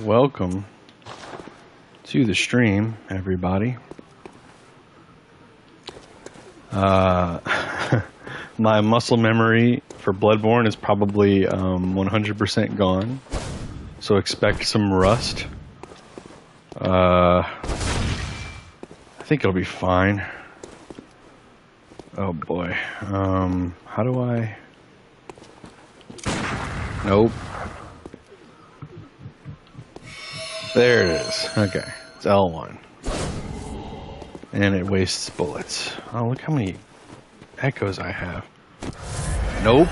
Welcome to the stream, everybody. My muscle memory for Bloodborne is probably 100% gone, so expect some rust. I think it'll be fine. Oh boy. How do I... Nope. There it is. Okay. It's L1. And it wastes bullets. Oh, look how many echoes I have. Nope.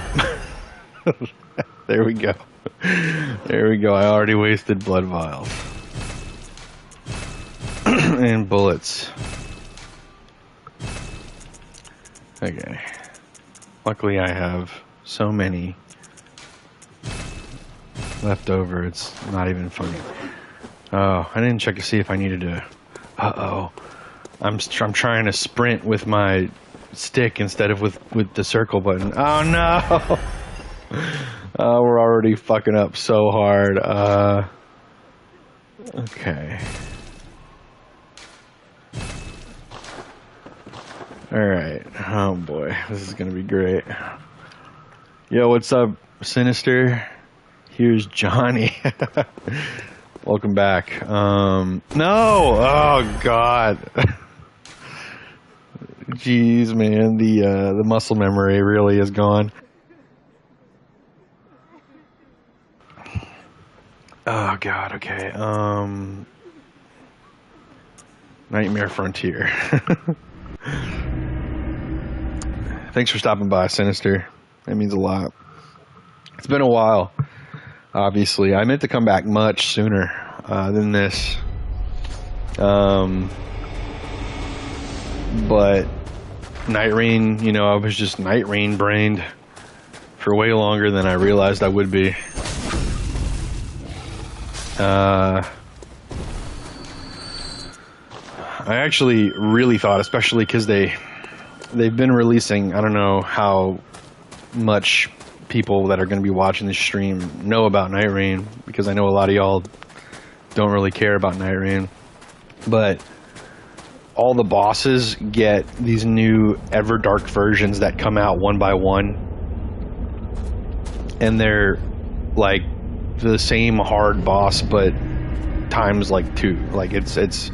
There we go. There we go. I already wasted blood vials. And bullets. Okay. Luckily I have so many left over, it's not even funny. Oh, I didn't check to see if I needed to... Uh-oh. I'm trying to sprint with my stick instead of with the circle button. Oh, no! Oh, we're already fucking up so hard. Okay. Alright. Oh, boy. This is gonna be great. Yo, what's up, Sinister? Here's Johnny. Welcome back. No! Oh, God. Jeez, man. The muscle memory really is gone. Oh, God. Okay. Nightmare Frontier. Thanks for stopping by, Sinister. That means a lot. It's been a while. Obviously, I meant to come back much sooner than this, but Night Rain, you know, I was just Night Rain brained for way longer than I realized I would be. I actually really thought, especially because they've been releasing, I don't know how much people that are going to be watching this stream know about Night Rain, because I know a lot of y'all don't really care about Night Rain, but all the bosses get these new Everdark versions that come out one by one, and they're like the same hard boss but times like 2. Like it's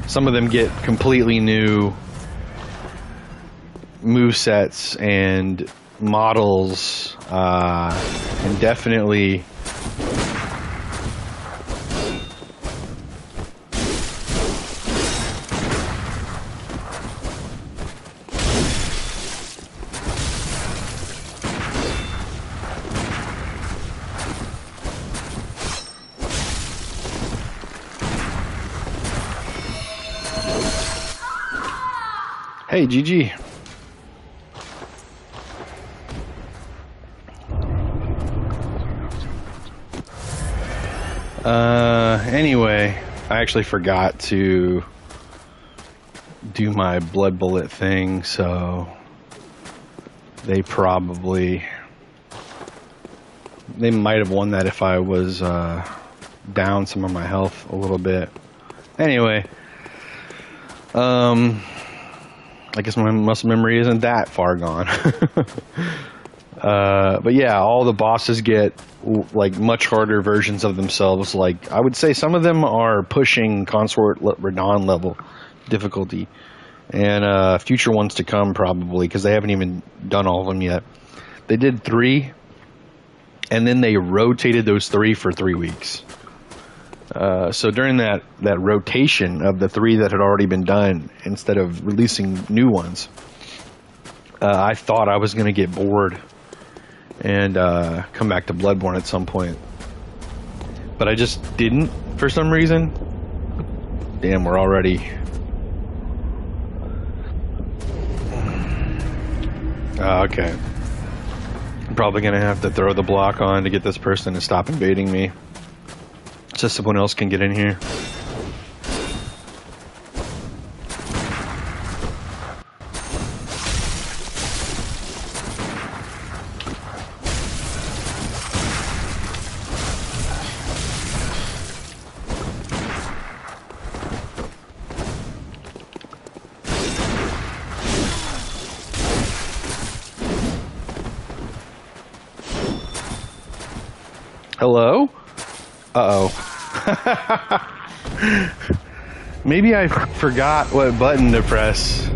some of them get completely new movesets and models, and definitely hey, GG. Anyway, I actually forgot to do my blood bullet thing, so they might have won that if I was down some of my health a little bit. Anyway, I guess my muscle memory isn't that far gone. But yeah, all the bosses get like much harder versions of themselves. Like, I would say some of them are pushing Consort Radon level difficulty, and future ones to come probably, because they haven't even done all of them yet. They did 3, and then they rotated those 3 for 3 weeks. So during that rotation of the 3 that had already been done, instead of releasing new ones, I thought I was going to get bored and come back to Bloodborne at some point, but I just didn't for some reason. Damn, we're already... okay. I'm probably gonna have to throw the block on to get this person to stop invading me, so someone else can get in here. Hello? Uh-oh. Maybe I forgot what button to press.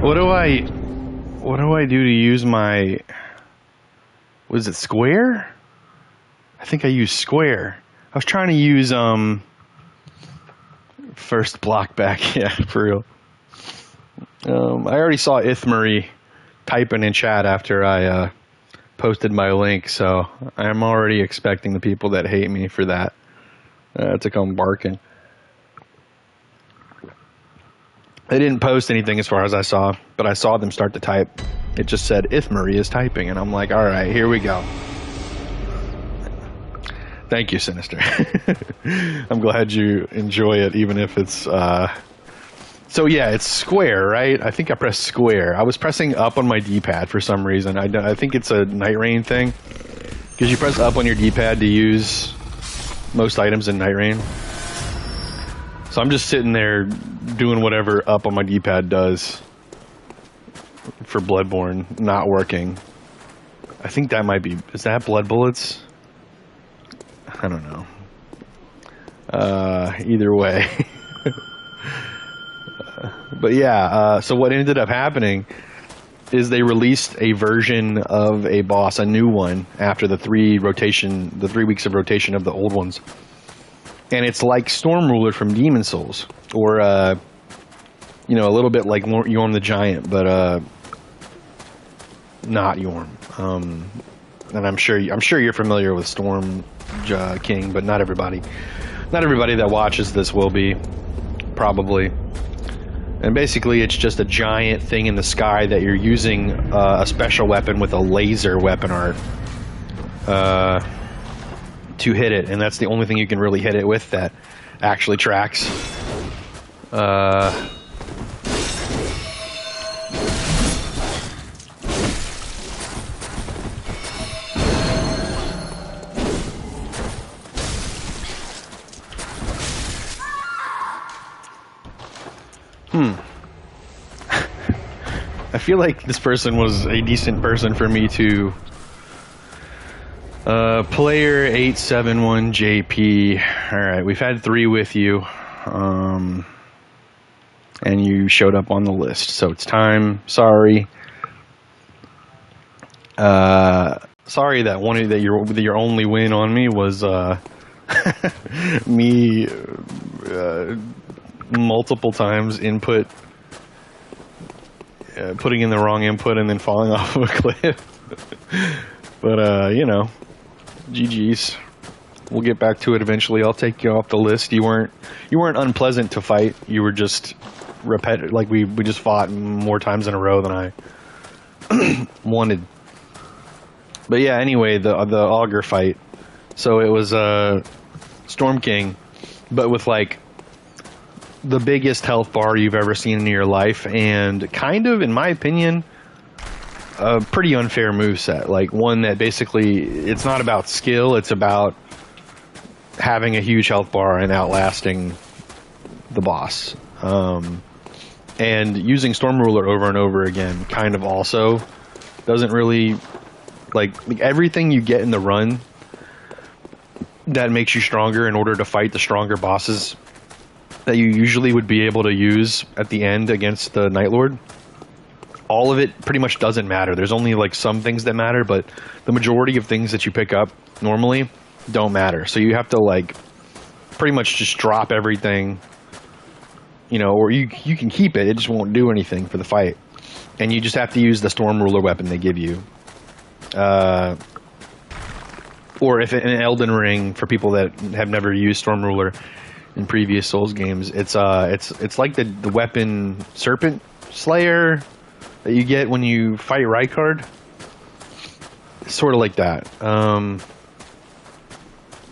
What do I do to use my... Was it square? I think I used square. I was trying to use first block back. Yeah, for real. I already saw Ithmarie typing in chat after I posted my link, so I'm already expecting the people that hate me for that to come barking. They didn't post anything as far as I saw, but I saw them start to type. It just said Ithmarie is typing, and I'm like, all right, here we go. Thank you, Sinister. I'm glad you enjoy it, even if it's... So yeah, it's square, right? I think I pressed square. I was pressing up on my D-pad for some reason. I think it's a Night Rain thing, because you press up on your D-pad to use most items in Night Rain. So I'm just sitting there doing whatever up on my D-pad does for Bloodborne, not working. I think that might be... Is that blood bullets? I don't know. Either way. But yeah, so what ended up happening is they released a version of a boss, a new one, after the 3 weeks of rotation of the old ones. And it's like Storm Ruler from Demon Souls, or you know, a little bit like Yorm the Giant, but not Yorm. And I'm sure you're familiar with Storm King, but not everybody. Not everybody that watches this will be, probably. And basically, it's just a giant thing in the sky that you're using a special weapon with a laser weapon art to hit it, and that's the only thing you can really hit it with that actually tracks. I feel like this person was a decent person for me to... Player871JP. Alright, we've had 3 with you. And you showed up on the list, so it's time. Sorry. Sorry that your only win on me was me multiple times putting in the wrong input and then falling off of a cliff. But you know, GG's. We'll get back to it eventually. I'll take you off the list. You weren't unpleasant to fight. You were just repetitive. Like we just fought more times in a row than I wanted. But yeah, anyway, the Augur fight. So it was Storm King, but with like the biggest health bar you've ever seen in your life, and kind of, in my opinion, a pretty unfair moveset. Like one that basically, it's not about skill, it's about having a huge health bar and outlasting the boss. And using Storm Ruler over and over again kind of also doesn't really, like everything you get in the run that makes you stronger in order to fight the stronger bosses that you usually would be able to use at the end against the Night Lord, all of it pretty much doesn't matter. There's only like some things that matter, but the majority of things that you pick up normally don't matter. So you have to like pretty much just drop everything, you know, or you can keep it, it just won't do anything for the fight. And you just have to use the Storm Ruler weapon they give you. Or if in Elden Ring, for people that have never used Storm Ruler in previous Souls games, it's like the weapon Serpent Slayer that you get when you fight Rykard. It's sort of like that.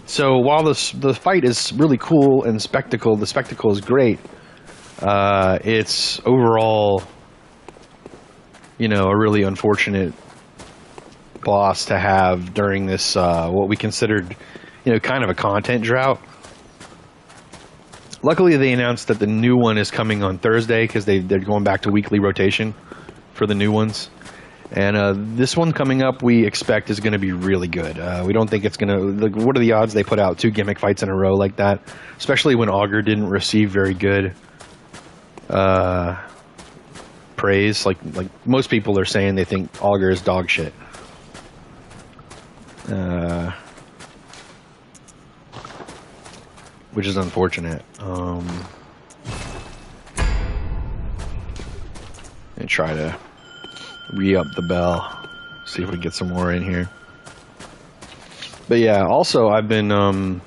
So while the fight is really cool and the spectacle is great, it's overall, you know, a really unfortunate boss to have during this what we considered, you know, kind of a content drought. Luckily, they announced that the new one is coming on Thursday because they're going back to weekly rotation for the new ones. And this one coming up, we expect is going to be really good. We don't think it's going to. Like, what are the odds they put out 2 gimmick fights in a row like that? Especially when Augur didn't receive very good praise. Like most people are saying, they think Augur is dog shit. Which is unfortunate. And try to re-up the bell. See if we can get some more in here. But yeah, also I've been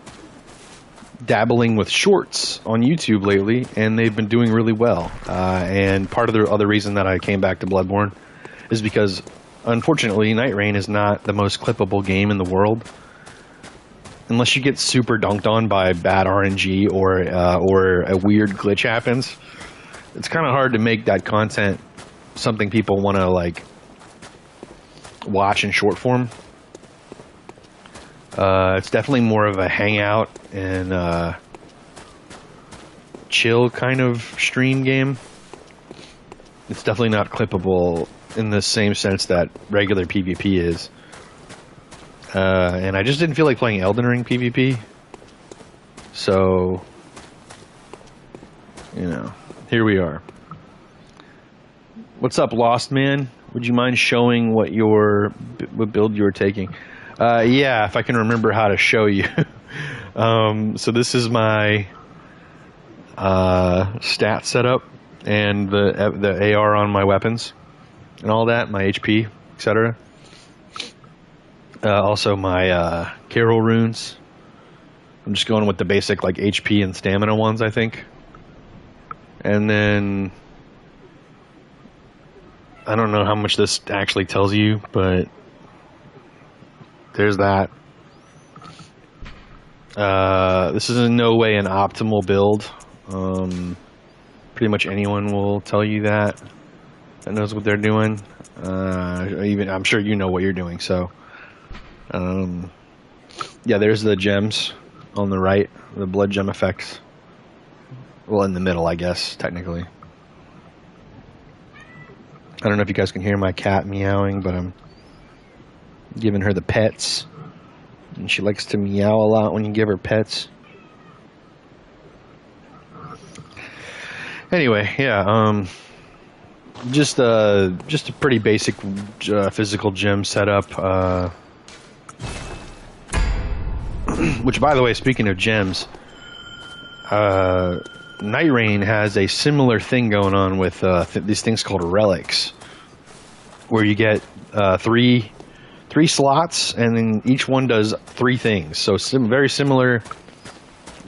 dabbling with shorts on YouTube lately, and they've been doing really well. And part of the other reason that I came back to Bloodborne is because, unfortunately, Night Rain is not the most clippable game in the world. Unless you get super dunked on by bad RNG or a weird glitch happens, it's kind of hard to make that content something people want to like watch in short form. It's definitely more of a hangout and chill kind of stream game. It's definitely not clippable in the same sense that regular PvP is. And I just didn't feel like playing Elden Ring PvP. So, you know, here we are. What's up, Lost Man? Would you mind showing what build you're taking? Yeah, if I can remember how to show you. So this is my stat setup and the AR on my weapons and all that, my HP, etc. Also my Carol runes. I'm just going with the basic like HP and stamina ones, I think. And then I don't know how much this actually tells you, but there's that. This is in no way an optimal build. Pretty much anyone will tell you that knows what they're doing. Even I'm sure you know what you're doing. So, yeah, there's the gems on the right, the blood gem effects. Well, in the middle, I guess, technically. I don't know if you guys can hear my cat meowing, but I'm giving her the pets. And she likes to meow a lot when you give her pets. Anyway, yeah, just a pretty basic physical gym setup. Which, by the way, speaking of gems, Night Rain has a similar thing going on with these things called relics, where you get three slots, and then each one does 3 things. So very similar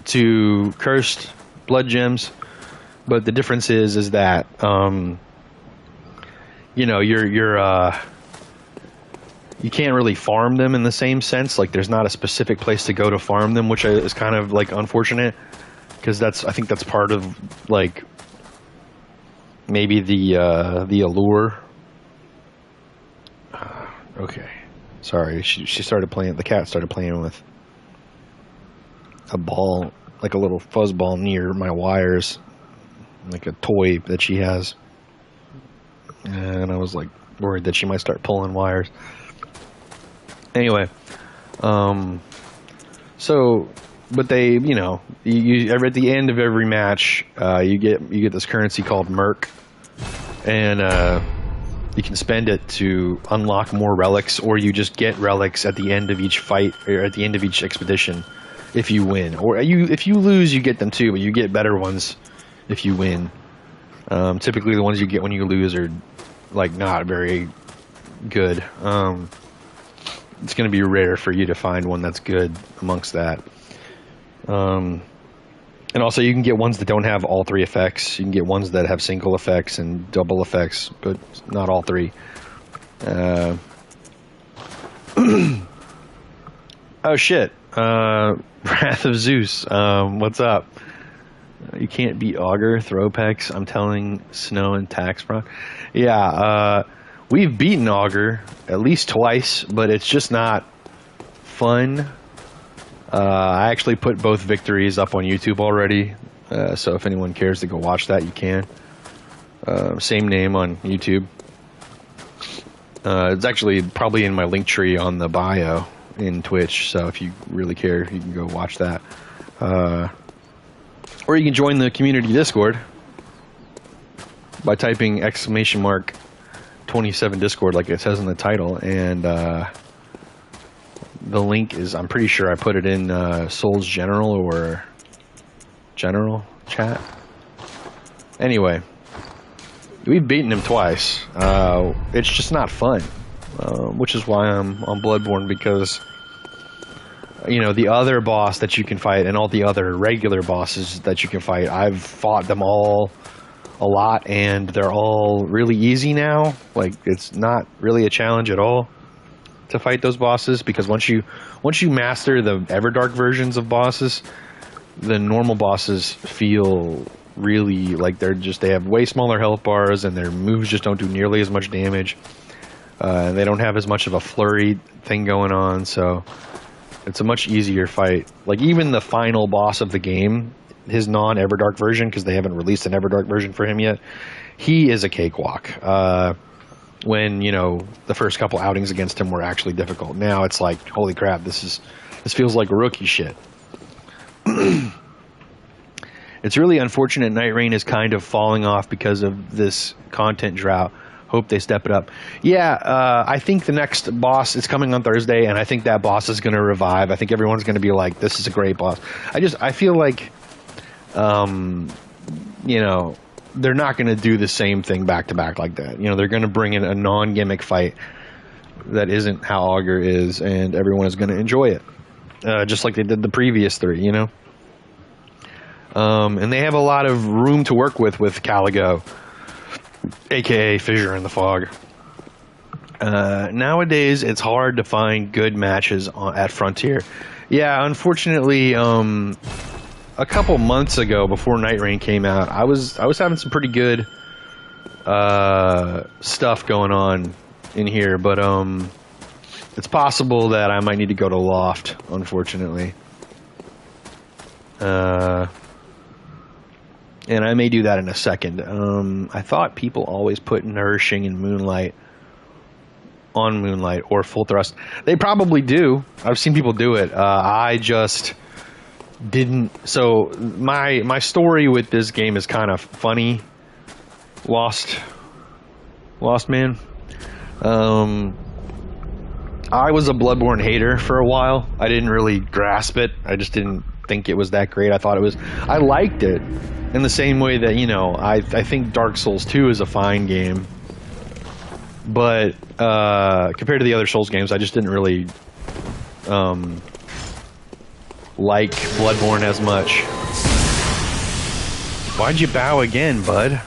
to cursed blood gems, but the difference is that you know you can't really farm them in the same sense. Like there's not a specific place to go to farm them, which is kind of like unfortunate. Because I think that's part of like maybe the allure. Okay, sorry. She started playing. The cat started playing with a ball, like a little fuzz ball near my wires, like a toy that she has. And I was like worried that she might start pulling wires. Anyway, so. But they, you know, at the end of every match, you get this currency called Merc, and you can spend it to unlock more relics, or you just get relics at the end of each fight or at the end of each expedition if you win. Or if you lose, you get them too, but you get better ones if you win. Typically, the ones you get when you lose are like not very good. It's going to be rare for you to find one that's good amongst that. And also you can get ones that don't have all 3 effects. You can get ones that have single effects and double effects, but not all 3. Oh shit. Wrath of Zeus. What's up? You can't beat Augur, Throwpexx. I'm telling Snow and Taxproc. Yeah, we've beaten Augur at least twice, but it's just not fun. I actually put both victories up on YouTube already, so if anyone cares to go watch that, you can. Same name on YouTube. It's actually probably in my link tree on the bio in Twitch, so if you really care, you can go watch that. Or you can join the community Discord by typing !27 Discord like it says in the title, and the link is, I'm pretty sure I put it in Souls General or General chat. Anyway, we've beaten him twice. It's just not fun, which is why I'm on Bloodborne, because you know, the other boss that you can fight and all the other regular bosses that you can fight, I've fought them all a lot, and they're all really easy now. Like, it's not really a challenge at all to fight those bosses, because once you master the Everdark versions of bosses, the normal bosses feel really like they have way smaller health bars, and their moves just don't do nearly as much damage. And they don't have as much of a flurry thing going on, so it's a much easier fight. Like, even the final boss of the game, his non-Everdark version, because they haven't released an Everdark version for him yet, he is a cakewalk. When, you know, the first couple outings against him were actually difficult. Now it's like, holy crap, this feels like rookie shit. It's really unfortunate Night Rain is kind of falling off because of this content drought. Hope they step it up. Yeah, I think the next boss is coming on Thursday, and I think that boss is going to revive. I think everyone's going to be like, this is a great boss. I feel like, you know, they're not going to do the same thing back to back like that. You know, they're going to bring in a non-gimmick fight that isn't how Augur is, and everyone is going to enjoy it. Just like they did the previous three, you know? And they have a lot of room to work with Caligo, aka Fissure in the Fog. Nowadays, it's hard to find good matches at Frontier. Yeah, unfortunately, a couple months ago, before Night Rain came out, I was having some pretty good stuff going on in here, but it's possible that I might need to go to Loft, unfortunately. And I may do that in a second. I thought people always put Nourishing and Moonlight on Moonlight or Full Thrust. They probably do. I've seen people do it. I just didn't. So my story with this game is kind of funny. Lost Man. I was a Bloodborne hater for a while. I didn't really grasp it. I just didn't think it was that great. I liked it in the same way that, you know, I think Dark Souls 2 is a fine game, but compared to the other Souls games, I just didn't really like Bloodborne as much. Why'd you bow again, bud?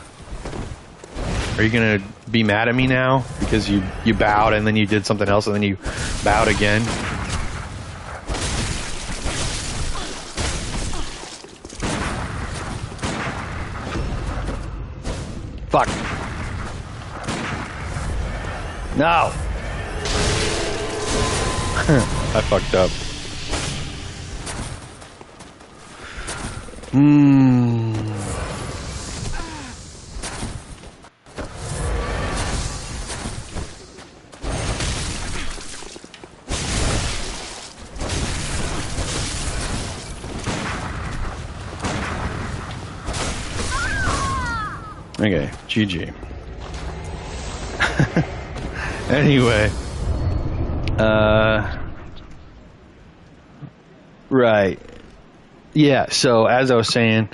Are you gonna be mad at me now because you bowed and then you did something else and then you bowed again? Fuck. No. I fucked up. Okay, GG. Anyway, right. Yeah, so as I was saying,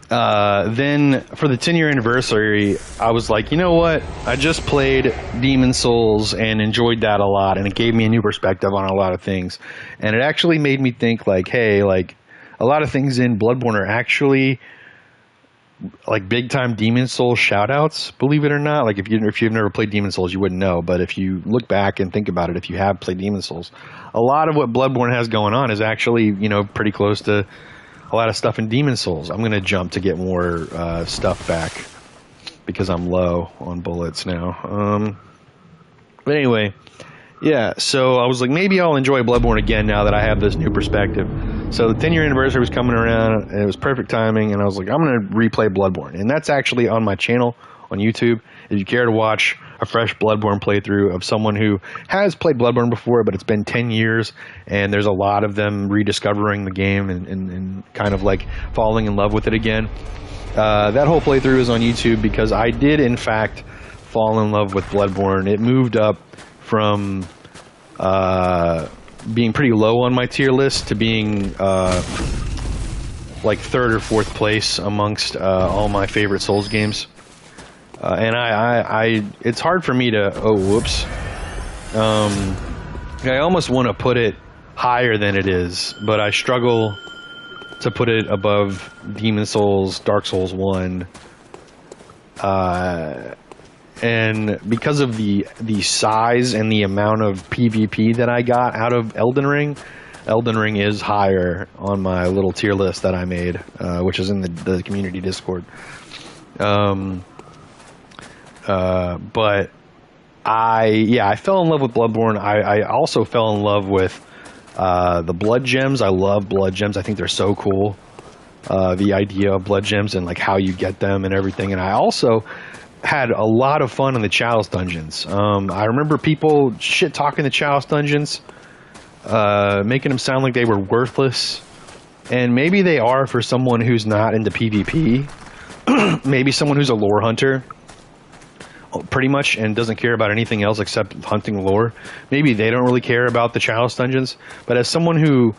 then for the 10-year anniversary, I was like, you know what? I just played Demon Souls and enjoyed that a lot, and it gave me a new perspective on a lot of things. And it actually made me think, like, hey, like, a lot of things in Bloodborne are actually like big time Demon Souls shoutouts, believe it or not. Like, if you've never played Demon Souls, you wouldn't know, but if you look back and think about it, if you have played Demon Souls, a lot of what Bloodborne has going on is actually, you know, pretty close to a lot of stuff in Demon Souls. I'm going to jump to get more stuff back because I'm low on bullets now. But anyway, yeah, so I was like, maybe I'll enjoy Bloodborne again now that I have this new perspective. So the 10-year anniversary was coming around, and it was perfect timing, and I was like, I'm going to replay Bloodborne. And that's actually on my channel on YouTube. If you care to watch a fresh Bloodborne playthrough of someone who has played Bloodborne before, but it's been 10 years, and there's a lot of them rediscovering the game and kind of like falling in love with it again, that whole playthrough is on YouTube because I did, in fact, fall in love with Bloodborne. It moved up from being pretty low on my tier list to being like third or fourth place amongst all my favorite Souls games. And I it's hard for me to, oh, whoops. I almost want to put it higher than it is, but I struggle to put it above Demon Souls, Dark Souls 1. And because of the size and the amount of PvP that I got out of Elden Ring is higher on my little tier list that I made, which is in the community Discord. But I fell in love with Bloodborne. I also fell in love with the blood gems. I love blood gems. I think they're so cool. The idea of blood gems and like how you get them and everything. And I also had a lot of fun in the Chalice dungeons. I remember people shit talking the Chalice dungeons, making them sound like they were worthless. And maybe they are for someone who's not into PvP. Maybe someone who's a lore hunter, pretty much, and doesn't care about anything else except hunting lore. Maybe they don't really care about the Chalice dungeons. But as someone who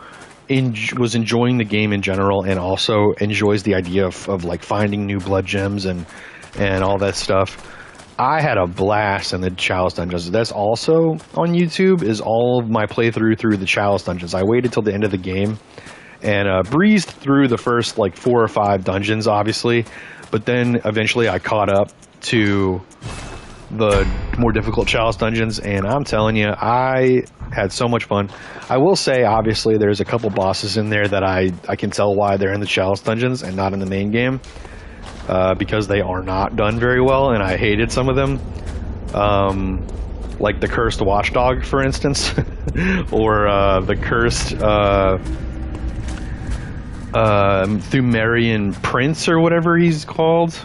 was enjoying the game in general and also enjoys the idea of like finding new blood gems and all that stuff, I had a blast in the Chalice dungeons. That's also on YouTube, is all of my playthrough through the Chalice dungeons. I waited till the end of the game and breezed through the first like 4 or 5 dungeons, obviously, but then eventually I caught up to the more difficult Chalice dungeons, and I'm telling you, I had so much fun. I will say, obviously, there's a couple bosses in there that I can tell why they're in the Chalice dungeons and not in the main game. Because they are not done very well, and I hated some of them. Like the Cursed Watchdog, for instance. Or the Cursed Thumerian Prince, or whatever he's called.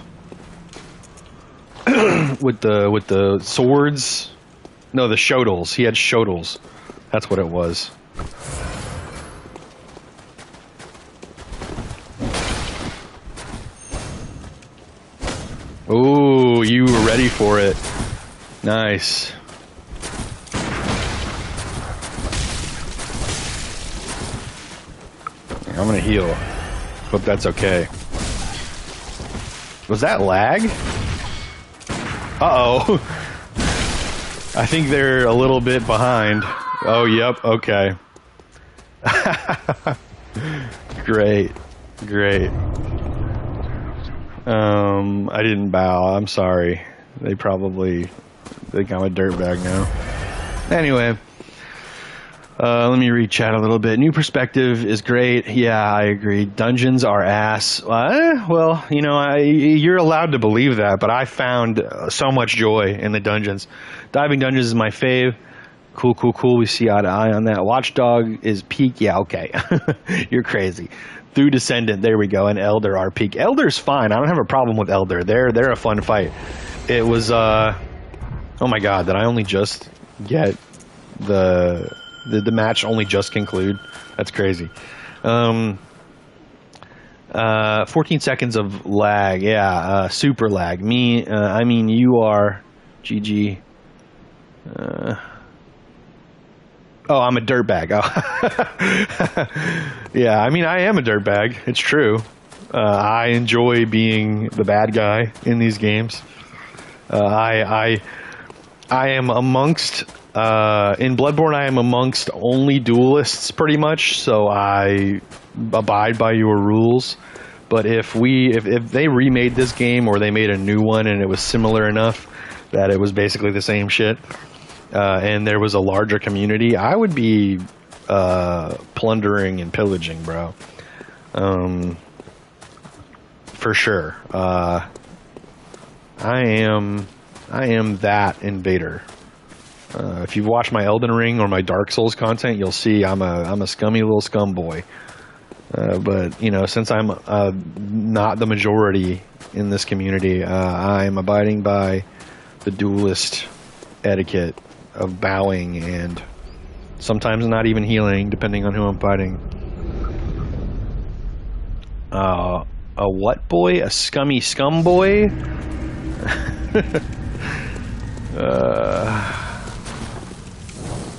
with the swords. No, the Shodels. He had Shodels. That's what it was. Ooh, you were ready for it. Nice. I'm gonna heal. Hope that's okay. Was that lag? Uh-oh. I think they're a little bit behind. Oh, yep, okay. Great. Great. I didn't bow. I'm sorry. They probably think I'm a dirtbag now. Anyway, let me read chat a little bit. New perspective is great. Yeah, I agree. Dungeons are ass. Well, you know, you're allowed to believe that, but I found so much joy in the dungeons. Diving dungeons is my fave. Cool, cool, cool. We see eye to eye on that. Watchdog is peak. Yeah, okay. You're crazy. Through Descendant, there we go, and Elder are peak. Elder's fine. I don't have a problem with Elder. They're a fun fight. It was oh my god, did I only just get the match only just conclude? That's crazy. 14 seconds of lag. Yeah, super lag. I mean you are GG. Oh, I'm a dirtbag. Oh. Yeah, I mean, I am a dirtbag. It's true. I enjoy being the bad guy in these games. I am amongst in Bloodborne. I am amongst only duelists, pretty much. So I abide by your rules. But if they remade this game or they made a new one and it was similar enough that it was basically the same shit, and there was a larger community, I would be plundering and pillaging, bro. For sure. I am that invader. If you've watched my Elden Ring or my Dark Souls content, you'll see I'm a scummy little scum boy. But you know, since I'm not the majority in this community, I'm abiding by the duelist etiquette of bowing and sometimes not even healing, depending on who I'm fighting. A what boy? A scummy scum boy?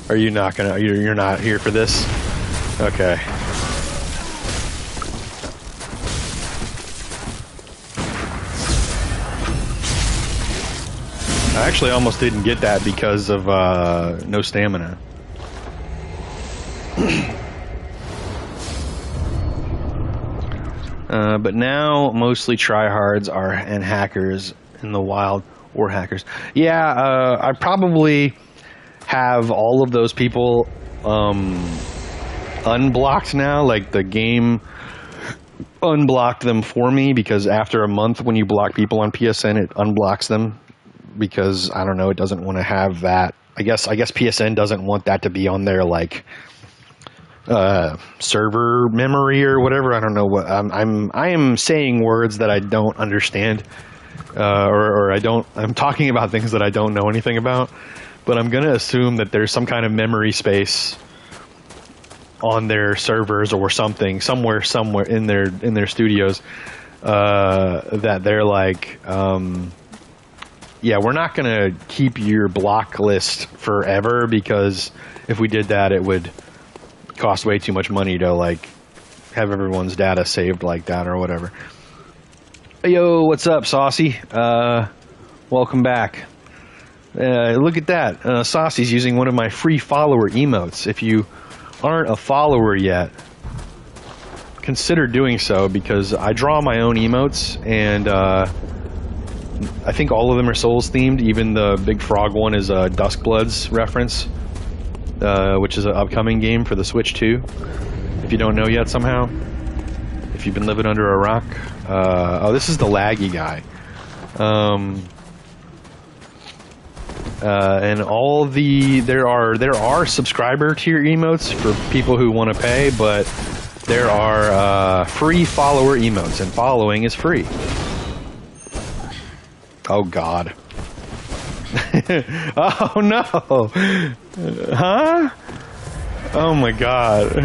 Are you not gonna? You're not here for this? Okay. I actually almost didn't get that because of no stamina. But now mostly tryhards and hackers in the wild, or hackers. Yeah, I probably have all of those people unblocked now. Like the game unblocked them for me, because after a month when you block people on PSN, it unblocks them because, I don't know, it doesn't want to have that. I guess PSN doesn't want that to be on their like server memory or whatever. I don't know what I am saying words that I don't understand, or I'm talking about things that I don't know anything about, but I'm gonna assume that there's some kind of memory space on their servers or something somewhere in their studios that they're like, yeah, we're not gonna keep your block list forever, because if we did that, it would cost way too much money to like have everyone's data saved like that or whatever. Hey, yo, what's up, Saucy? Welcome back. Look at that. Saucy's using one of my free follower emotes. If you aren't a follower yet, consider doing so, because I draw my own emotes, and I think all of them are Souls themed. Even the Big Frog one is a Duskbloods reference, which is an upcoming game for the Switch 2. If you don't know yet somehow, if you've been living under a rock. Oh, this is the laggy guy. And all there are subscriber tier emotes for people who want to pay, but there are free follower emotes, and following is free. Oh God. Oh no. Huh? Oh my God.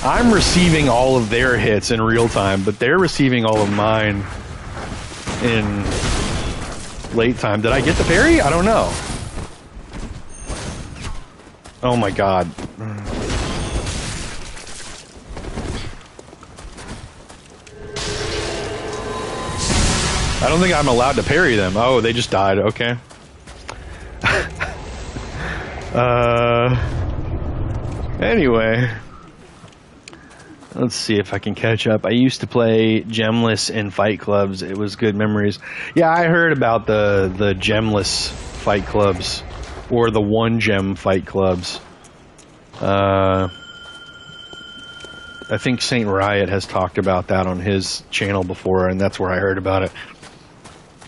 I'm receiving all of their hits in real time, but they're receiving all of mine in late time. Did I get the parry? I don't know. Oh my God. I don't think I'm allowed to parry them. Oh, they just died. Okay. Anyway. Let's see if I can catch up. I used to play gemless in fight clubs. It was good memories. Yeah, I heard about the gemless fight clubs, or the one gem fight clubs. I think Saint Riot has talked about that on his channel before, and that's where I heard about it.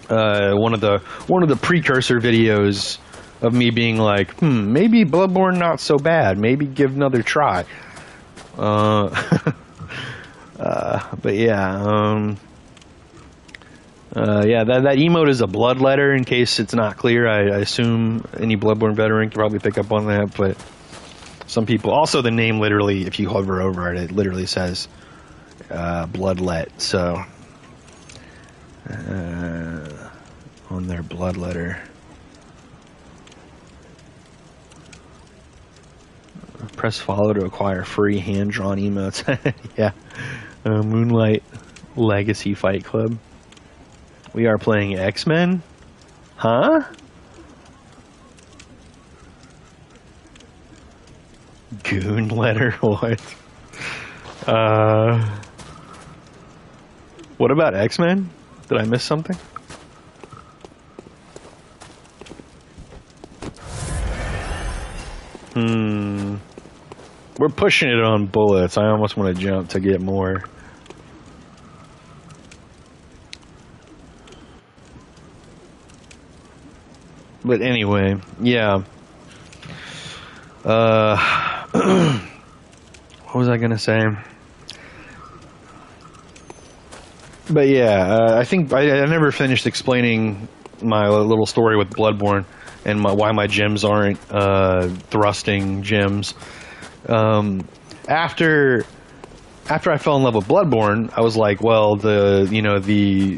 One of the precursor videos of me being like, maybe Bloodborne not so bad. Maybe give another try. But yeah, yeah, that emote is a blood letter, in case it's not clear. I assume any Bloodborne veteran can probably pick up on that, but some people, also the name literally, if you hover over it, it literally says bloodlet, so on their blood letter. Press follow to acquire free hand-drawn emotes. Yeah. Moonlight Legacy Fight Club. We are playing X-Men? Huh? Goon letter? What? What about X-Men? Did I miss something? We're pushing it on bullets. I almost want to jump to get more. But anyway, yeah. what was I gonna say? But yeah, I think I never finished explaining my little story with Bloodborne and why my gems aren't thrusting gems. After I fell in love with Bloodborne, I was like, well, the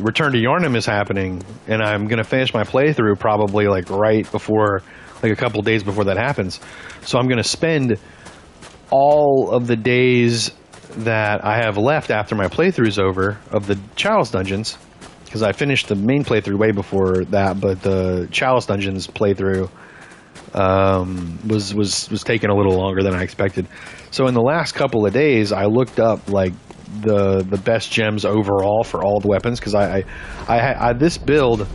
Return to Yharnam is happening, and I'm gonna finish my playthrough probably like right before, like a couple days before that happens. So I'm gonna spend all of the days that I have left after my playthrough's over of the Chalice dungeons, because I finished the main playthrough way before that, but the Chalice dungeons playthrough was taking a little longer than I expected. So in the last couple of days, I looked up like the best gems overall for all the weapons, because I this build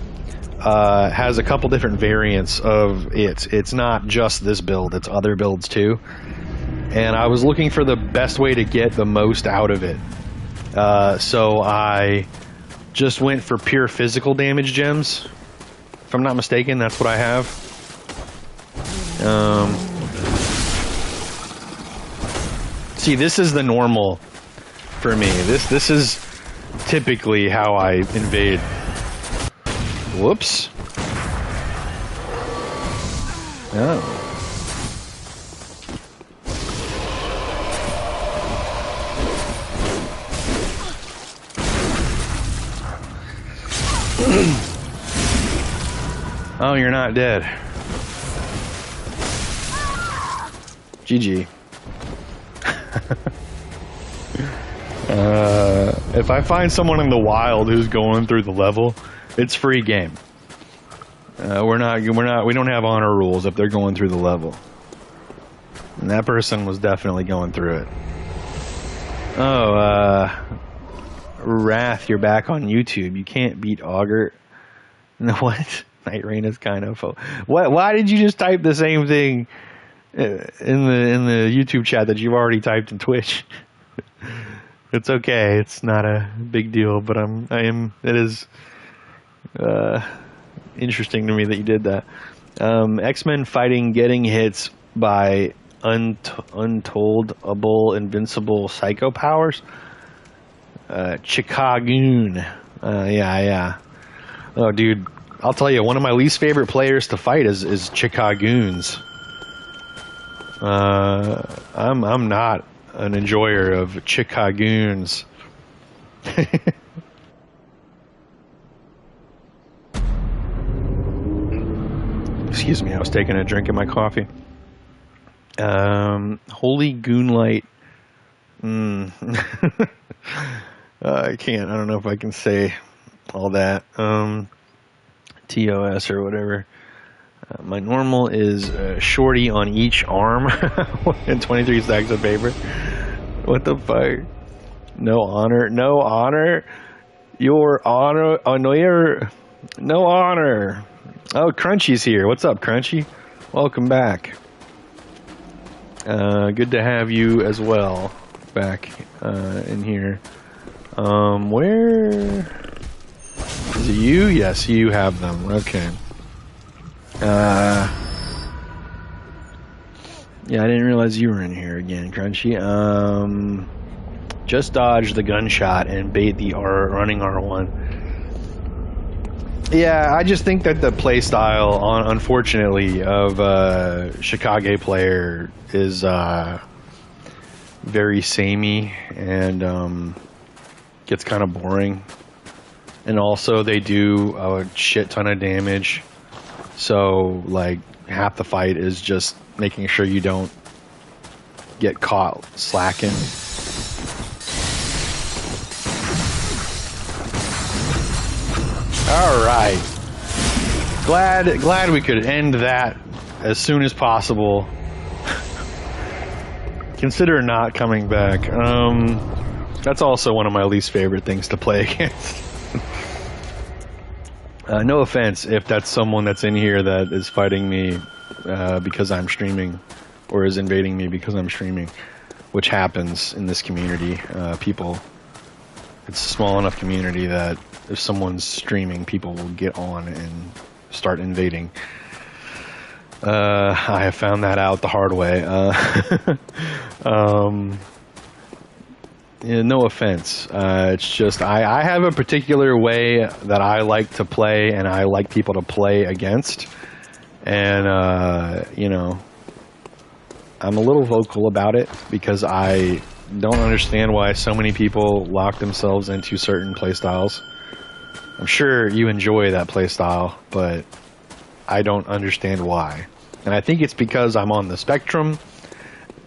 has a couple different variants of it. It's not just this build; it's other builds too. And I was looking for the best way to get the most out of it. So I just went for pure physical damage gems. If I'm not mistaken, that's what I have. See, this is the normal for me. This is typically how I invade. Whoops. Oh. Oh, you're not dead. GG. If I find someone in the wild who's going through the level, it's free game. We don't have honor rules if they're going through the level. And that person was definitely going through it. Oh, Wrath, you're back on YouTube. You can't beat Augur. No, what? Night Rain is kind of. What? Why did you just type the same thing in the YouTube chat that you've already typed in Twitch? It's okay. It's not a big deal, but it is interesting to me that you did that. X-Men fighting, getting hits by untoldable, invincible psycho powers. Chicagoon. Yeah. Oh, dude, I'll tell you, one of my least favorite players to fight is Chicagoons. I'm not an enjoyer of Chicagoons. Excuse me, I was taking a drink of my coffee. Holy Goonlight. I can't. I don't know if I can say all that. TOS or whatever. My normal is shorty on each arm and 23 stacks of paper. What the fuck? No honor. No honor. Your honor. Oh, no honor. Oh, Crunchy's here. What's up, Crunchy? Welcome back. Good to have you as well back in here. Where is it? You? Yes, you have them. Okay. Yeah, I didn't realize you were in here again, Crunchy. Just dodge the gunshot and bait the running R1. Yeah, I just think that the play style, unfortunately, of Chicago player is very samey and gets kind of boring. And also, they do a shit ton of damage. So, like, half the fight is just making sure you don't get caught slacking. All right. Glad we could end that as soon as possible. Consider not coming back. That's also one of my least favorite things to play against. No offense if that's someone that's in here that is fighting me because I'm streaming, or is invading me because I'm streaming, which happens in this community. It's a small enough community that if someone's streaming, people will get on and start invading. I have found that out the hard way. no offense. It's just I have a particular way that I like to play, and I like people to play against. And you know, I'm a little vocal about it because I don't understand why so many people lock themselves into certain playstyles. I'm sure you enjoy that playstyle, but I don't understand why. And I think it's because I'm on the spectrum,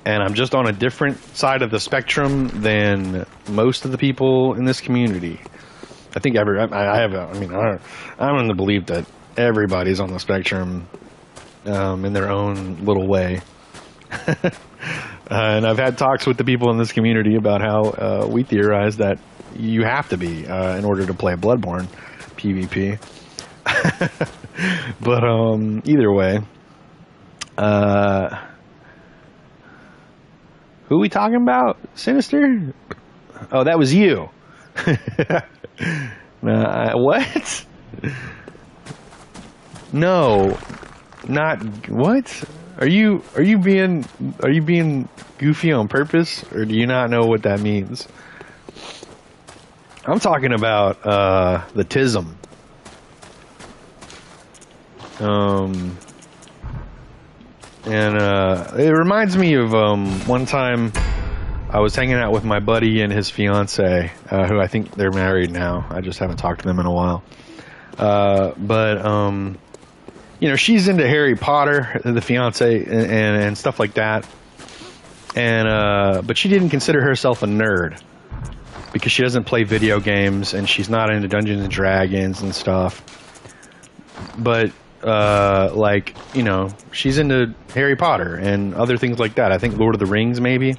and I'm just on a different side of the spectrum than most of the people in this community. I think I'm in the belief that everybody's on the spectrum in their own little way. And I've had talks with the people in this community about how we theorize that you have to be in order to play Bloodborne PvP. But either way, who are we talking about? Sinister? Oh, that was you. What? No, not what? Are you being goofy on purpose, or do you not know what that means? I'm talking about the TISM. It reminds me of one time I was hanging out with my buddy and his fiance, who I think they're married now. I just haven't talked to them in a while. But you know, she's into Harry Potter, the fiance, and stuff like that. And but she didn't consider herself a nerd because she doesn't play video games and she's not into Dungeons and Dragons and stuff. But like, you know, she's into Harry Potter and other things like that. I think Lord of the Rings, maybe.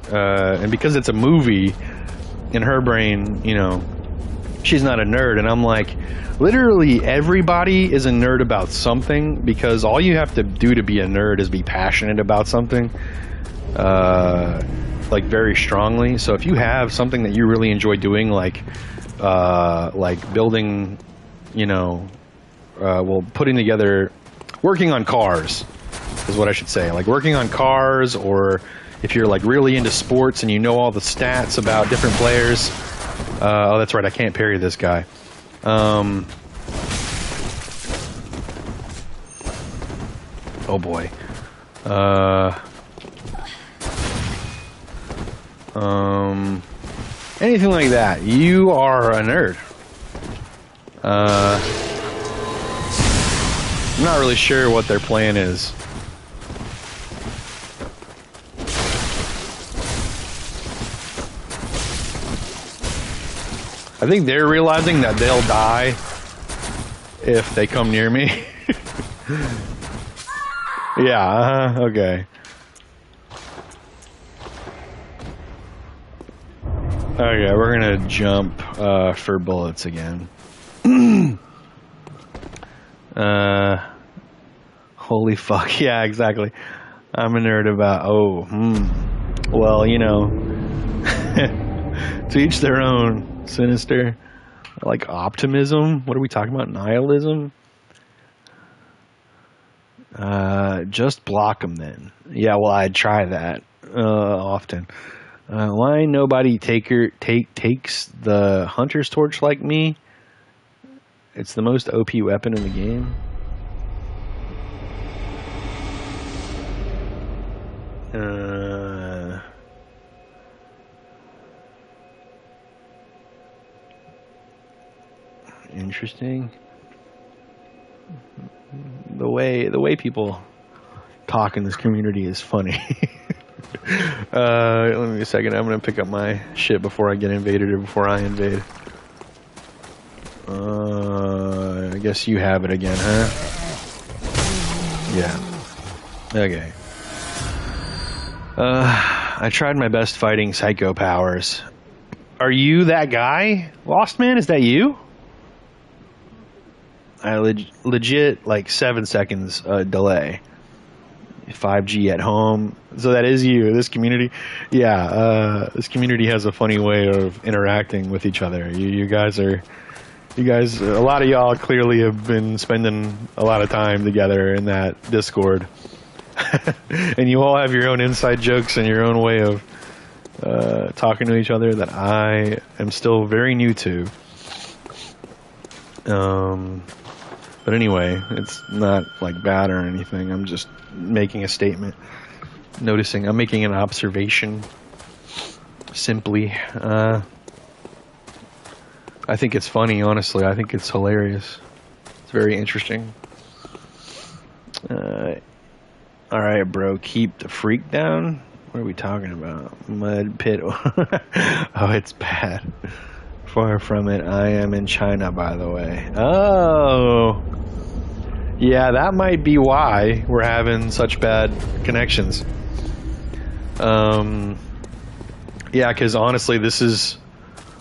And because it's a movie, in her brain, you know, she's not a nerd. And I'm like, literally everybody is a nerd about something, because all you have to do to be a nerd is be passionate about something, like very strongly. So if you have something that you really enjoy doing, like building, you know, putting together, working on cars is what I should say, like working on cars, or if you're like really into sports and you know all the stats about different players. Oh, that's right, I can't parry this guy. Oh boy. Anything like that, you are a nerd. I'm not really sure what their plan is. I think they're realizing that they'll die if they come near me. Yeah, okay. Okay, we're gonna jump for bullets again. Holy fuck, yeah, exactly. I'm a nerd about, well, you know, to each their own. Sinister. Like optimism? What are we talking about? Nihilism? Just block them then. Yeah, well, I'd try that often. Why nobody takes the hunter's torch like me? It's the most OP weapon in the game. Interesting. The way people talk in this community is funny. Let me a second. I'm gonna pick up my shit before I get invaded, or before I invade. I guess you have it again, huh? Yeah. Okay. I tried my best fighting psycho powers. Are you that guy? Lost Man, is that you? I legit like 7 seconds delay. 5G at home. So that is you. This community, yeah. This community has a funny way of interacting with each other. You guys, a lot of y'all clearly have been spending a lot of time together in that Discord, and you all have your own inside jokes and your own way talking to each other that I am still very new to. But anyway, it's not like bad or anything. I'm just making a statement. I'm making an observation. Simply. I think it's funny, honestly. I think it's hilarious. It's very interesting. Alright, bro. Keep the freak down? What are we talking about? Mud pit. Oh, it's bad. Far from it. I am in China, by the way. Oh. Yeah, that might be why we're having such bad connections. Yeah, because honestly, this is...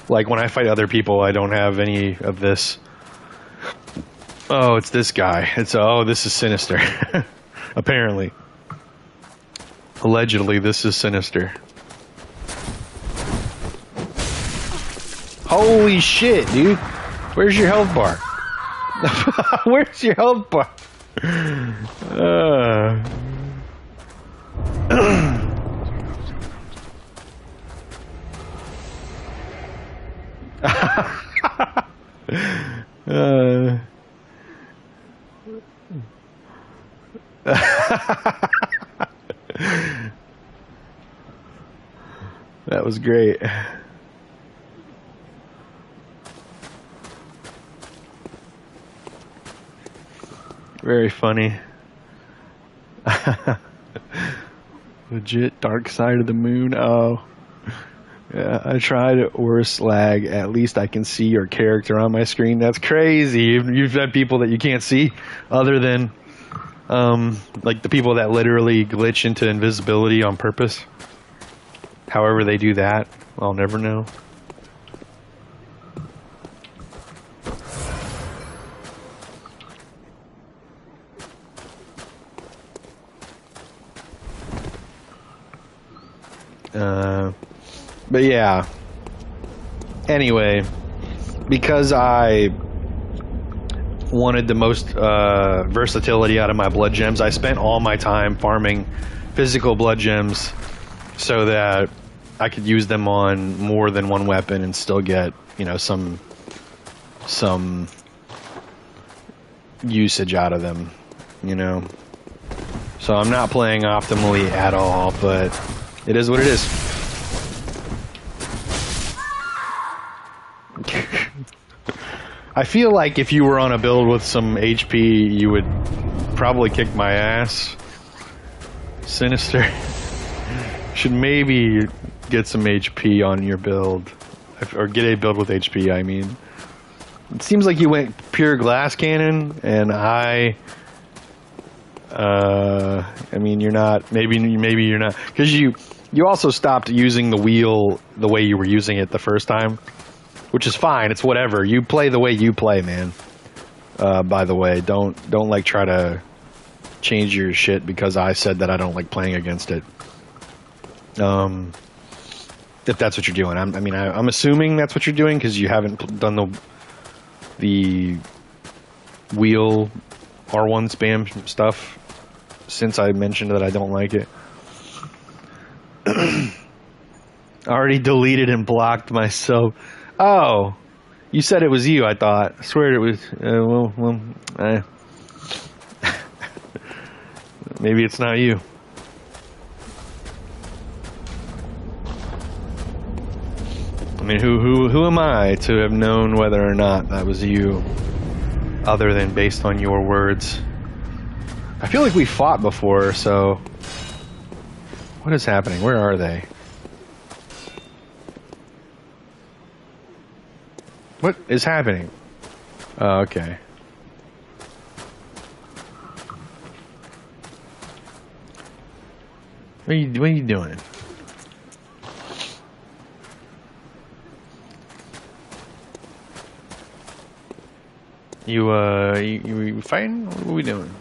Like, when I fight other people, I don't have any of this. Oh, it's this guy. This is sinister. Apparently. Allegedly, this is sinister. Holy shit, dude. Where's your health bar? Where's your health bar? That was great. Very funny. Legit dark side of the moon. Oh. Yeah, I tried worse lag. At least I can see your character on my screen. That's crazy. You've had people that you can't see other than like the people that literally glitch into invisibility on purpose. However they do that, I'll never know. But yeah. Anyway, because I wanted the most versatility out of my blood gems, I spent all my time farming physical blood gems so that I could use them on more than one weapon and still get, you know, some usage out of them, you know. So I'm not playing optimally at all, but it is what it is. I feel like if you were on a build with some HP, you would probably kick my ass. Sinister. Should maybe get some HP on your build. Or get a build with HP, I mean. It seems like you went pure glass cannon, and I mean, you're not, maybe you're not, because you also stopped using the wheel the way you were using it the first time. Which is fine. It's whatever. You play the way you play, man. By the way, don't like try to change your shit because I said that I don't like playing against it. If that's what you're doing, I'm assuming that's what you're doing because you haven't done the wheel R1 spam stuff since I mentioned that I don't like it. I already deleted and blocked myself. Oh, you said it was you, I thought. I swear it was, maybe it's not you. I mean, who am I to have known whether or not that was you, other than based on your words? I feel like we fought before, so... What is happening? Where are they? What is happening? Oh, okay. What are you doing? You fighting? What are we doing?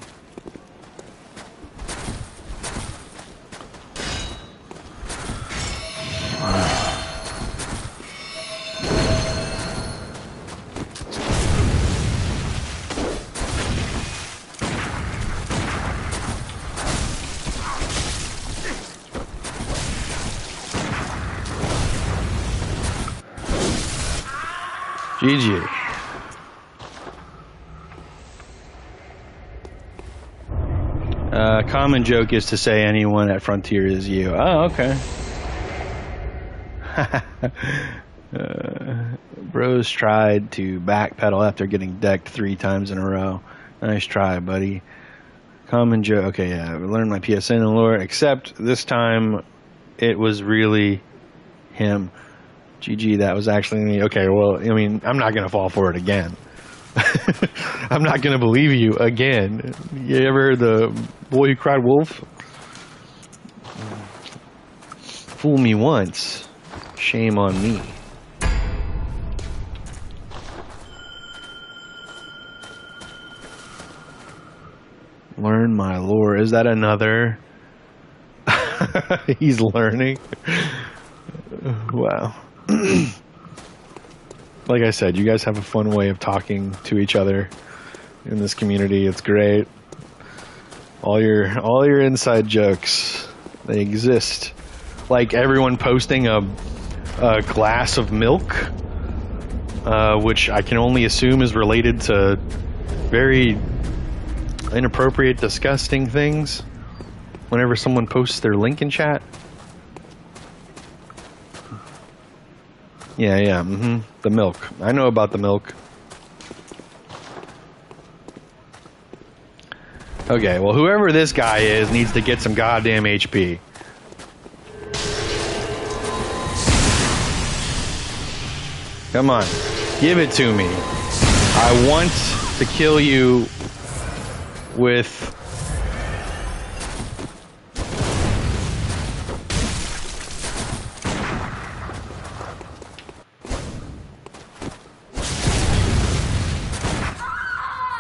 GG. Common joke is to say anyone at Frontier is you. Oh, okay. Bros tried to backpedal after getting decked 3 times in a row. Nice try, buddy. Common joke. Okay, yeah. I learned my PSN lore, except this time it was really him. GG, that was actually me. Okay, well, I mean, I'm not going to fall for it again. I'm not going to believe you again. You ever heard the boy who cried wolf? Fool me once. Shame on me. Learn my lore. Is that another? He's learning. Wow. Like I said, you guys have a fun way of talking to each other in this community. It's great. All your inside jokes, they exist. Like everyone posting a glass of milk, which I can only assume is related to very inappropriate, disgusting things. Whenever someone posts their link in chat. Yeah, the milk. I know about the milk. Okay, well, whoever this guy is needs to get some goddamn HP. Come on, give it to me. I want to kill you with...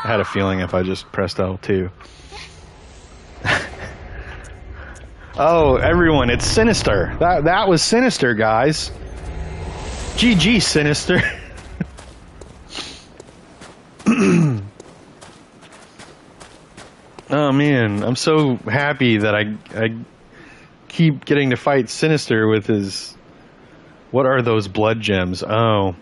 I had a feeling if I just pressed L2. Oh, everyone, it's Sinister. That was Sinister, guys. GG, Sinister. Oh man, I'm so happy that I keep getting to fight Sinister with his... What are those blood gems? Oh.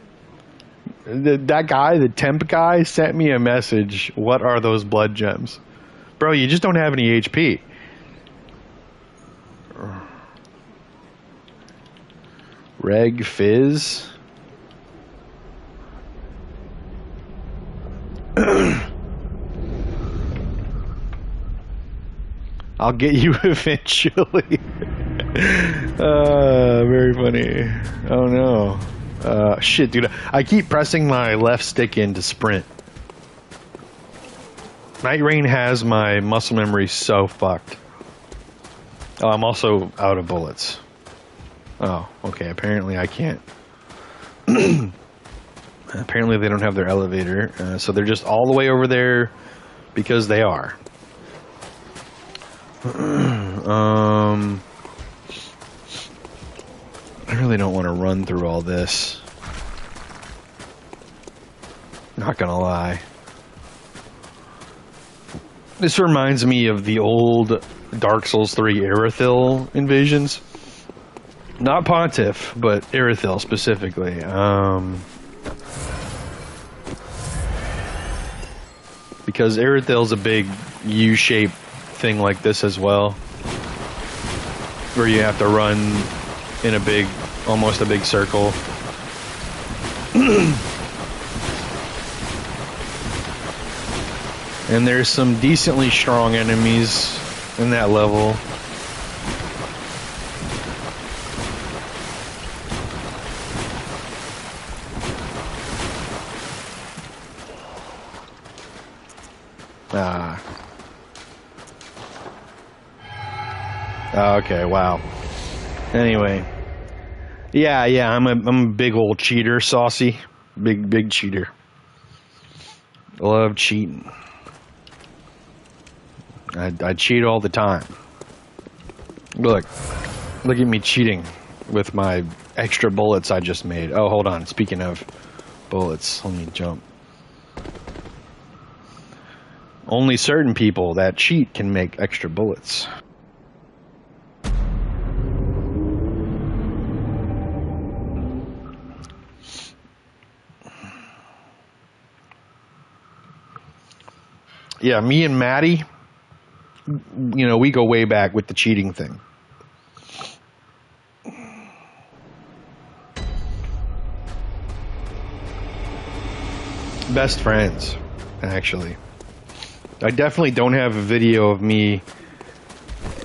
That guy, the temp guy, sent me a message. What are those blood gems? Bro, you just don't have any HP. Reg Fizz. I'll get you eventually. Very funny. Oh no. Shit, dude. I keep pressing my left stick in to sprint. Night Rain has my muscle memory so fucked. Oh, I'm also out of bullets. Oh, okay. Apparently I can't. Apparently they don't have their elevator, so they're just all the way over there because they are. I really don't want to run through all this. Not gonna lie. This reminds me of the old Dark Souls 3 Irithyll invasions. Not Pontiff, but Irithyll specifically. Because Irithyll's a big U-shaped thing like this as well. Where you have to run in a big, almost a big circle. And there's some decently strong enemies in that level. Okay, wow. Anyway. Yeah, I'm a big old cheater, Saucy. Big cheater. Love cheating. I cheat all the time. Look at me cheating with my extra bullets I just made. Oh, hold on. Speaking of bullets, let me jump. Only certain people that cheat can make extra bullets. Yeah, me and Maddie, you know, we go way back with the cheating thing. Best friends, actually. I definitely don't have a video of me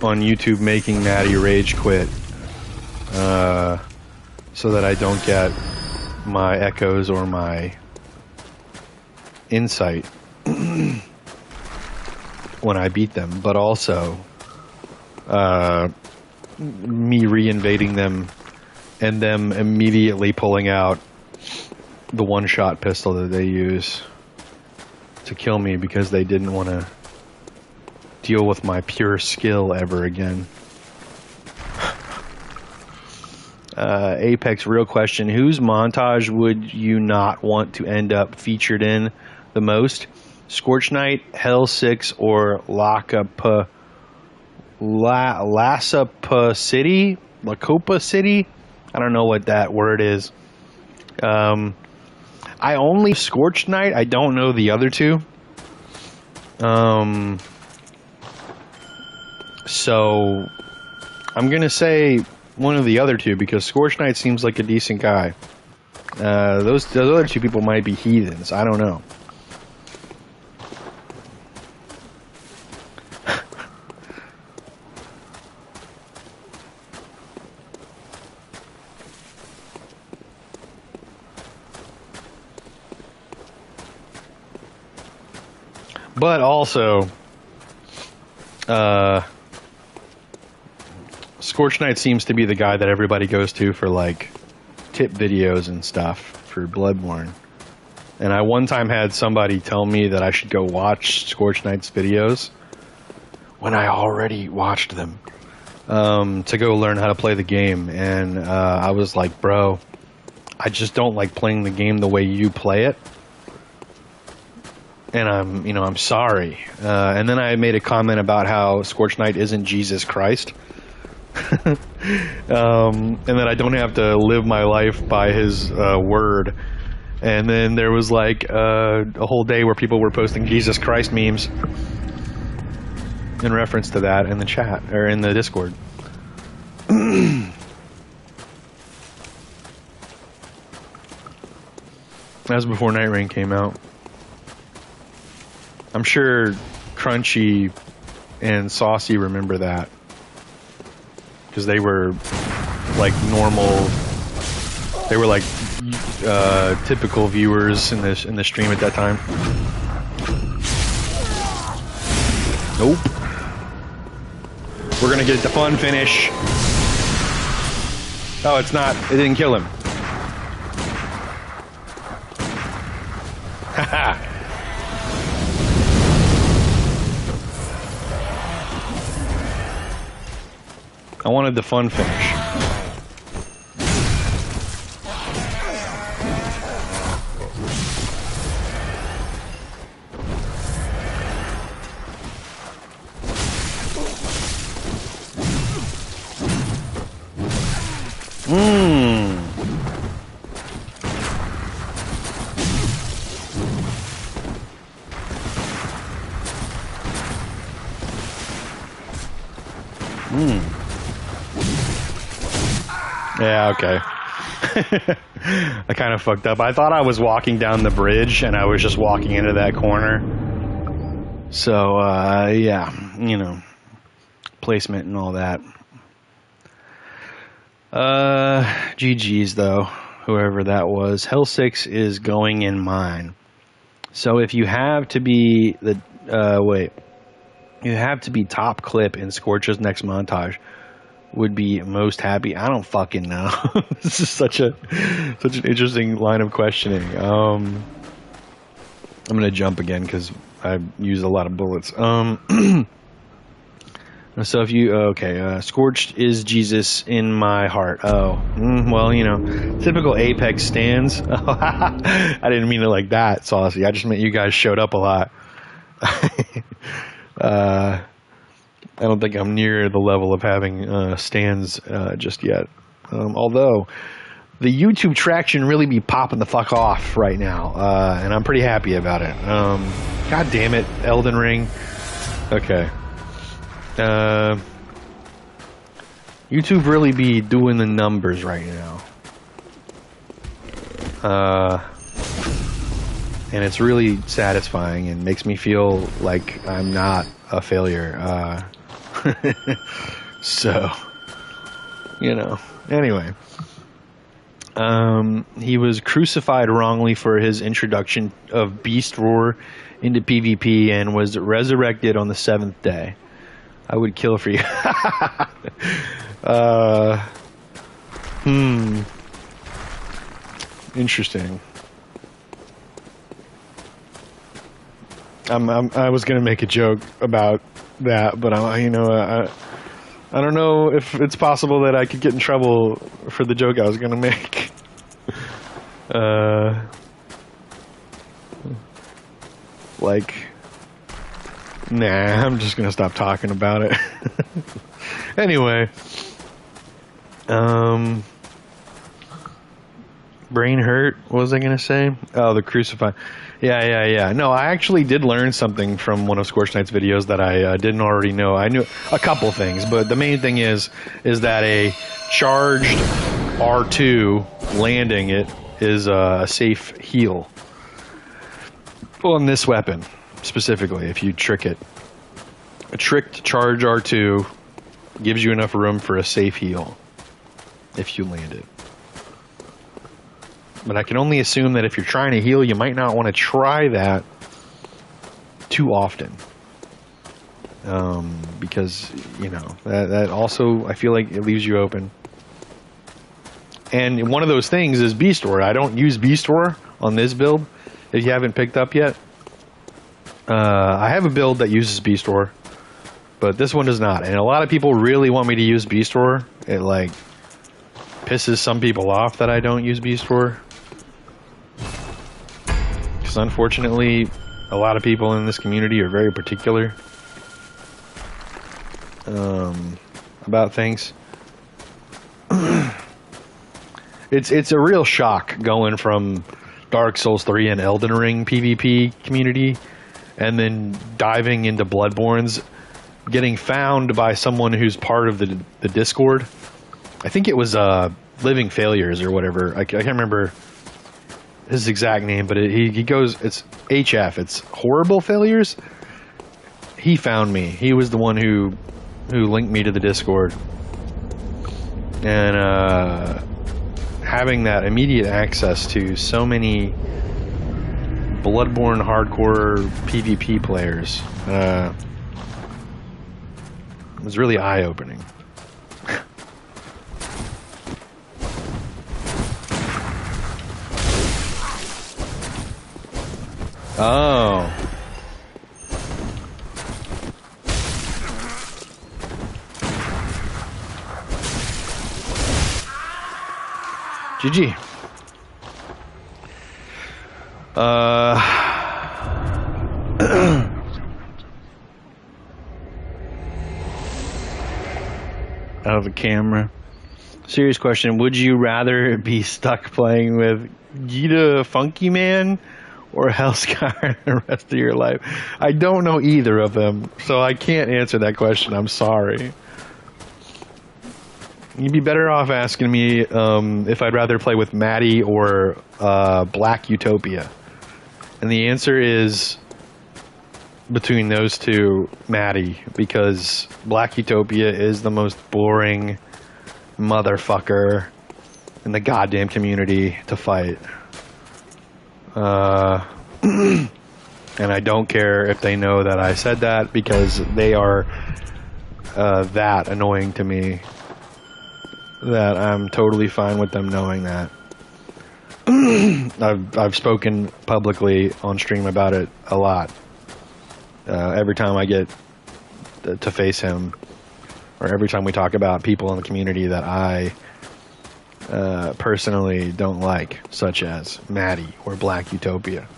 on YouTube making Maddie rage quit, so that I don't get my echoes or my insight when I beat them, but also me reinvading them and them immediately pulling out the one-shot pistol that they use to kill me because they didn't want to deal with my pure skill ever again. Apex, real question. Whose montage would you not want to end up featured in the most? Scorch Knight, Hell 6, or Lacopa City? Lacopa City? I don't know what that word is. I only Scorched Knight. I don't know the other two. So I'm gonna say one of the other two because Scorched Knight seems like a decent guy. Those other two people might be heathens. I don't know. But also, Scorched Knight seems to be the guy that everybody goes to for like tip videos and stuff for Bloodborne. And I one time had somebody tell me that I should go watch Scorched Knight's videos when I already watched them, to go learn how to play the game. And I was like, bro, I just don't like playing the game the way you play it. And I'm sorry. And then I made a comment about how Scorched Knight isn't Jesus Christ. And that I don't have to live my life by his word. And then there was like a whole day where people were posting Jesus Christ memes in reference to that in the chat, or in the Discord. That was before Night Rain came out. I'm sure Crunchy and Saucy remember that, because they were like normal. They were like typical viewers in the stream at that time. Nope. We're gonna get the fun finish. Oh, it's not. It didn't kill him. Haha. I wanted the fun finish. Yeah, okay. I kind of fucked up. I thought I was walking down the bridge and I was just walking into that corner. So, yeah, you know, placement and all that. GG's though, whoever that was. Hell 6 is going in mine. So if you have to be the, you have to be top clip in Scorch's next montage, would be most happy. I don't fucking know. This is such an interesting line of questioning. I'm gonna jump again because I used a lot of bullets. So if you Scorched is Jesus in my heart. Oh, well, you know, typical Apex stands. I didn't mean it like that, Saucy. I just meant you guys showed up a lot. I don't think I'm near the level of having stands just yet. Although the YouTube traction really be popping the fuck off right now, and I'm pretty happy about it. God damn it, Elden Ring. Okay. YouTube really be doing the numbers right now. And it's really satisfying and makes me feel like I'm not a failure. So, you know, anyway. He was crucified wrongly for his introduction of Beast Roar into PvP and was resurrected on the 7th day. I would kill for you. Interesting. I was gonna make a joke about that, but I don't know if it's possible that I could get in trouble for the joke I was gonna make. Nah, I'm just gonna stop talking about it. Anyway, brain hurt. What was I gonna say? Oh, the crucified. Yeah. No, I actually did learn something from one of Scorched Knight's videos that I didn't already know. I knew a couple things, but the main thing is that a charged R2 landing it is a safe heal on this weapon specifically. If you trick it, a tricked charge R2 gives you enough room for a safe heal if you land it. But I can only assume that if you're trying to heal, you might not want to try that too often. Because, you know, that also, I feel like it leaves you open. And one of those things is Beast Roar. I don't use Beast Roar on this build, if you haven't picked up yet. I have a build that uses Beast Roar, but this one does not. And a lot of people really want me to use Beast Roar. It, like, pisses some people off that I don't use Beast Roar. Because unfortunately, a lot of people in this community are very particular about things. It's a real shock going from Dark Souls 3 and Elden Ring PvP community and then diving into Bloodborne's, getting found by someone who's part of the Discord. I think it was Living Failures or whatever. I can't remember his exact name, but he goes, it's HF, it's Horrible Failures. He found me. He was the one who linked me to the Discord. And having that immediate access to so many Bloodborne hardcore PvP players was really eye-opening. Oh. GG. Out of the camera. Serious question. Would you rather be stuck playing with Gita Funky Man or Hellscar the rest of your life? I don't know either of them, so I can't answer that question. I'm sorry. You'd be better off asking me if I'd rather play with Maddie or Black Utopia. And the answer is between those two, Maddie, because Black Utopia is the most boring motherfucker in the goddamn community to fight. And I don't care if they know that I said that, because they are that annoying to me that I'm totally fine with them knowing that. I've spoken publicly on stream about it a lot. Every time I get to face him, or every time we talk about people in the community that I personally don't like, such as Maddie or Black Utopia.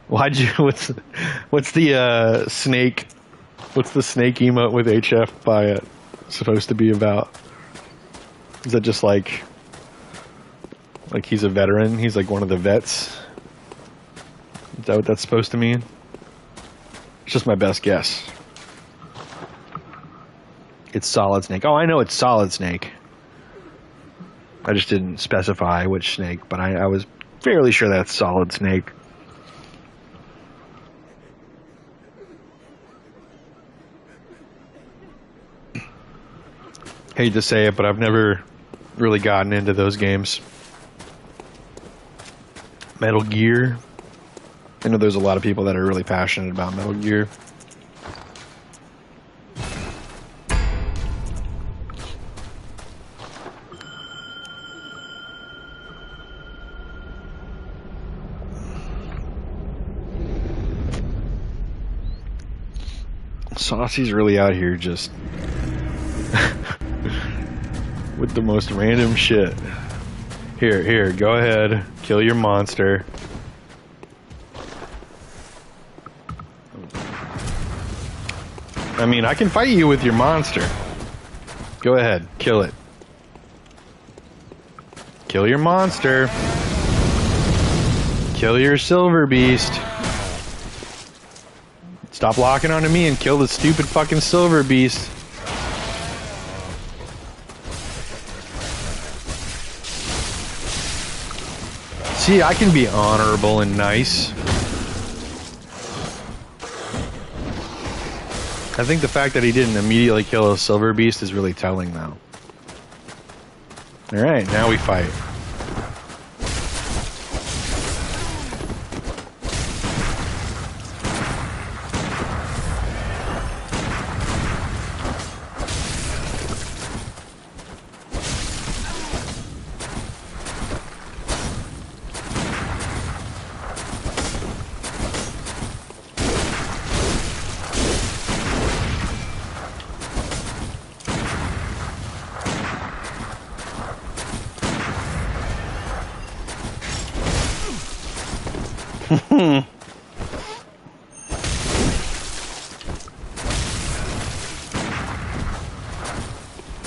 What's the snake What's the snake emote with HF by it supposed to be about? Is that just like he's a veteran? He's like one of the vets? Is that what that's supposed to mean? It's just my best guess. It's Solid Snake. Oh, I know it's Solid Snake. I just didn't specify which snake, but I was fairly sure that's Solid Snake. Hate to say it, but I've never really gotten into those games. Metal Gear. I know there's a lot of people that are really passionate about Metal Gear. Saucy's really out here just with the most random shit. Here, go ahead. Kill your monster. I mean, I can fight you with your monster. Go ahead, kill it. Kill your monster. Kill your silver beast. Stop locking onto me and kill the stupid fucking silver beast. See, I can be honorable and nice. I think the fact that he didn't immediately kill a silver beast is really telling now. Alright, now we fight.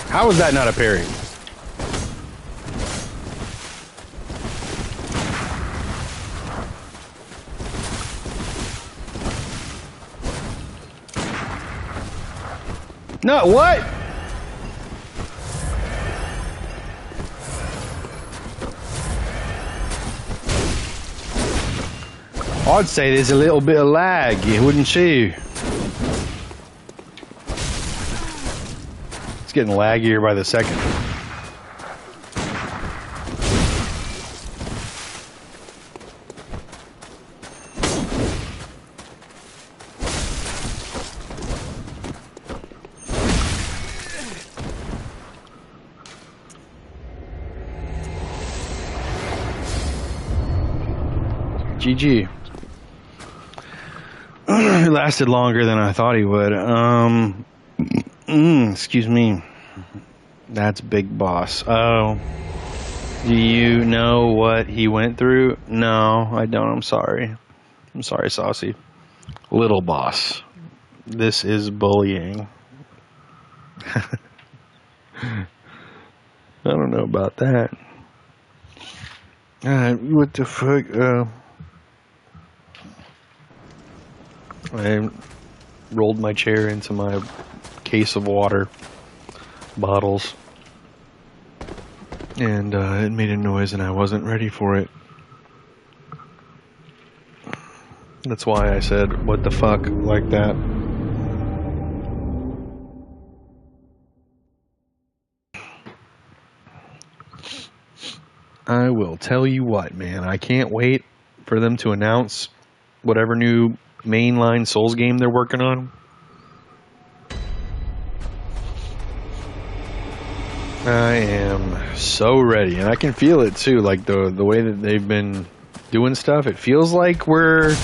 How is that not a parry? No, what? I'd say there's a little bit of lag, wouldn't you? It's getting laggier by the second. GG. It lasted longer than I thought he would. Excuse me. That's Big Boss. Oh. Do you know what he went through? No, I don't. I'm sorry. I'm sorry, Saucy. Little Boss. This is bullying. I don't know about that. What the fuck? I rolled my chair into my case of water bottles, and it made a noise, and I wasn't ready for it. That's why I said, what the fuck, like that. I will tell you what, man, I can't wait for them to announce whatever new mainline Souls game they're working on. I am so ready, and I can feel it too, like the way that they've been doing stuff. It feels like we're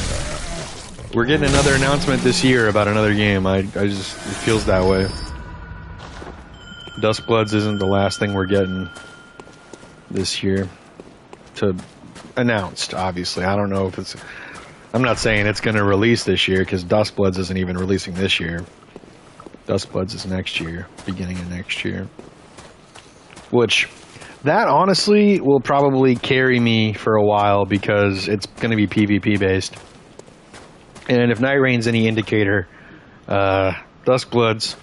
getting another announcement this year about another game. I just, it feels that way. Duskbloods isn't the last thing we're getting this year to announced, obviously. I don't know if it's, I'm not saying it's going to release this year, because Duskbloods isn't even releasing this year. Dustbloods is next year, beginning of next year. Which, that honestly will probably carry me for a while because it's going to be PvP based. And if Night Rain's any indicator, Duskbloods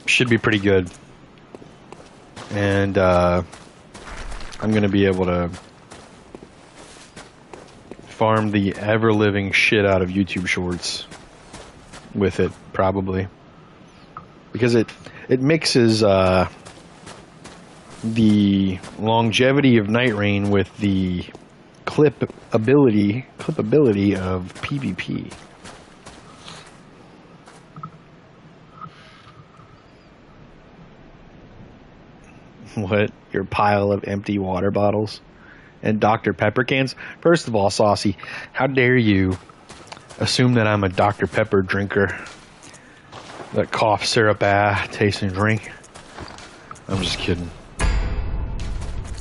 should be pretty good. And I'm going to be able to farm the ever-living shit out of YouTube Shorts with it, probably. Because it mixes the longevity of Night Rain with the clippability of PvP. What? Your pile of empty water bottles and Dr. Pepper cans? First of all, Saucy, how dare you assume that I'm a Dr. Pepper drinker? That cough syrup tasting drink. I'm just kidding.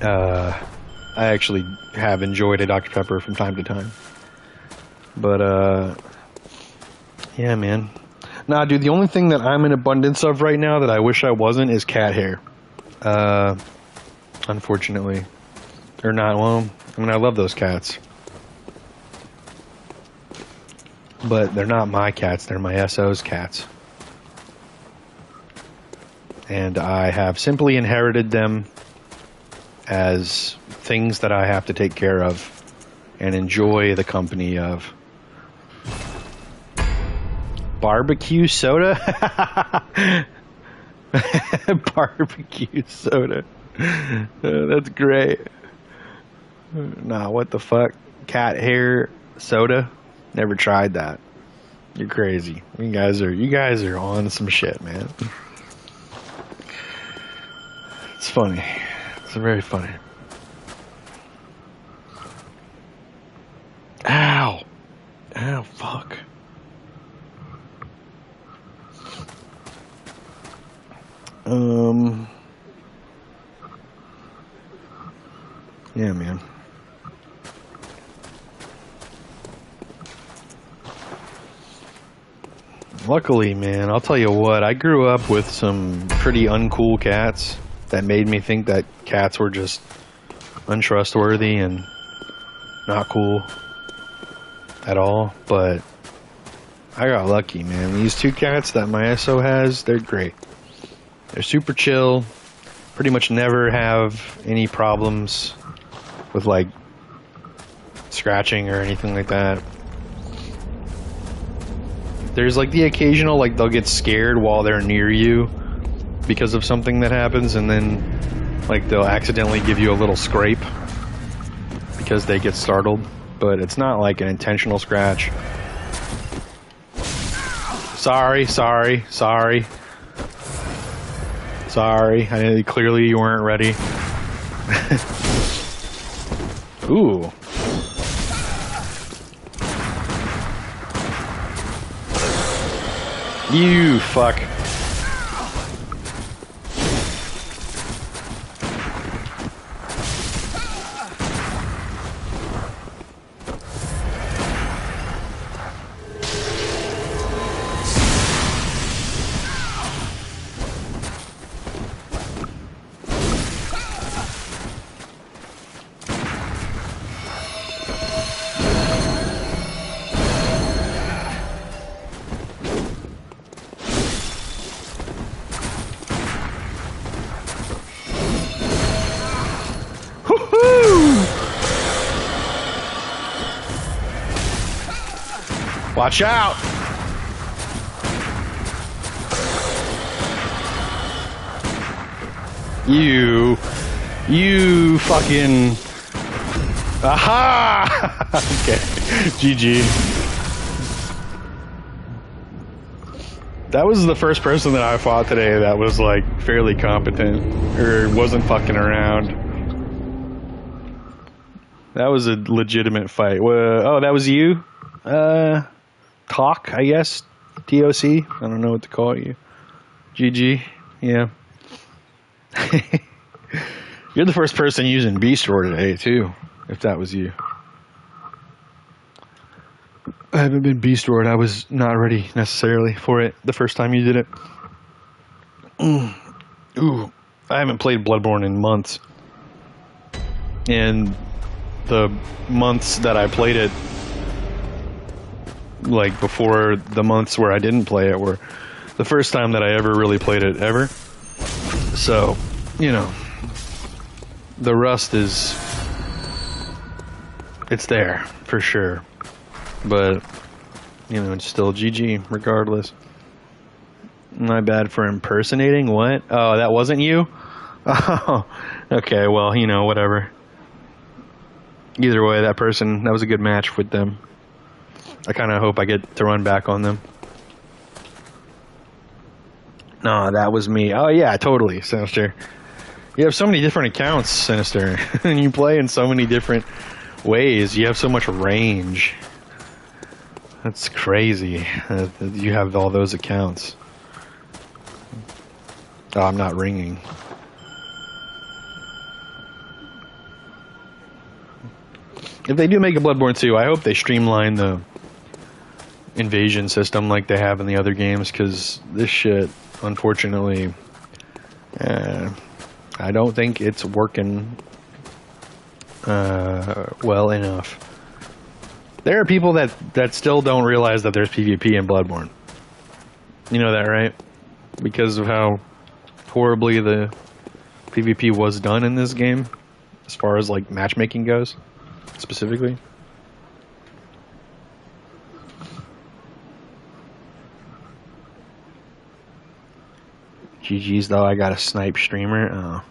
I actually have enjoyed a Dr. Pepper from time to time. But, yeah, man. Nah, dude, the only thing that I'm in abundance of right now that I wish I wasn't is cat hair. Unfortunately. Or not, well, I mean, I love those cats. But they're not my cats, they're my SO's cats. And I have simply inherited them as things that I have to take care of and enjoy the company of. Barbecue soda? Barbecue soda. That's great. Nah, what the fuck? Cat hair soda? Never tried that. You're crazy. You guys are on some shit, man. It's funny. It's very funny. Ow. Ow, fuck. Yeah, man. Luckily, man, I'll tell you what, I grew up with some pretty uncool cats that made me think that cats were just untrustworthy and not cool at all, but I got lucky, man. These two cats that my SO has, they're great. They're super chill, pretty much never have any problems with, like, scratching or anything like that. There's, like, the occasional, like, they'll get scared while they're near you because of something that happens, and then, like, they'll accidentally give you a little scrape because they get startled, but it's not, like, an intentional scratch. Sorry. Clearly you weren't ready. Ooh. You fuck. Watch out! You fucking... Aha! Okay, GG. That was the first person that I fought today that was, like, fairly competent, or wasn't fucking around. That was a legitimate fight. Oh, that was you? Talk, I guess. TOC. I don't know what to call you. GG. Yeah. You're the first person using Beast Roar today, too, if that was you. I haven't been Beast Roared. I was not ready necessarily for it the first time you did it. Ooh, I haven't played Bloodborne in months. And the months that I played it, like before the months where I didn't play it, were the first time that I ever really played it ever. So, you know, the rust is, it's there for sure. But, you know, it's still GG regardless. My bad for impersonating. What? Oh, that wasn't you? Oh, okay, well, you know, whatever. Either way, that was a good match with them. I kind of hope I get to run back on them. No, that was me. Oh, yeah, totally, Sinister. You have so many different accounts, Sinister. And you play in so many different ways. You have so much range. That's crazy. You have all those accounts. Oh, I'm not ringing. If they do make a Bloodborne 2, I hope they streamline the invasion system like they have in the other games, because this shit, unfortunately, I don't think it's working well enough. There are people that still don't realize that there's PvP in Bloodborne. You know that, right? Because of how horribly the PvP was done in this game, as far as like matchmaking goes, specifically. GG's though, I got a snipe streamer. Oh.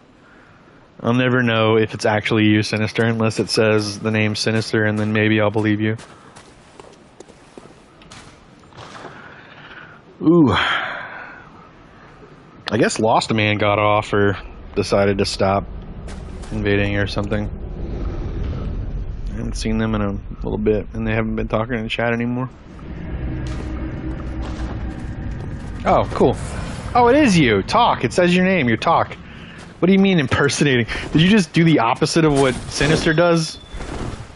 I'll never know if it's actually you, Sinister, unless it says the name Sinister, and then maybe I'll believe you. Ooh. I guess Lost Man got off or decided to stop invading or something. I haven't seen them in a little bit, and they haven't been talking in the chat anymore. Oh, cool. Oh, it is you. Talk. It says your name. You're Talk. What do you mean impersonating? Did you just do the opposite of what Sinister does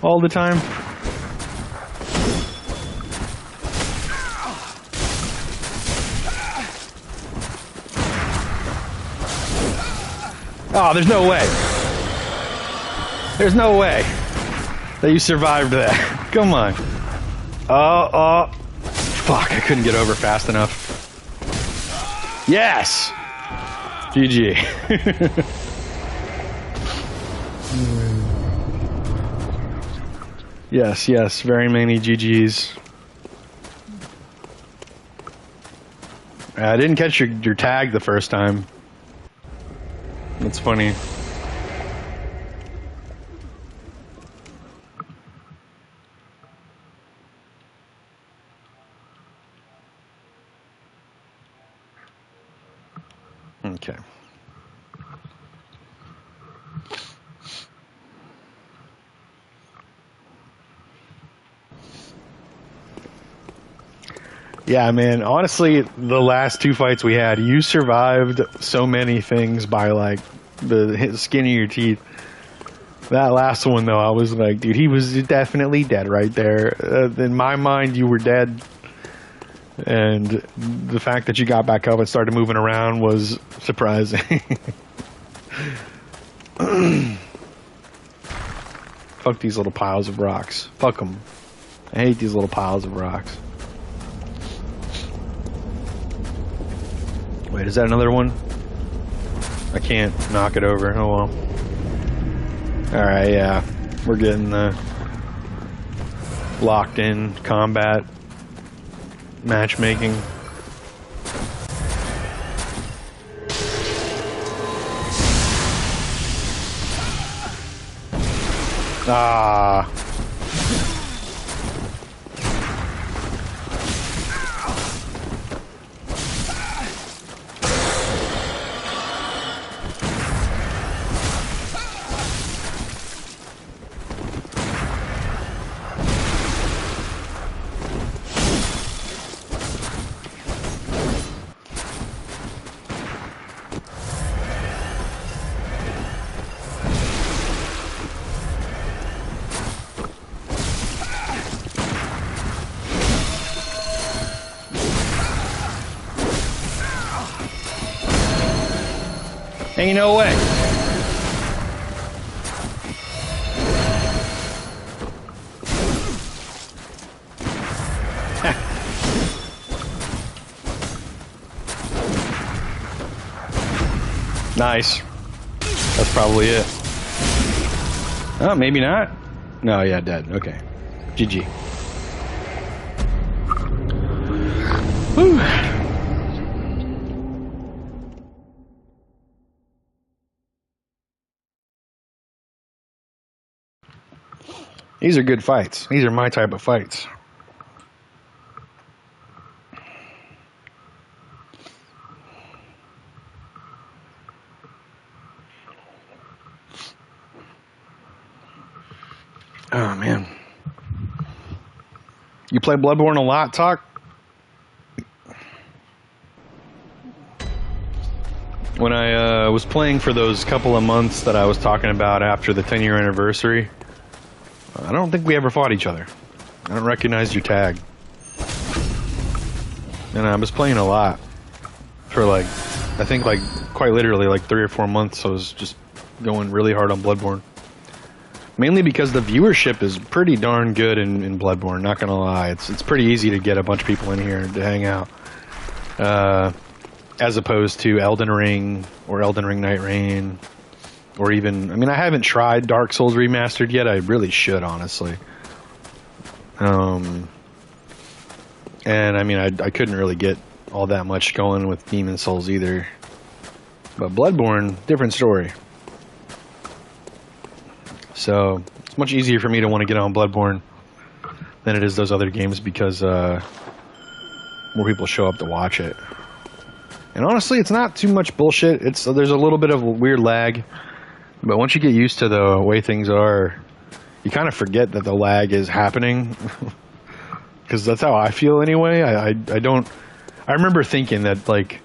all the time? Oh, there's no way. There's no way that you survived that. Come on. Oh. Fuck, I couldn't get over fast enough. Yes! GG. Yes, very many GGs. I didn't catch your tag the first time. That's funny. Okay. Yeah, man, honestly, the last two fights we had, you survived so many things by, like, the skin of your teeth. That last one, though, I was like, dude, he was definitely dead right there. In my mind, you were dead. And the fact that you got back up and started moving around was surprising. Fuck these little piles of rocks. Fuck them. I hate these little piles of rocks. Wait, is that another one? I can't knock it over. Oh well. Alright, yeah. We're getting the locked in combat matchmaking. Ah. Ain't no way. Nice. That's probably it. Oh, maybe not. No, yeah, dead. Okay. GG. Whew. These are good fights. These are my type of fights. Oh, man. You play Bloodborne a lot, Talk? When I was playing for those couple of months that I was talking about after the 10-year anniversary, I don't think we ever fought each other. I don't recognize your tag. And I was playing a lot for like, I think like quite literally like 3 or 4 months. I was just going really hard on Bloodborne. Mainly because the viewership is pretty darn good in Bloodborne, not gonna lie. It's pretty easy to get a bunch of people in here to hang out. As opposed to Elden Ring or Elden Ring Night Rain. Or even, I mean, I haven't tried Dark Souls Remastered yet. I really should, honestly. And I mean, I couldn't really get all that much going with Demon Souls either. But Bloodborne, different story. So it's much easier for me to want to get on Bloodborne than it is those other games because more people show up to watch it. And honestly, it's not too much bullshit. There's a little bit of weird lag, but once you get used to the way things are, you kind of forget that the lag is happening. Because that's how I feel anyway. I remember thinking that like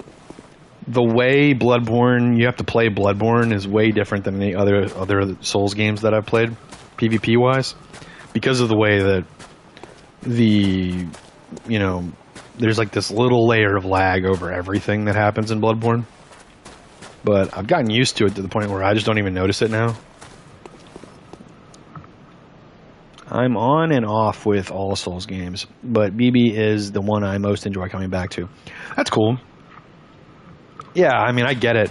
the way Bloodborne, you have to play Bloodborne is way different than any other Souls games that I've played, PvP wise, because of the way that there's like this little layer of lag over everything that happens in Bloodborne. But I've gotten used to it to the point where I just don't even notice it now. I'm on and off with all Souls games, but BB is the one I most enjoy coming back to. That's cool. Yeah, I mean, I get it.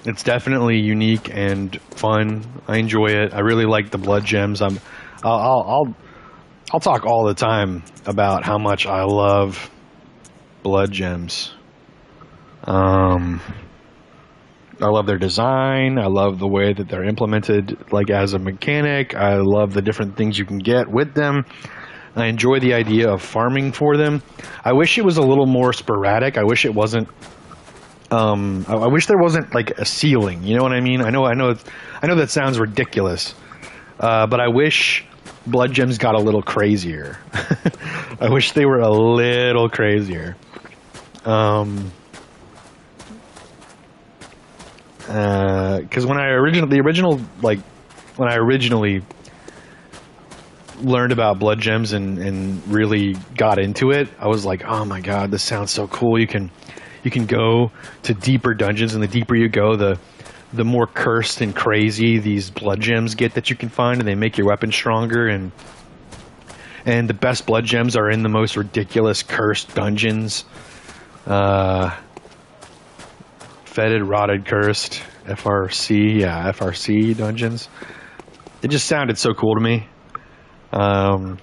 It's definitely unique and fun. I enjoy it. I really like the blood gems. I'll talk all the time about how much I love blood gems. I love their design. I love the way that they're implemented, like as a mechanic. I love the different things you can get with them. I enjoy the idea of farming for them. I wish it was a little more sporadic. I wish it wasn't. I wish there wasn't like a ceiling. You know what I mean? I know that sounds ridiculous, but I wish blood gems got a little crazier. I wish they were a little crazier. Because when I originally learned about blood gems and really got into it, I was like, oh my god, this sounds so cool. You can go to deeper dungeons, and the deeper you go, the more cursed and crazy these blood gems get that you can find, and they make your weapon stronger, and the best blood gems are in the most ridiculous cursed dungeons. Fetid, rotted, cursed, FRC dungeons. It just sounded so cool to me. And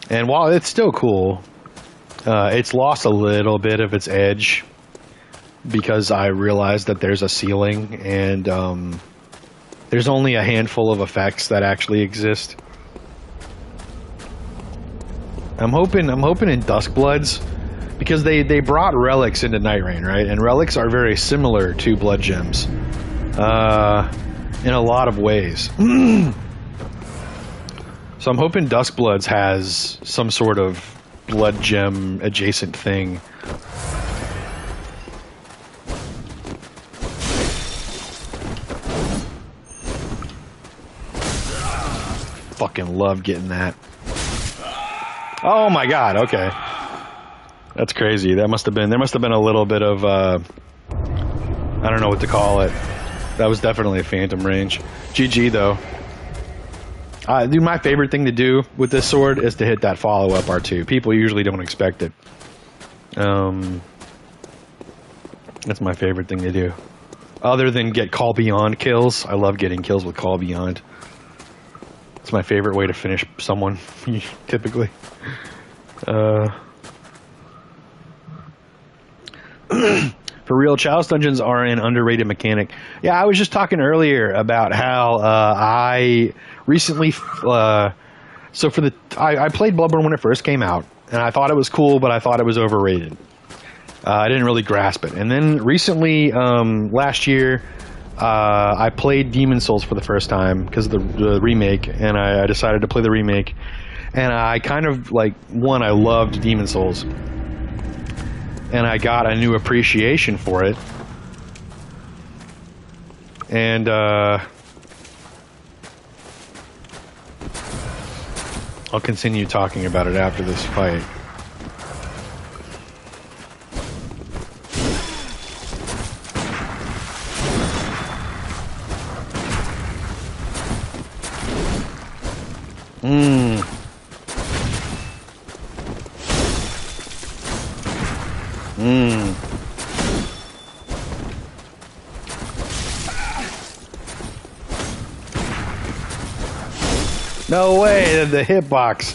while it's still cool, it's lost a little bit of its edge because I realized that there's a ceiling and there's only a handful of effects that actually exist. I'm hoping in Duskbloods, because they brought relics into Night Rain, right? And relics are very similar to blood gems in a lot of ways. So I'm hoping Duskbloods has some sort of blood gem adjacent thing. Fucking love getting that. Oh my god, okay. That's crazy. There must have been a little bit of I don't know what to call it. That was definitely a phantom range. GG though. Dude, my favorite thing to do with this sword is to hit that follow-up R2. People usually don't expect it. That's my favorite thing to do. Other than get Call Beyond kills. I love getting kills with Call Beyond. It's my favorite way to finish someone, typically. For real, Chalice dungeons are an underrated mechanic. Yeah, I was just talking earlier about how I recently... I played Bloodborne when it first came out, and I thought it was cool, but I thought it was overrated. I didn't really grasp it. And then recently, last year, I played Demon Souls for the first time because of the remake, and I decided to play the remake. And I kind of, like, I loved Demon Souls. And I got a new appreciation for it. And, I'll continue talking about it after this fight. No way, the hitbox.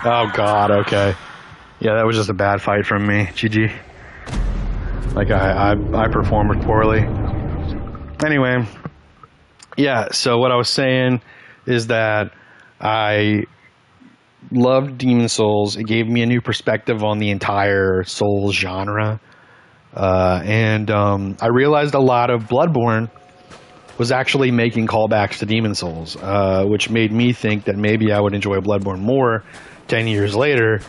Oh god, okay. Yeah, that was just a bad fight from me. GG. Like, I performed poorly. Anyway. Yeah, so what I was saying is that I loved Demon Souls. It gave me a new perspective on the entire Souls genre. And I realized a lot of Bloodborne was actually making callbacks to Demon Souls, which made me think that maybe I would enjoy Bloodborne more 10 years later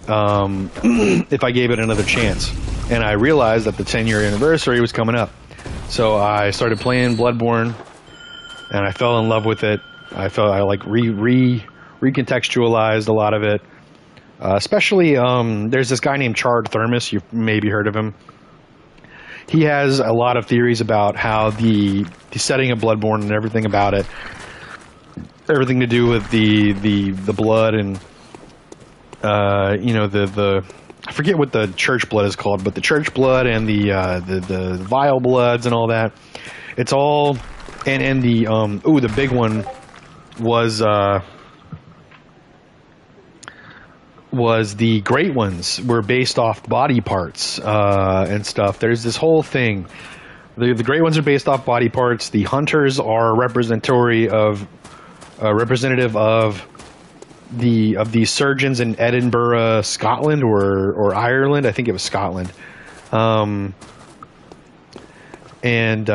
if I gave it another chance. And I realized that the 10-year anniversary was coming up. So I started playing Bloodborne, and I fell in love with it. I like recontextualized a lot of it. Especially, there's this guy named Charred Thermos. You've maybe heard of him. He has a lot of theories about how the setting of Bloodborne and everything about it, everything to do with the blood and you know, the I forget what the church blood is called, but the church blood and the vile bloods and all that. It's all and the big one was the Great Ones were based off body parts and stuff. There's this whole thing. The Great Ones are based off body parts. The Hunters are representative of the surgeons in Edinburgh, Scotland, or Ireland. I think it was Scotland. And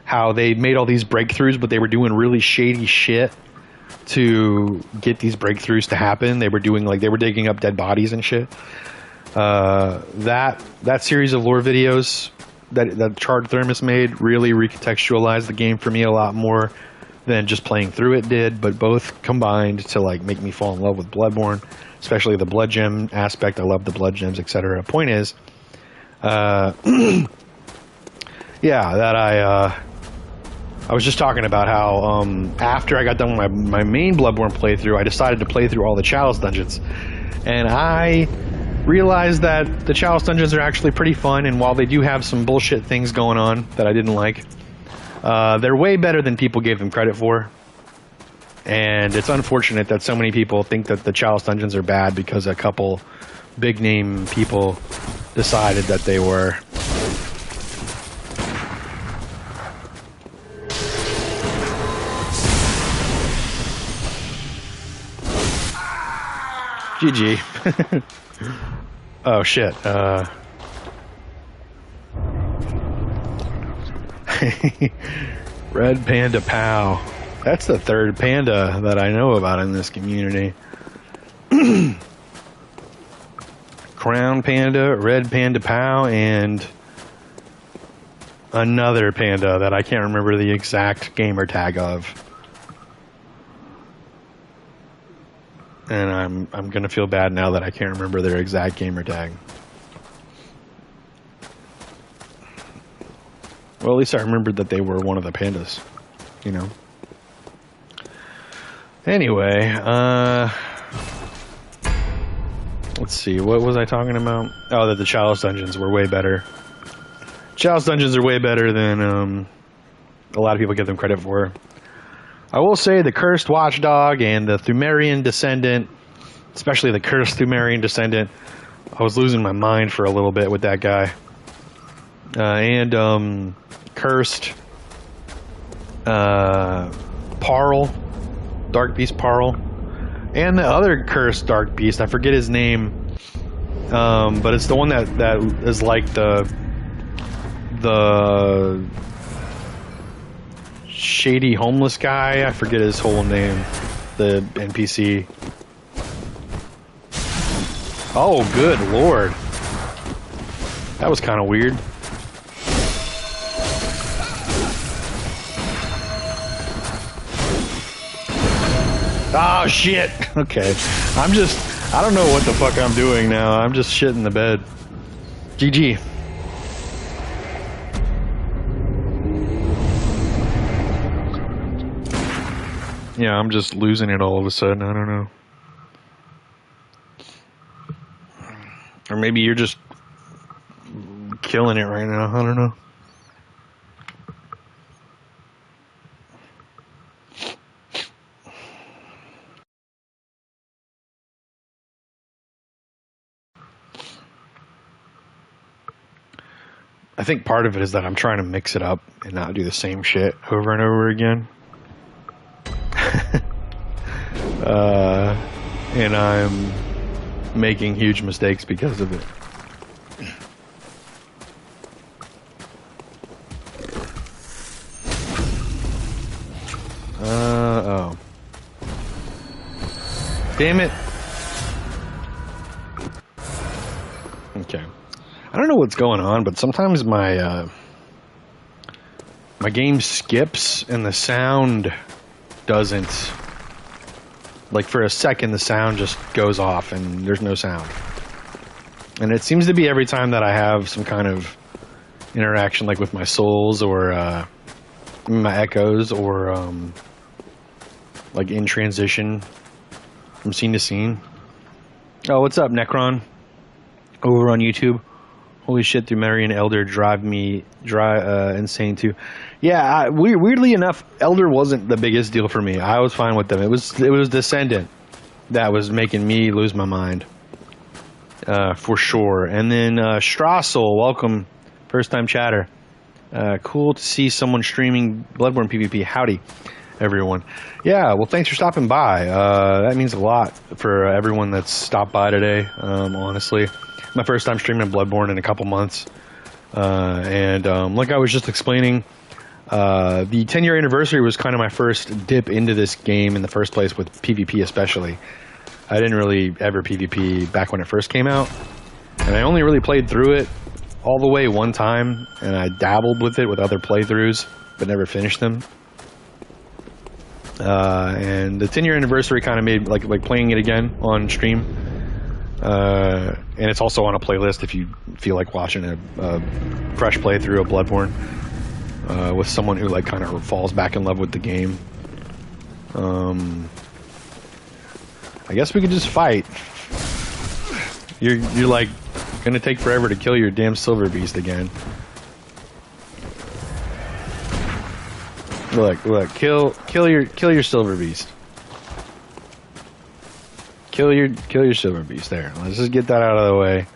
how they made all these breakthroughs, but they were doing really shady shit to get these breakthroughs to happen. They were digging up dead bodies and shit. That series of lore videos that Charred Thermos made really recontextualized the game for me a lot more than just playing through it did, but both combined to like make me fall in love with Bloodborne, especially the blood gem aspect. I love the blood gems, etc. Point is, yeah, that I was just talking about how after I got done with my main Bloodborne playthrough, I decided to play through all the Chalice dungeons. And I realized that the Chalice dungeons are actually pretty fun, and while they do have some bullshit things going on that I didn't like, they're way better than people gave them credit for. And it's unfortunate that so many people think that the Chalice dungeons are bad because a couple big-name people decided that they were. GG. Oh shit. Red Panda Pow. That's the third panda that I know about in this community. Crown Panda, Red Panda Pow, and another panda that I can't remember the exact gamer tag of. And I'm gonna feel bad now that I can't remember their exact gamer tag. Well, at least I remembered that they were one of the pandas, you know. Anyway, let's see, what was I talking about? Oh, that the Chalice dungeons were way better. Chalice dungeons are way better than a lot of people give them credit for. I will say the Cursed Watchdog and the Thumerian Descendant, especially the Cursed Thumerian Descendant, I was losing my mind for a little bit with that guy. And Cursed Parl, Dark Beast Parl, and the other Cursed Dark Beast, I forget his name, but it's the one that is like the shady homeless guy. I forget his whole name. The NPC. Oh, good lord. That was kind of weird. Oh, shit. Okay. I don't know what the fuck I'm doing now. I'm just shitting the bed. GG. Yeah, I'm just losing it all of a sudden. I don't know. Or maybe you're just killing it right now. I don't know. I think part of it is that I'm trying to mix it up and not do the same shit over and over again. And I'm making huge mistakes because of it. Oh. Damn it. Okay. I don't know what's going on, but sometimes my game skips and the sound doesn't. Like for a second, the sound just goes off and there's no sound. And it seems to be every time that I have some kind of interaction, like with my souls or my echoes, or like in transition from scene to scene. Oh, what's up, Necron? Over on YouTube. Holy shit, Thumerian Elder drive me insane too. Yeah, weirdly enough, Elder wasn't the biggest deal for me. I was fine with them. It was Descendant that was making me lose my mind, for sure. And then Strassel, welcome, first time chatter. Cool to see someone streaming Bloodborne PvP. Howdy, everyone. Yeah, well, thanks for stopping by. That means a lot for everyone that's stopped by today. Honestly. My first time streaming Bloodborne in a couple months, and like I was just explaining, the 10-year anniversary was kind of my first dip into this game in the first place, with PvP especially. I didn't really ever PvP back when it first came out, and I only really played through it all the way one time, and I dabbled with it with other playthroughs, but never finished them. And the 10-year anniversary kind of made like playing it again on stream. And it's also on a playlist if you feel like watching a fresh playthrough of Bloodborne with someone who like kind of falls back in love with the game. I guess we could just fight. You're like gonna take forever to kill your damn silver beast again. Look, kill your silver beast. Kill your silver beast. There. Let's just get that out of the way.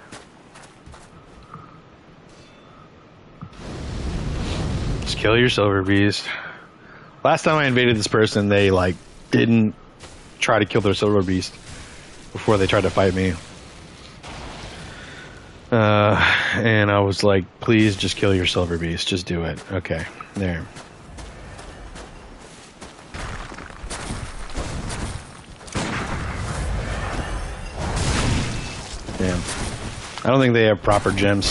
Just kill your silver beast. Last time I invaded this person, they like didn't try to kill their silver beast before they tried to fight me. And I was like, please just kill your silver beast. Just do it. Okay. There. Damn. I don't think they have proper gems.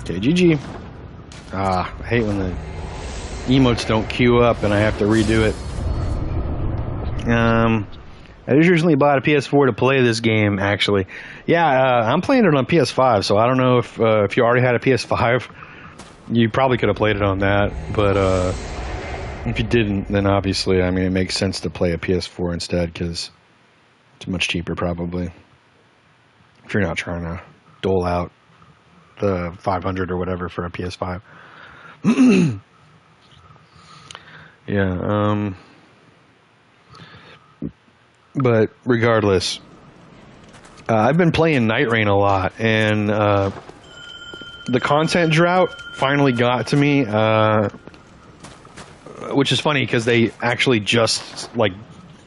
Okay, GG. I hate when the emotes don't queue up and I have to redo it. I usually bought a PS4 to play this game, actually. Yeah, I'm playing it on PS5, so I don't know if you already had a PS5, you probably could have played it on that, but if you didn't, then obviously, I mean, it makes sense to play a PS4 instead, because it's much cheaper, probably, if you're not trying to dole out the $500 or whatever for a PS5. Yeah, but regardless, I've been playing Night Rain a lot, and the content drought finally got to me, which is funny because they actually just like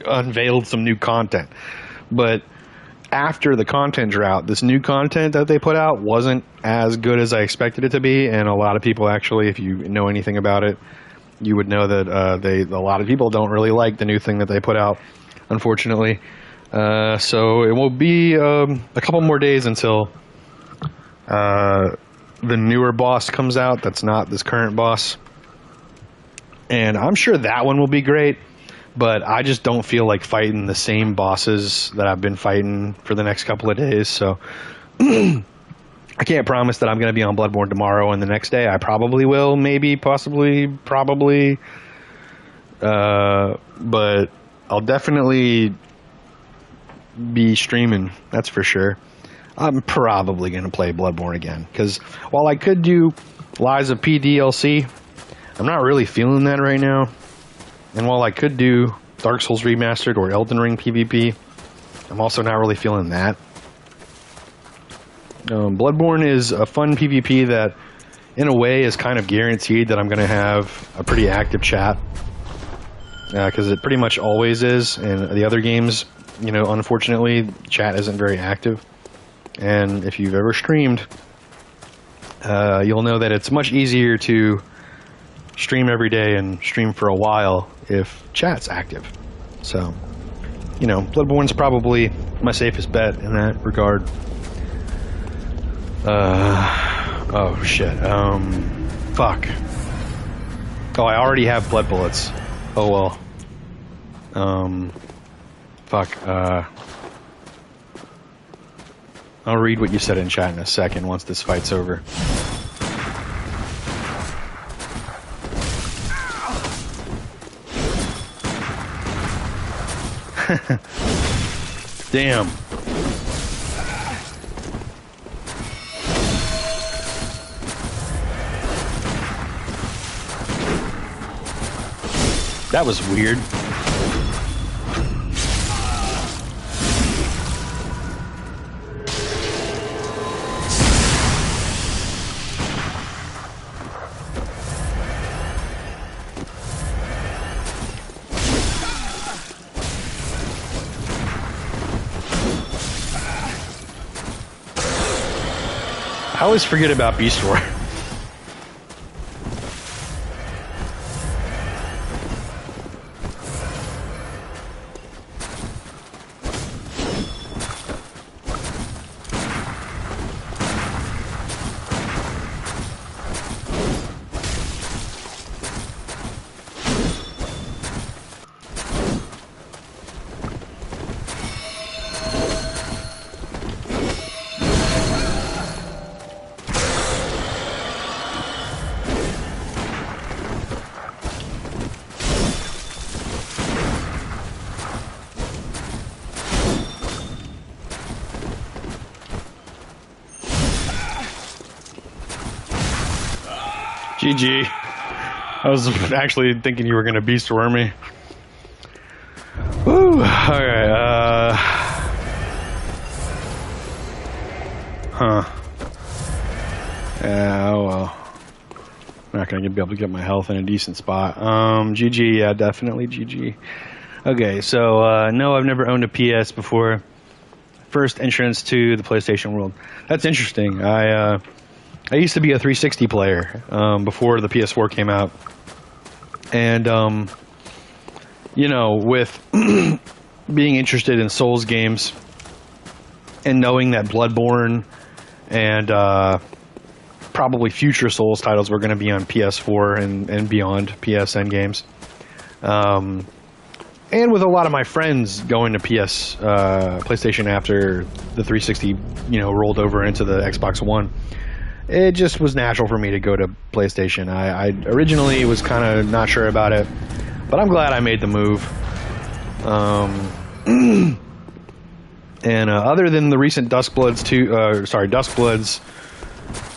unveiled some new content. But after the content drought, this new content that they put out wasn't as good as I expected it to be, and a lot of people actually, if you know anything about it, you would know that a lot of people don't really like the new thing that they put out, unfortunately. So it will be a couple more days until the newer boss comes out that's not this current boss. And I'm sure that one will be great, but I just don't feel like fighting the same bosses that I've been fighting for the next couple of days. So I can't promise that I'm going to be on Bloodborne tomorrow and the next day. I probably will, maybe, possibly, probably. But I'll definitely be streaming, that's for sure. I'm probably going to play Bloodborne again, because while I could do Lies of P DLC, I'm not really feeling that right now. And while I could do Dark Souls Remastered or Elden Ring PvP, I'm also not really feeling that. Bloodborne is a fun PvP that, in a way, is kind of guaranteed that I'm going to have a pretty active chat. Because it pretty much always is, and the other games, you know, unfortunately, chat isn't very active. And if you've ever streamed, you'll know that it's much easier to stream every day and stream for a while if chat's active. So, you know, Bloodborne's probably my safest bet in that regard. Oh shit. Fuck. Oh, I already have blood bullets. Oh well. Fuck. I'll read what you said in chat in a second once this fight's over. Damn. That was weird. I always forget about Beast War. GG. I was actually thinking you were going to beast worm me. Woo! Alright, huh. Yeah, oh well. I'm not going to be able to get my health in a decent spot. GG, yeah, definitely GG. Okay, so, no, I've never owned a PS before. First entrance to the PlayStation world. That's interesting. I used to be a 360 player before the PS4 came out, and you know, with being interested in Souls games and knowing that Bloodborne and probably future Souls titles were going to be on PS4 and beyond, PSN games. And with a lot of my friends going to PlayStation after the 360, rolled over into the Xbox One, it just was natural for me to go to PlayStation. I originally was kind of not sure about it, but I'm glad I made the move. And other than the recent Duskbloods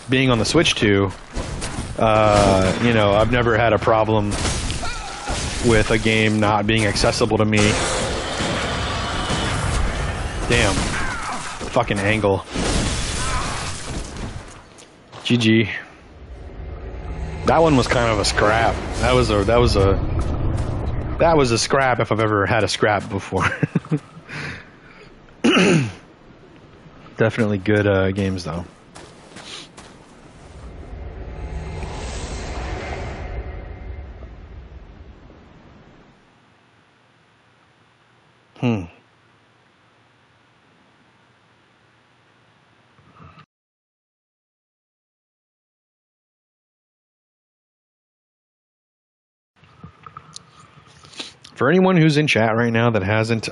being on the Switch 2, I've never had a problem with a game not being accessible to me. Damn. Fucking angle. GG. That one was kind of a scrap. That was a scrap if I've ever had a scrap before. Definitely good games though. For anyone who's in chat right now that hasn't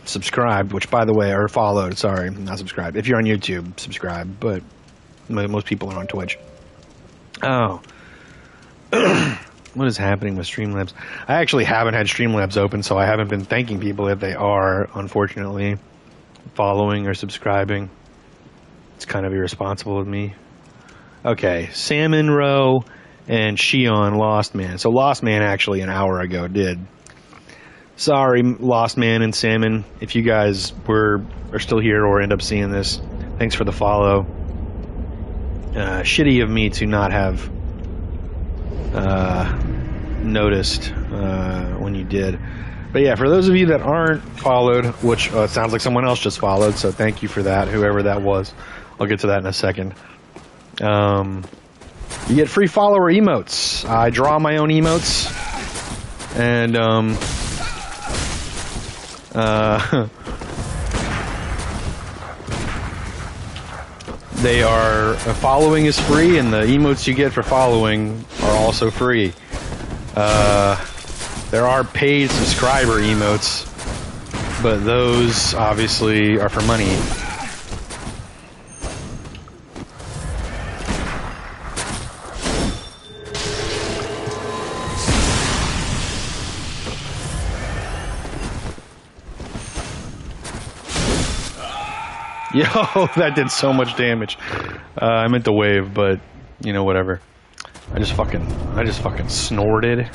subscribed, which by the way, or followed, sorry, not subscribed. If you're on YouTube, subscribe, but most people are on Twitch. Oh. What is happening with Streamlabs? I actually haven't had Streamlabs open, so I haven't been thanking people if they are, unfortunately, following or subscribing. It's kind of irresponsible of me. Okay, Salmon Row and Shion Lost Man. So Lost Man actually an hour ago did. Sorry, Lost Man and Salmon, if you guys are still here or end up seeing this. Thanks for the follow. Shitty of me to not have noticed when you did. But yeah, for those of you that aren't followed, which it sounds like someone else just followed, so thank you for that, whoever that was. I'll get to that in a second. You get free follower emotes. I draw my own emotes, and they are following is free, and the emotes you get for following are also free. There are paid subscriber emotes, but those obviously are for money. Yo, that did so much damage. I meant to wave, but whatever. I just fucking snorted.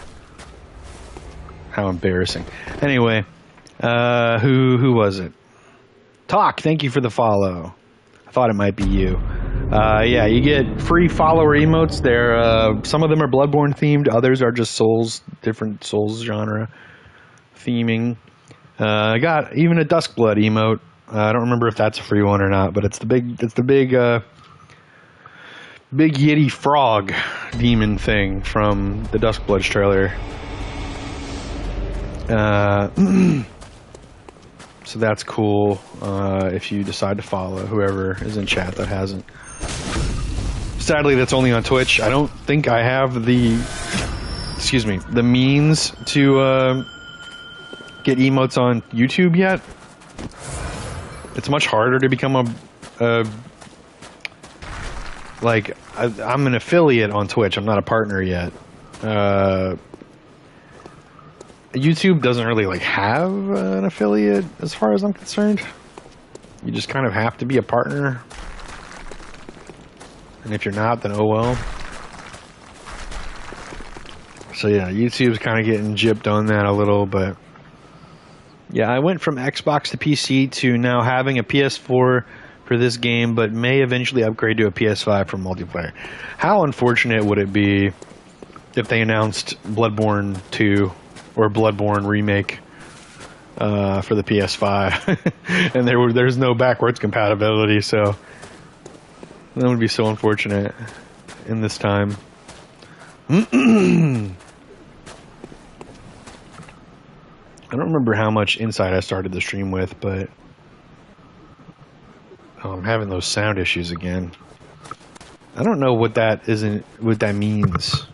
How embarrassing. Anyway, who was it? Talk. Thank you for the follow. I thought it might be you. Yeah, you get free follower emotes. Some of them are Bloodborne themed. Others are just Souls, different Souls genre theming. I got even a Duskblood emote. I don't remember if that's a free one or not, but it's the big Yeti frog demon thing from the Duskblood trailer. So that's cool. If you decide to follow whoever is in chat that hasn't. Sadly, that's only on Twitch. I don't think I have the means to get emotes on YouTube yet. It's much harder to become I'm an affiliate on Twitch. I'm not a partner yet. YouTube doesn't really have an affiliate as far as I'm concerned. You just kind of have to be a partner. And if you're not, then oh well. So yeah, YouTube's kind of getting gypped on that a little, but yeah, I went from Xbox to PC to now having a PS4 for this game, but may eventually upgrade to a PS5 for multiplayer. How unfortunate would it be if they announced Bloodborne 2 or Bloodborne Remake for the PS5 and there's no backwards compatibility, so that would be so unfortunate in this time. I don't remember how much insight I started the stream with, but I'm having those sound issues again. I don't know what that isn't. What that means.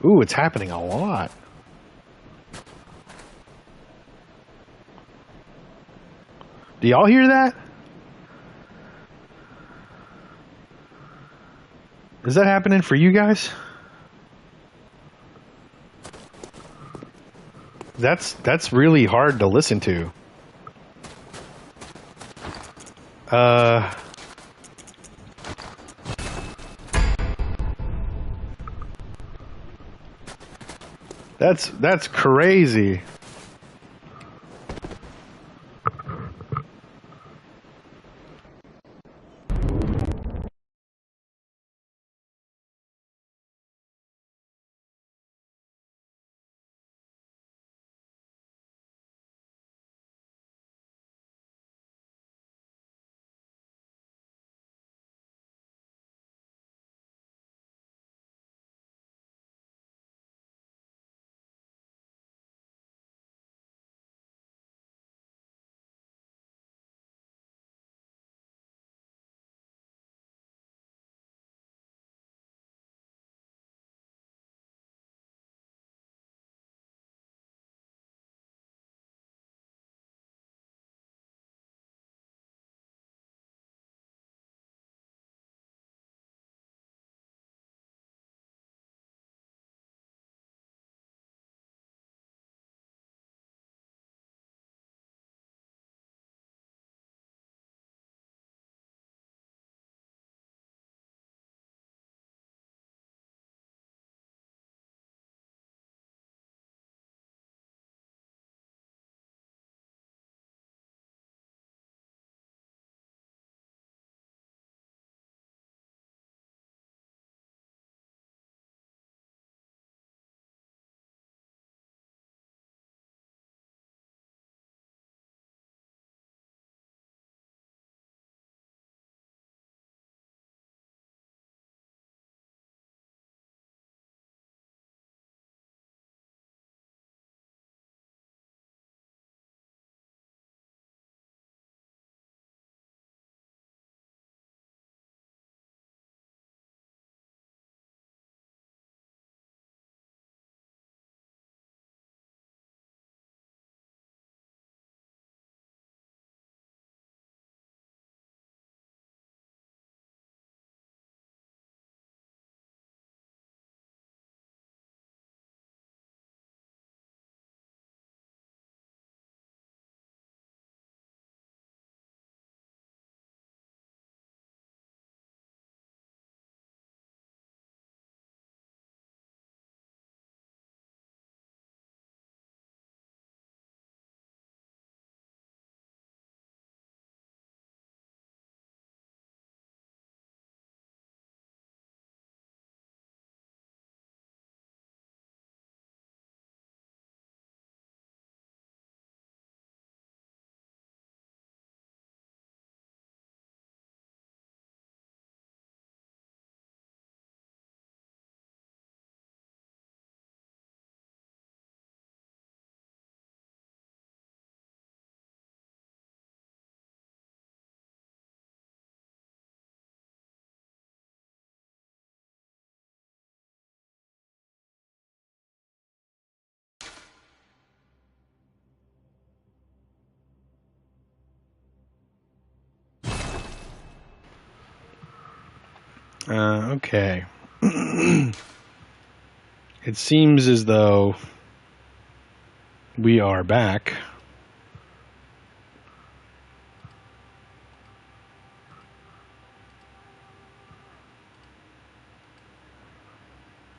Ooh, it's happening a lot. Do y'all hear that? Is that happening for you guys? That's really hard to listen to. That's crazy. Okay. It seems as though we are back.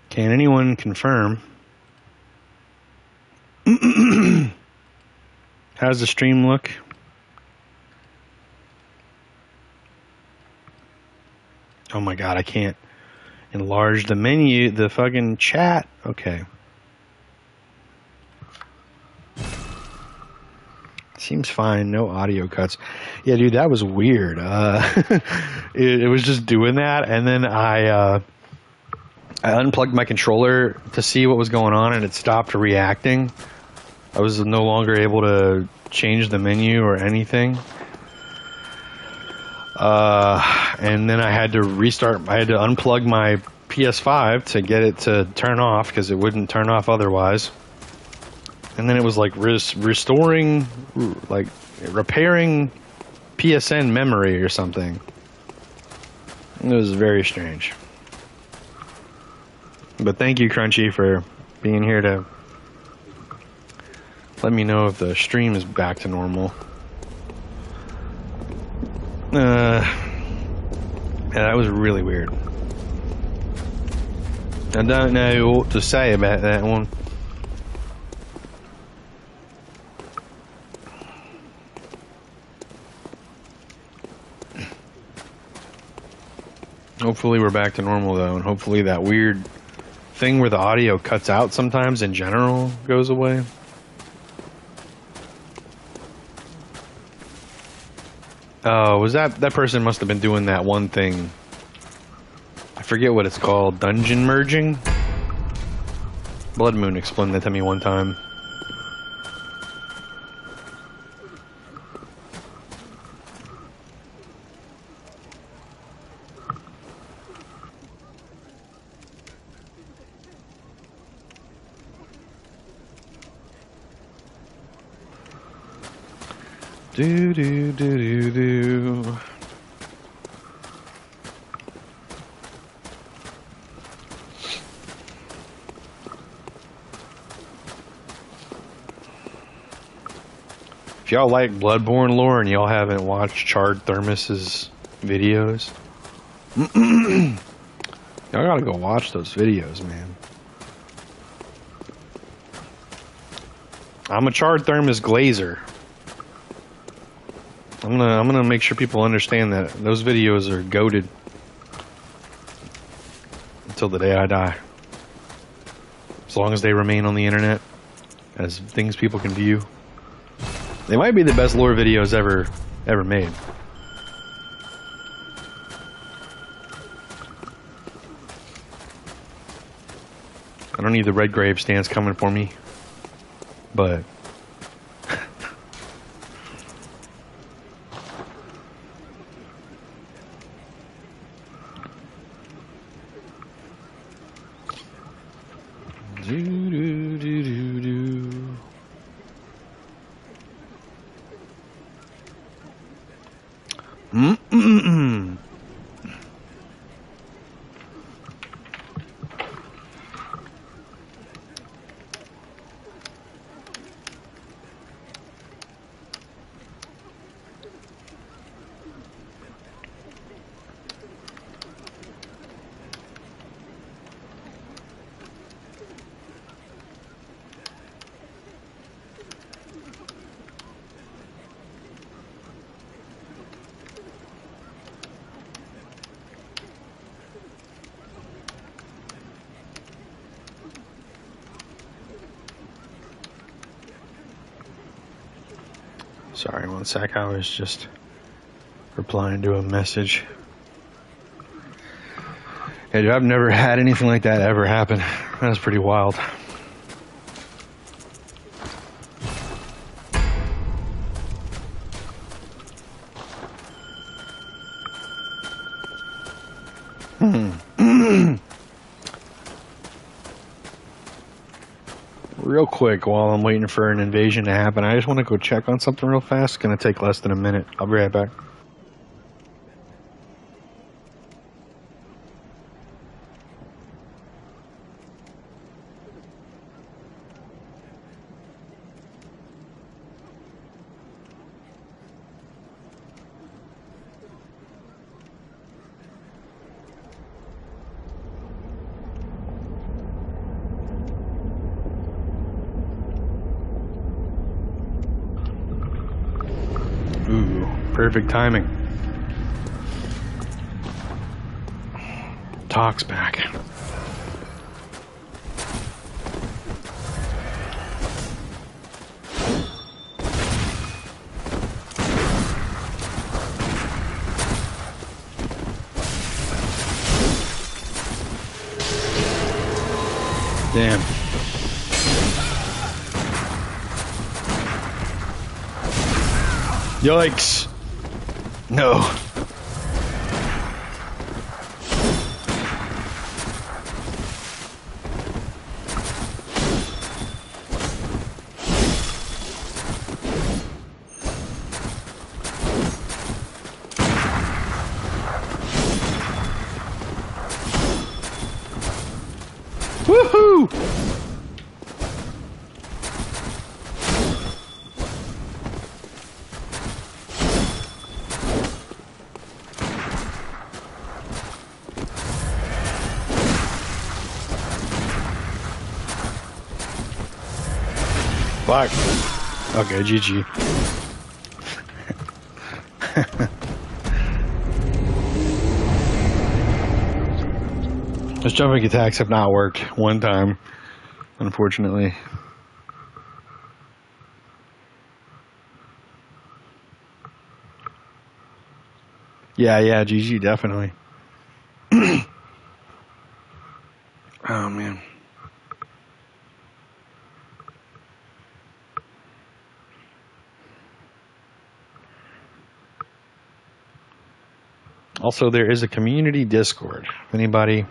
Can anyone confirm? How's the stream look? Oh my god, I can't enlarge the menu, the fucking chat. Okay. Seems fine, no audio cuts. Yeah, dude, that was weird. It was just doing that, and then I unplugged my controller to see what was going on, and it stopped reacting. I was no longer able to change the menu or anything. And then I had to restart. I had to unplug my PS5 to get it to turn off because it wouldn't turn off otherwise. And then it was like restoring, like repairing PSN memory or something. It was very strange. But thank you, Crunchy, for being here to let me know if the stream is back to normal. Yeah, that was really weird. I don't know what to say about that one. Hopefully we're back to normal though, and hopefully that weird thing where the audio cuts out sometimes in general goes away. Oh, was that person must have been doing that one thing. I forget what it's called. Dungeon merging? Blood Moon explained that to me one time. Do do do do do. If y'all like Bloodborne lore and y'all haven't watched Charred Thermos's videos, y'all gotta go watch those videos, man. I'm a Charred Thermos glazer. I'm gonna make sure people understand that those videos are goated until the day I die. As long as they remain on the internet as things people can view. They might be the best lore videos ever made. I don't need the red grave stance coming for me, but sorry, one sec. I was just replying to a message. Yeah, dude, I've never had anything like that ever happen. That's pretty wild. Real quick, while I'm waiting for an invasion to happen, I just want to go check on something real fast. It's going to take less than a minute. I'll be right back. Perfect timing. Talk's back. Damn. Yikes. No. Fuck. Okay, GG. Those jumping attacks have not worked one time, unfortunately. Yeah, GG, definitely. Oh, man. Also, there is a community Discord. If anybody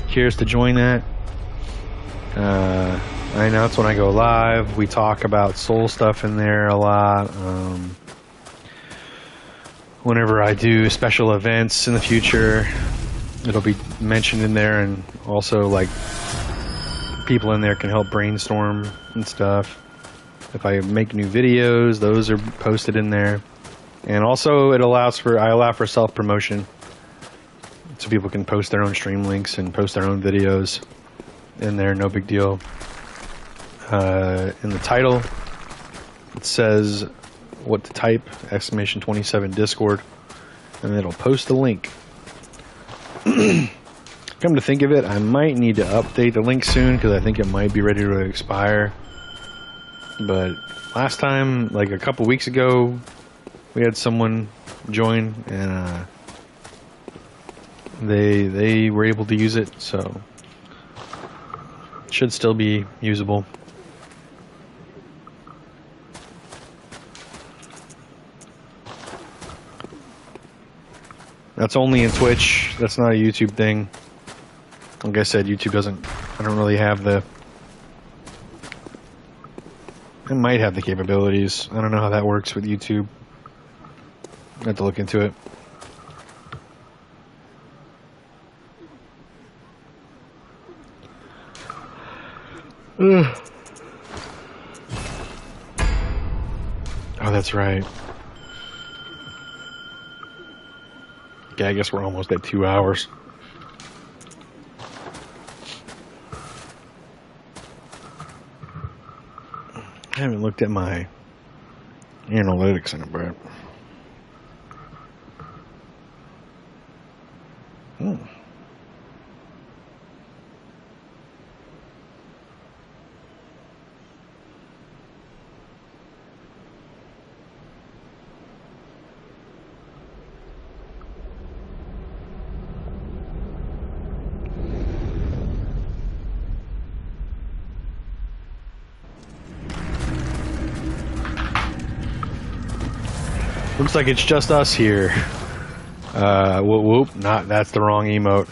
cares to join that, I announce when I go live. We talk about soul stuff in there a lot. Whenever I do special events in the future, it'll be mentioned in there, and also like people in there can help brainstorm and stuff. If I make new videos, those are posted in there. And also I allow for self-promotion, so people can post their own stream links and post their own videos in there, no big deal. In the title, it says what to type, !27 Discord, and it'll post a link. Come to think of it, I might need to update the link soon, because I think it might be ready to expire. But last time, like a couple weeks ago, we had someone join, and they were able to use it, so it should still be usable. That's only in Twitch. That's not a YouTube thing. Like I said, YouTube I don't really have it might have the capabilities. I don't know how that works with YouTube. I have to look into it. Oh, that's right. Okay, I guess we're almost at 2 hours. I haven't looked at my analytics in a bit. Looks like it's just us here. Whoop whoop. That's the wrong emote.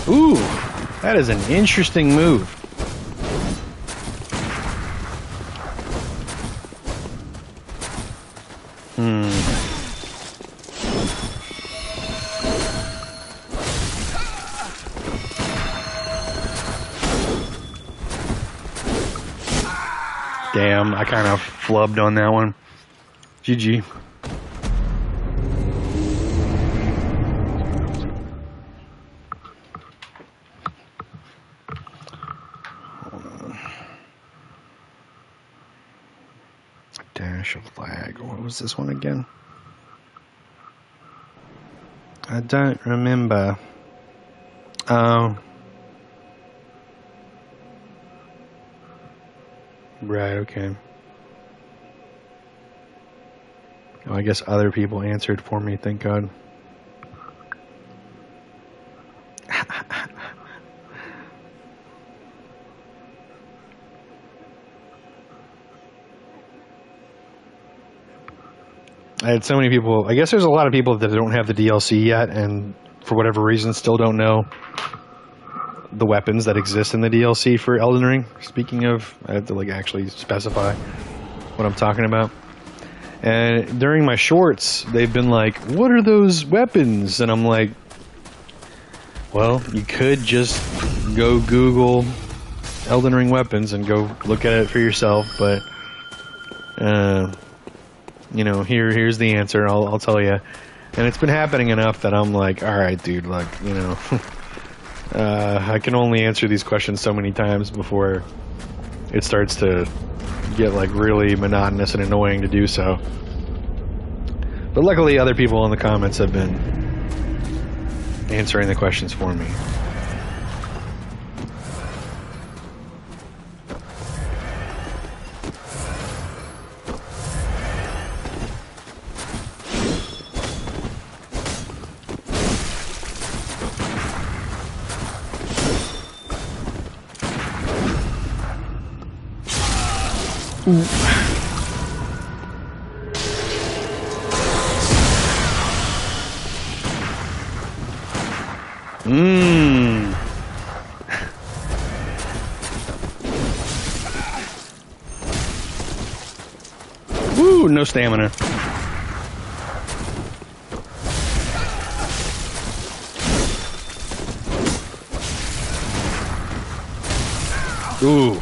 Ooh, that is an interesting move. Damn, I kind of flubbed on that one. GG. Dash of lag. What was this one again? I don't remember. Oh. Right, okay. Oh, I guess other people answered for me, thank God. I had so many people. I guess there's a lot of people that don't have the DLC yet, and for whatever reason still don't know the weapons that exist in the DLC for Elden Ring. Speaking of, I have to like actually specify what I'm talking about. And during my shorts, they've been like, "What are those weapons?" And I'm like, "Well, you could just go Google Elden Ring weapons and go look at it for yourself." But you know, here's the answer. I'll tell you. And it's been happening enough that I'm like, all right, dude, like, you know, I can only answer these questions so many times before it starts to get like really monotonous and annoying to do so. But luckily, other people in the comments have been answering the questions for me. Woo, no stamina. Ooh.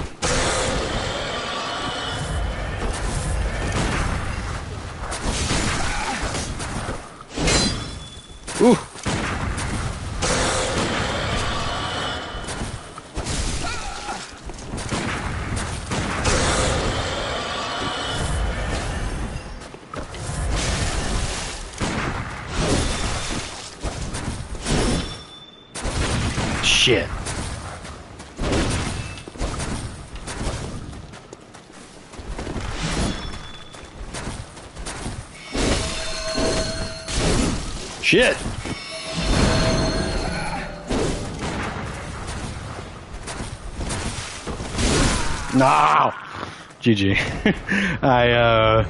Ooh. Shit. Shit. No. GG. I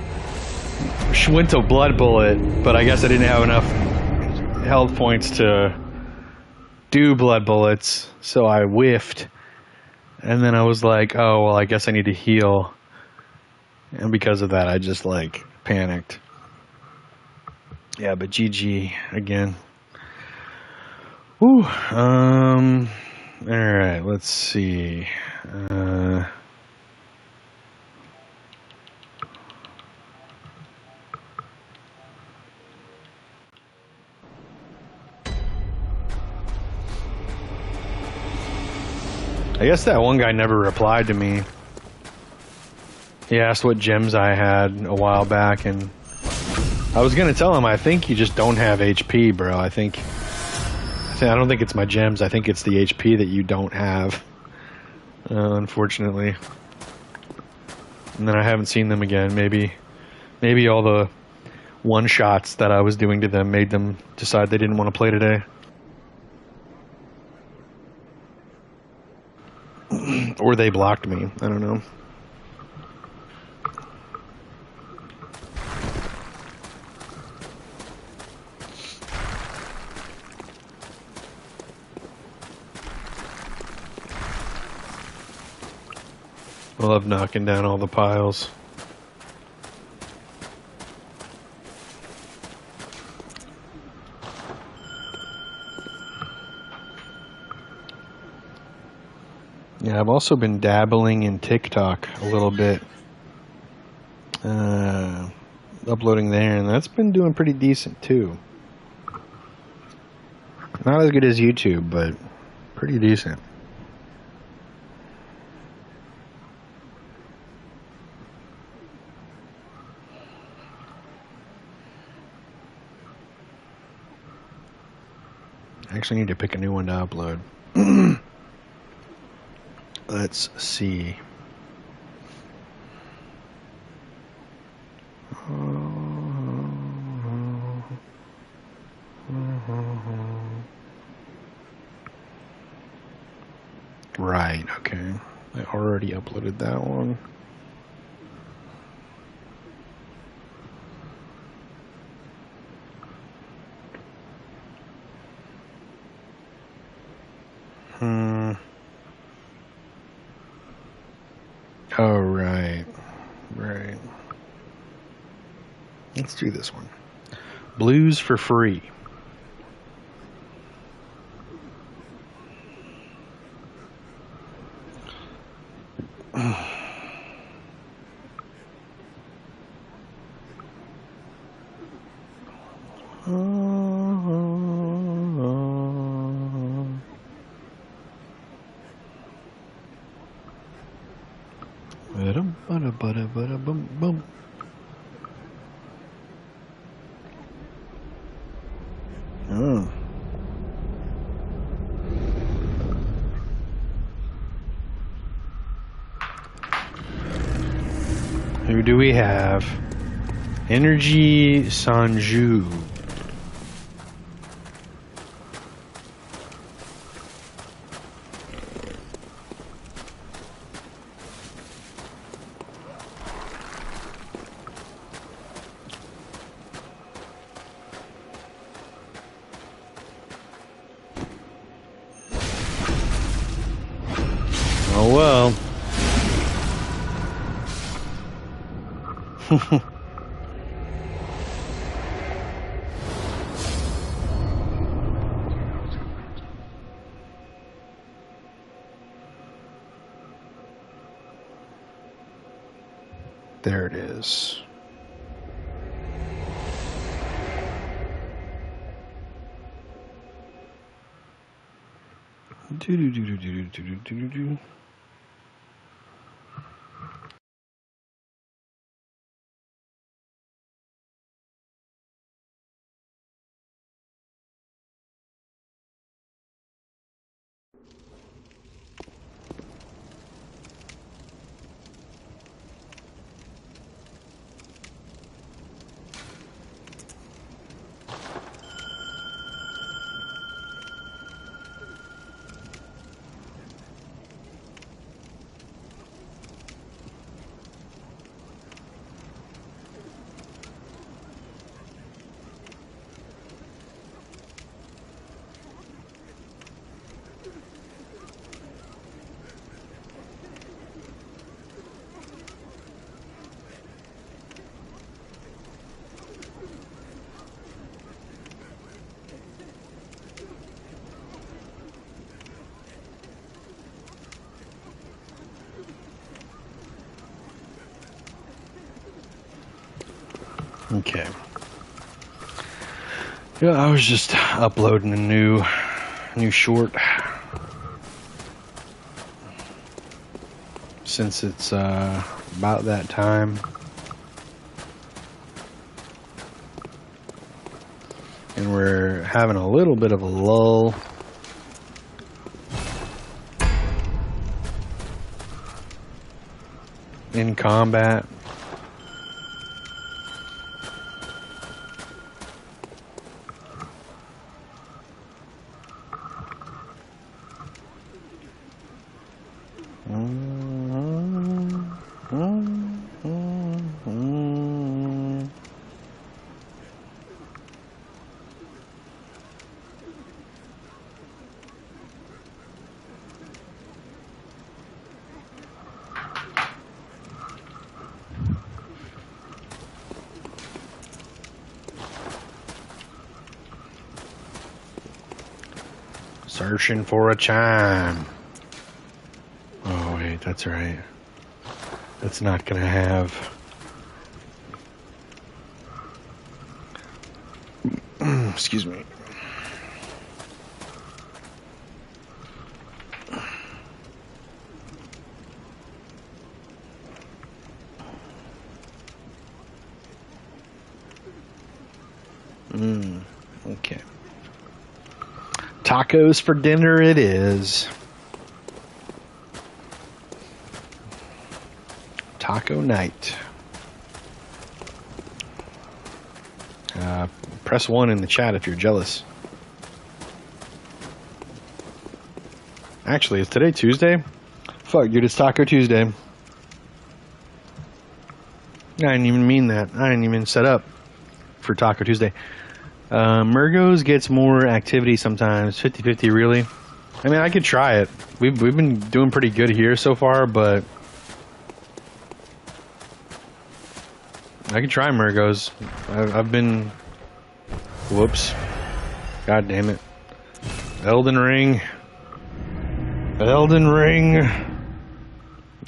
went to Blood Bullet, but I guess I didn't have enough health points to do Blood Bullets, so I whiffed. And then I was like, oh, well, I guess I need to heal. And because of that, I just, like, panicked. Yeah, but GG again. Whew. Alright, let's see. I guess that one guy never replied to me. He asked what gems I had a while back, and I was gonna tell him, I think you just don't have HP, bro. I don't think it's my gems. I think it's the HP that you don't have, unfortunately. And then I haven't seen them again. Maybe all the one-shots that I was doing to them made them decide they didn't want to play today. Or they blocked me. I don't know. I love knocking down all the piles. Yeah, I've also been dabbling in TikTok a little bit. Uploading there, and that's been doing pretty decent too. Not as good as YouTube, but pretty decent. I actually need to pick a new one to upload. Let's see. Right, okay. I already uploaded that one. Oh, right. Right. Let's do this one. Blues for free. Boom, boom. Oh. Who do we have? Energy Sanju. Oh well. There it is. Do. Okay. Yeah, I was just uploading a new short since it's about that time, and we're having a little bit of a lull. In combat. Searching for a chime. Oh wait, that's right. That's not gonna have. Excuse me. Okay. Tacos for dinner it is. Taco night. Press 1 in the chat if you're jealous. Actually, is today Tuesday? Fuck, dude, it's Taco Tuesday. I didn't even mean that. I didn't even set up for Taco Tuesday. Murgo's gets more activity sometimes. 50-50, really. I mean, I could try it. We've been doing pretty good here so far, but I could try Murgo's. I've been. Whoops. God damn it. Elden Ring. Elden Ring.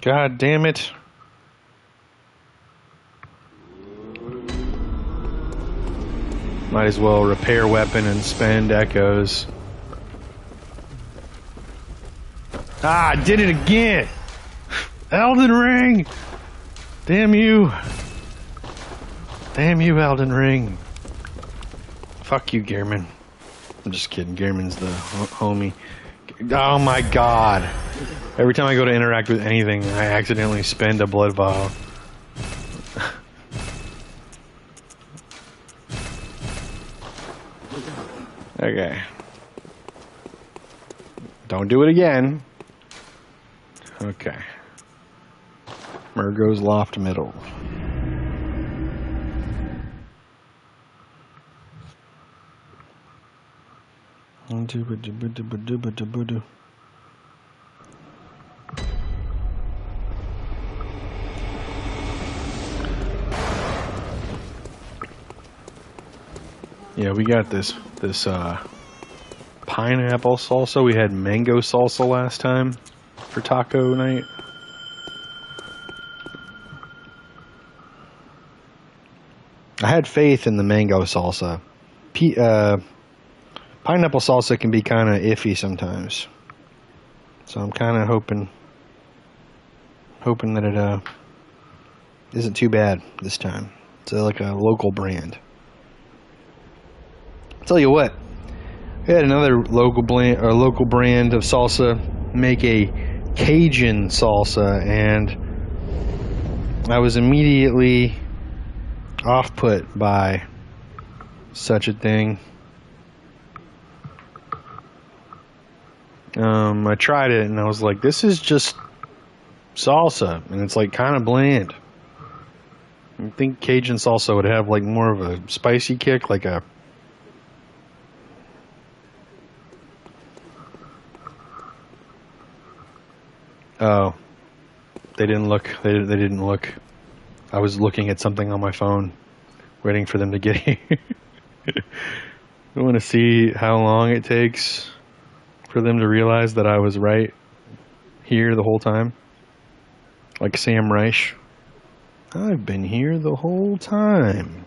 God damn it. Might as well repair weapon and spend echoes. Ah, I did it again! Elden Ring! Damn you! Damn you, Elden Ring! Fuck you, Gehrman. I'm just kidding. Gehrman's the homie. Oh my god! Every time I go to interact with anything, I accidentally spend a blood vial. Okay. Don't do it again. Okay. Murgo's Loft Middle. Yeah, we got this pineapple salsa. We had mango salsa last time for taco night. I had faith in the mango salsa. Pineapple salsa can be kind of iffy sometimes, so I'm kind of hoping that it isn't too bad this time. It's like a local brand. I'll tell you what, we had another local brand of salsa make a Cajun salsa, and I was immediately off-put by such a thing. I tried it and I was like, this is just salsa, and it's like kind of bland. I think Cajun salsa would have like more of a spicy kick, like a oh, they didn't look. They didn't look. I was looking at something on my phone, waiting for them to get here. I want to see how long it takes for them to realize that I was right here the whole time. Like Sam Reich. I've been here the whole time.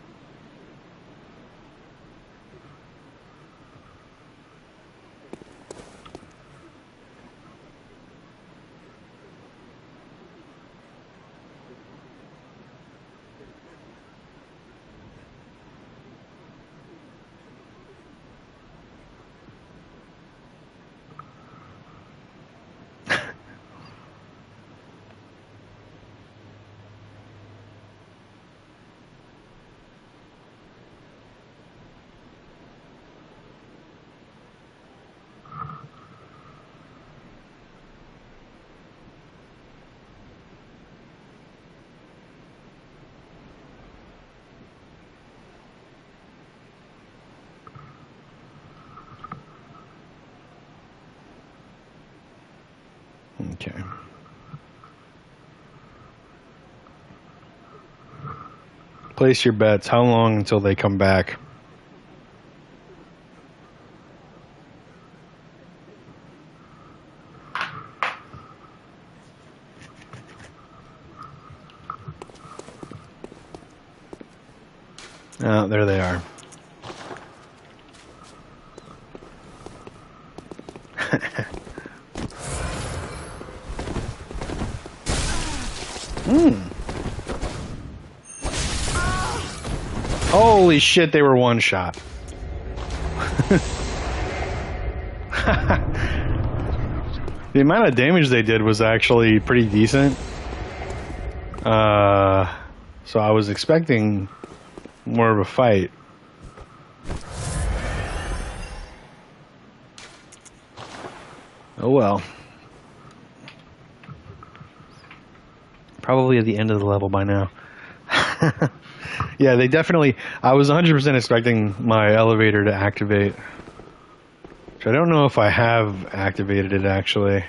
Okay. Place your bets. How long until they come back? Oh, there they are. Holy shit, they were one shot. The amount of damage they did was actually pretty decent. So I was expecting more of a fight. Oh well. Probably at the end of the level by now. Yeah, they definitely... I was 100% expecting my elevator to activate. Which I don't know if I have activated it, actually.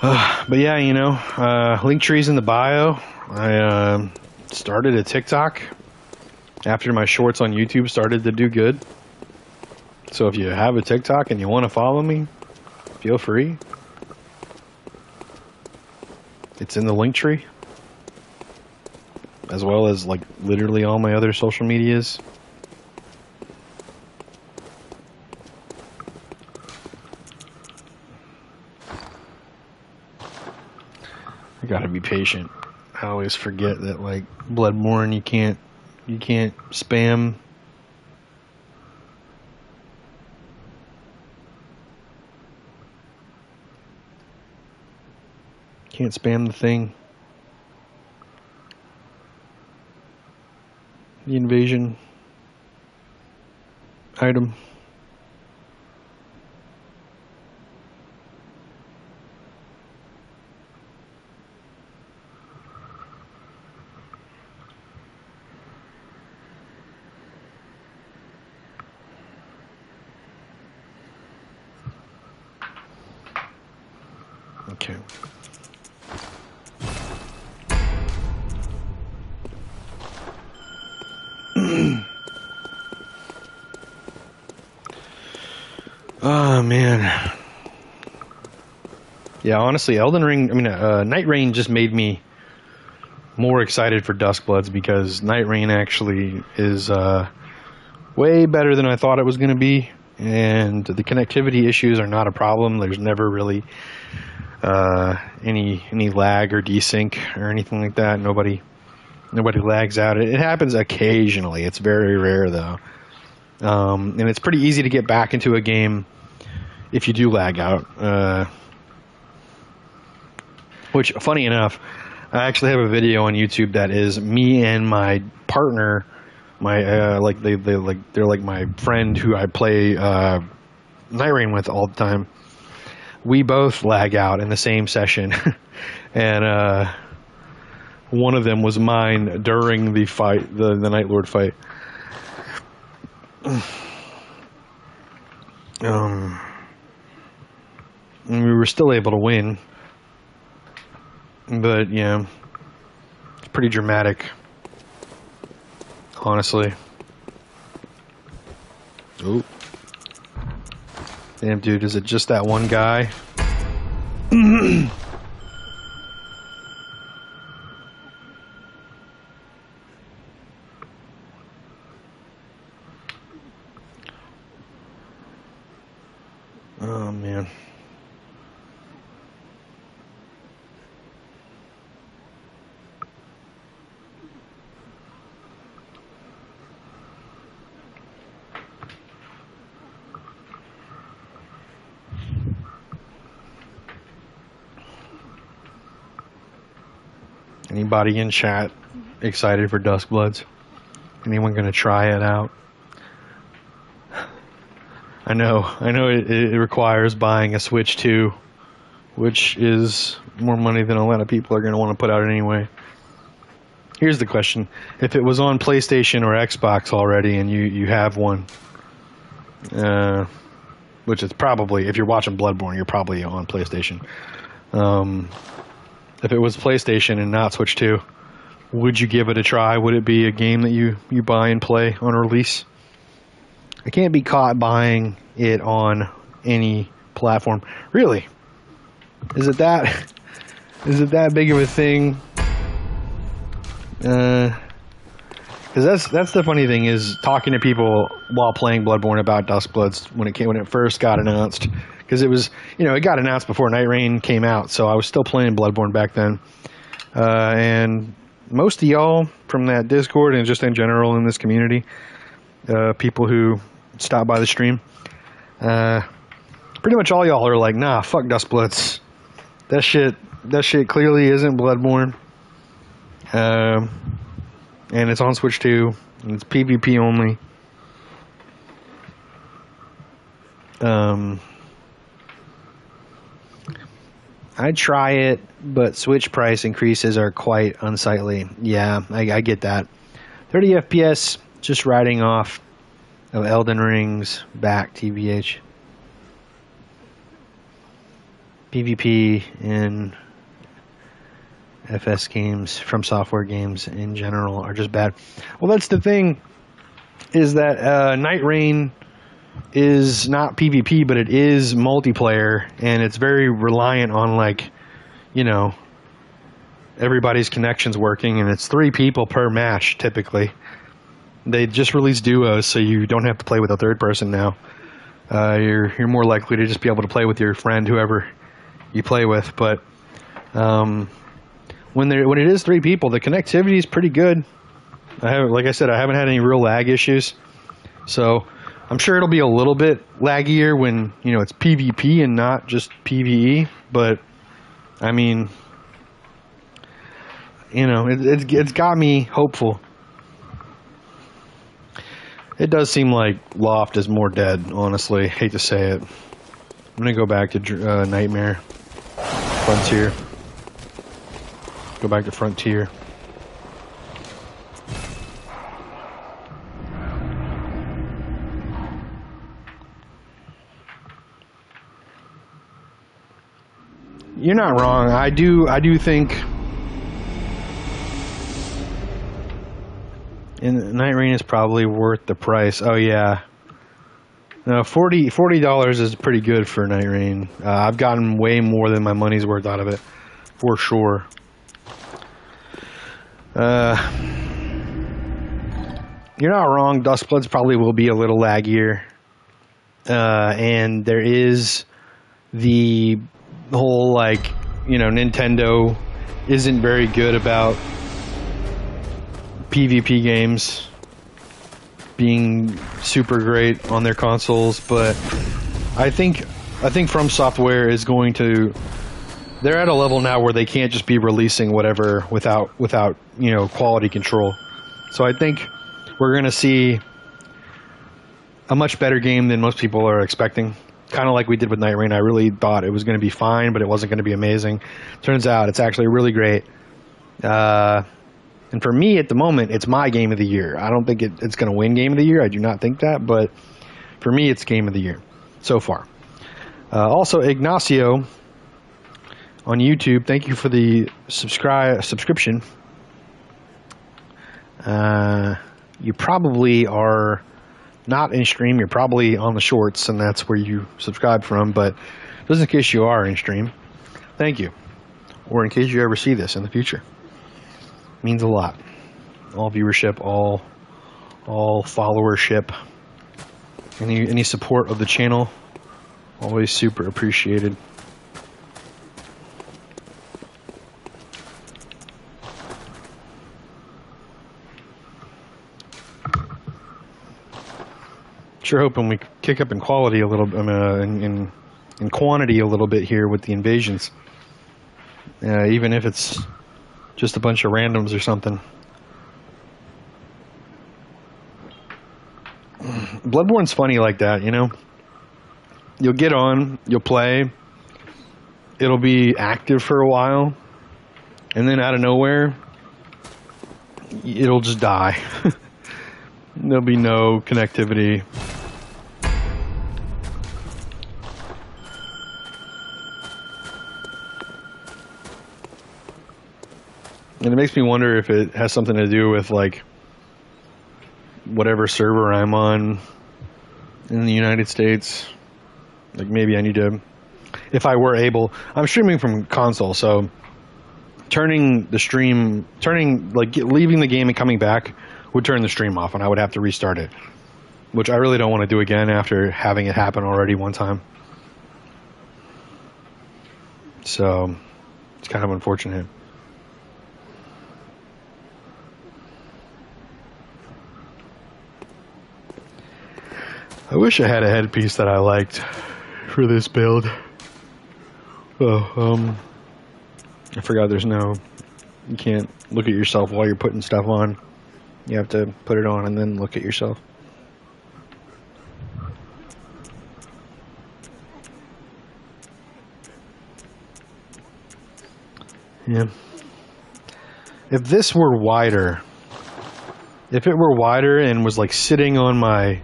But yeah, you know, Linktree's in the bio. I started a TikTok after my shorts on YouTube started to do good. So if you have a TikTok and you want to follow me, feel free. It's in the Linktree, as well as like literally all my other social medias. gotta be patient. I always forget that, like, Bloodborne, you can't spam. Can't spam the thing. The invasion item. Okay. Oh man. Yeah, honestly, Night Rain just made me more excited for Duskbloods because Night Rain actually is way better than I thought it was going to be, and the connectivity issues are not a problem. There's never really any lag or desync or anything like that. Nobody lags out. It happens occasionally. It's very rare though, and it's pretty easy to get back into a game if you do lag out. Which, funny enough, I actually have a video on YouTube that is me and my partner, they're like my friend who I play Night Rain with all the time. We both lag out in the same session, and one of them was mine during the fight, the Night Lord fight. And we were still able to win, but yeah, it's pretty dramatic, honestly. Oh, damn, dude, is it just that one guy? Oh man. Anybody in chat excited for Duskbloods? Anyone gonna try it out? I know it requires buying a Switch 2, which is more money than a lot of people are gonna want to put out anyway. Here's the question: if it was on PlayStation or Xbox already, and you have one, which is probably, if you're watching Bloodborne, you're probably on PlayStation. If it was PlayStation and not Switch 2, would you give it a try? Would it be a game that you buy and play on release? I can't be caught buying it on any platform. Really? Is it that big of a thing? Because that's the funny thing, is talking to people while playing Bloodborne about Duskbloods when it first got announced. Because it was, it got announced before Night Rain came out, so I was still playing Bloodborne back then. And most of y'all from that Discord and just in general in this community, people who stop by the stream, pretty much all y'all are like, nah, fuck Duskbloods. That shit clearly isn't Bloodborne. And it's on Switch 2, and it's PvP only. I'd try it, but Switch price increases are quite unsightly. Yeah, I get that. 30 FPS, just riding off of Elden Ring's back, TBH. PvP in FS games, from software games in general, are just bad. Well, that's the thing, is that Night Rain is not PvP, but it is multiplayer, and it's very reliant on, like, everybody's connections working, and it's 3 people per match typically. They just released duos, so you don't have to play with a third person now. You're more likely to just be able to play with your friend, whoever you play with. But when it is 3 people, the connectivity is pretty good. Like I said, I haven't had any real lag issues. So I'm sure it'll be a little bit laggier when, you know, it's PvP and not just PvE. But I mean, you know, it's got me hopeful. It does seem like Loft is more dead, honestly. Hate to say it. I'm gonna go back to Nightmare. Frontier. Go back to Frontier. You're not wrong. I do think Night Rain is probably worth the price. Oh yeah. No, $40 is pretty good for Night Rain. I've gotten way more than my money's worth out of it, for sure. You're not wrong. Duskbloods probably will be a little laggier, and there is the whole, like, you know, Nintendo isn't very good about PvP games being super great on their consoles, but I think From Software is going to, they're at a level now where they can't just be releasing whatever without you know, quality control. So I think we're going to see a much better game than most people are expecting. Kind of like we did with Night Rain. I really thought it was going to be fine, but it wasn't going to be amazing. Turns out it's actually really great. And for me, at the moment, it's my game of the year. I don't think it's going to win game of the year. I do not think that. But for me, it's game of the year so far. Also, Ignacio on YouTube, thank you for the subscription. You probably are not in stream. You're probably on the shorts, and that's where you subscribe from. But just in case you are in stream, thank you. Or in case you ever see this in the future. Means a lot. All viewership, all followership, any support of the channel, always super appreciated. Sure hoping we kick up in quality a little, in quantity a little bit here with the invasions. Even if it's just a bunch of randoms or something. Bloodborne's funny like that, you know? You'll get on, you'll play, it'll be active for a while, and then out of nowhere, it'll just die. There'll be no connectivity. And it makes me wonder if it has something to do with, like, whatever server I'm on in the United States. Like, maybe I need to, if I were able, I'm streaming from console, so leaving the game and coming back would turn the stream off, and I would have to restart it, which I really don't want to do again after having it happen already one time. So it's kind of unfortunate. I wish I had a headpiece that I liked for this build. Oh, I forgot you can't look at yourself while you're putting stuff on. You have to put it on and then look at yourself. Yeah. If this were wider, if it were wider and was like sitting on my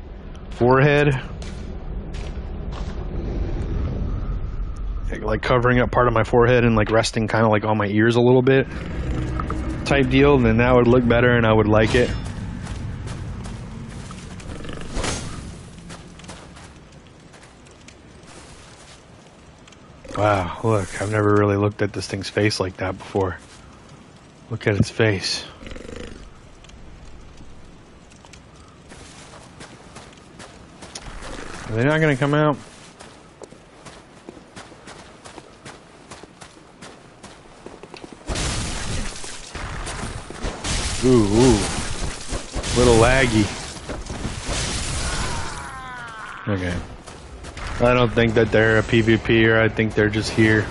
forehead, like covering up part of my forehead and like resting kind of like on my ears a little bit type deal, then that would look better and I would like it. Wow, look, I've never really looked at this thing's face like that before. Look at its face. Are they not going to come out? Ooh. Little laggy. Okay. I don't think that they're a PvPer. I think they're just here.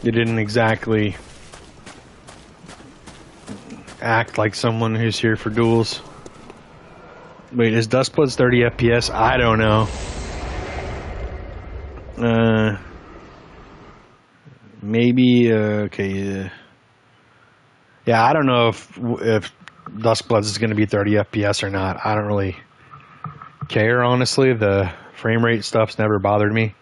They didn't exactly act like someone who's here for duels. Wait, is Dustblood's 30 FPS? I don't know. Maybe, okay. Yeah, I don't know if Dustbloods is going to be 30 FPS or not. I don't really care, honestly. The frame rate stuff's never bothered me.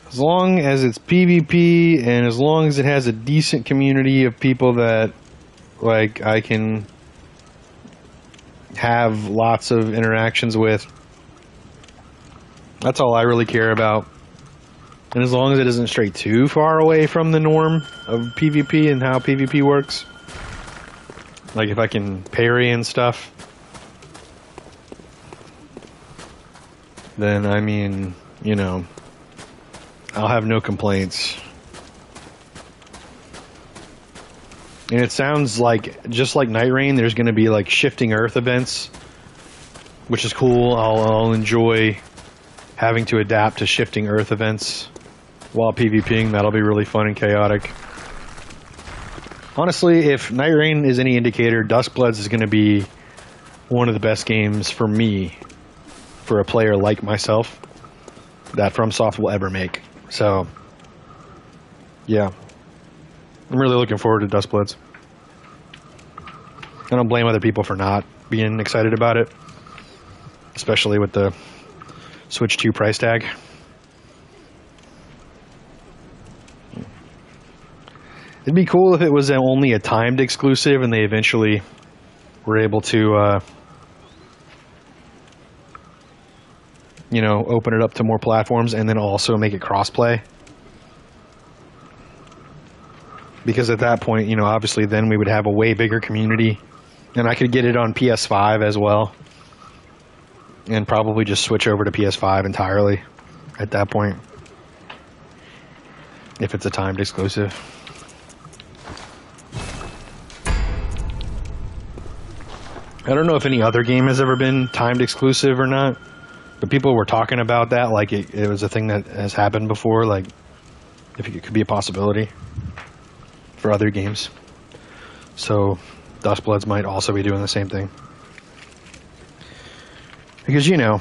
As long as it's PvP and as long as it has a decent community of people that, like, I can have lots of interactions with, that's all I really care about. And as long as it isn't stray too far away from the norm of PvP and how PvP works, like if I can parry and stuff, then I mean, you know, I'll have no complaints. And it sounds like, just like Night Rain, there's going to be like shifting earth events, which is cool. I'll enjoy having to adapt to shifting earth events while PvPing. That'll be really fun and chaotic. Honestly, if Night Rain is any indicator, Dustbloods is going to be one of the best games for me, for a player like myself, that FromSoft will ever make. So, yeah. I'm really looking forward to Dustbloods. I don't blame other people for not being excited about it, especially with the Switch 2 price tag. It'd be cool if it was only a timed exclusive and they eventually were able to, you know, open it up to more platforms and then also make it crossplay. Because at that point, you know, obviously then we would have a way bigger community. And I could get it on PS5 as well. And probably just switch over to PS5 entirely at that point. If it's a timed exclusive. I don't know if any other game has ever been timed exclusive or not. But people were talking about that like it was a thing that has happened before. Like, if it could be a possibility for other games. So Dustbloods might also be doing the same thing. Because, you know,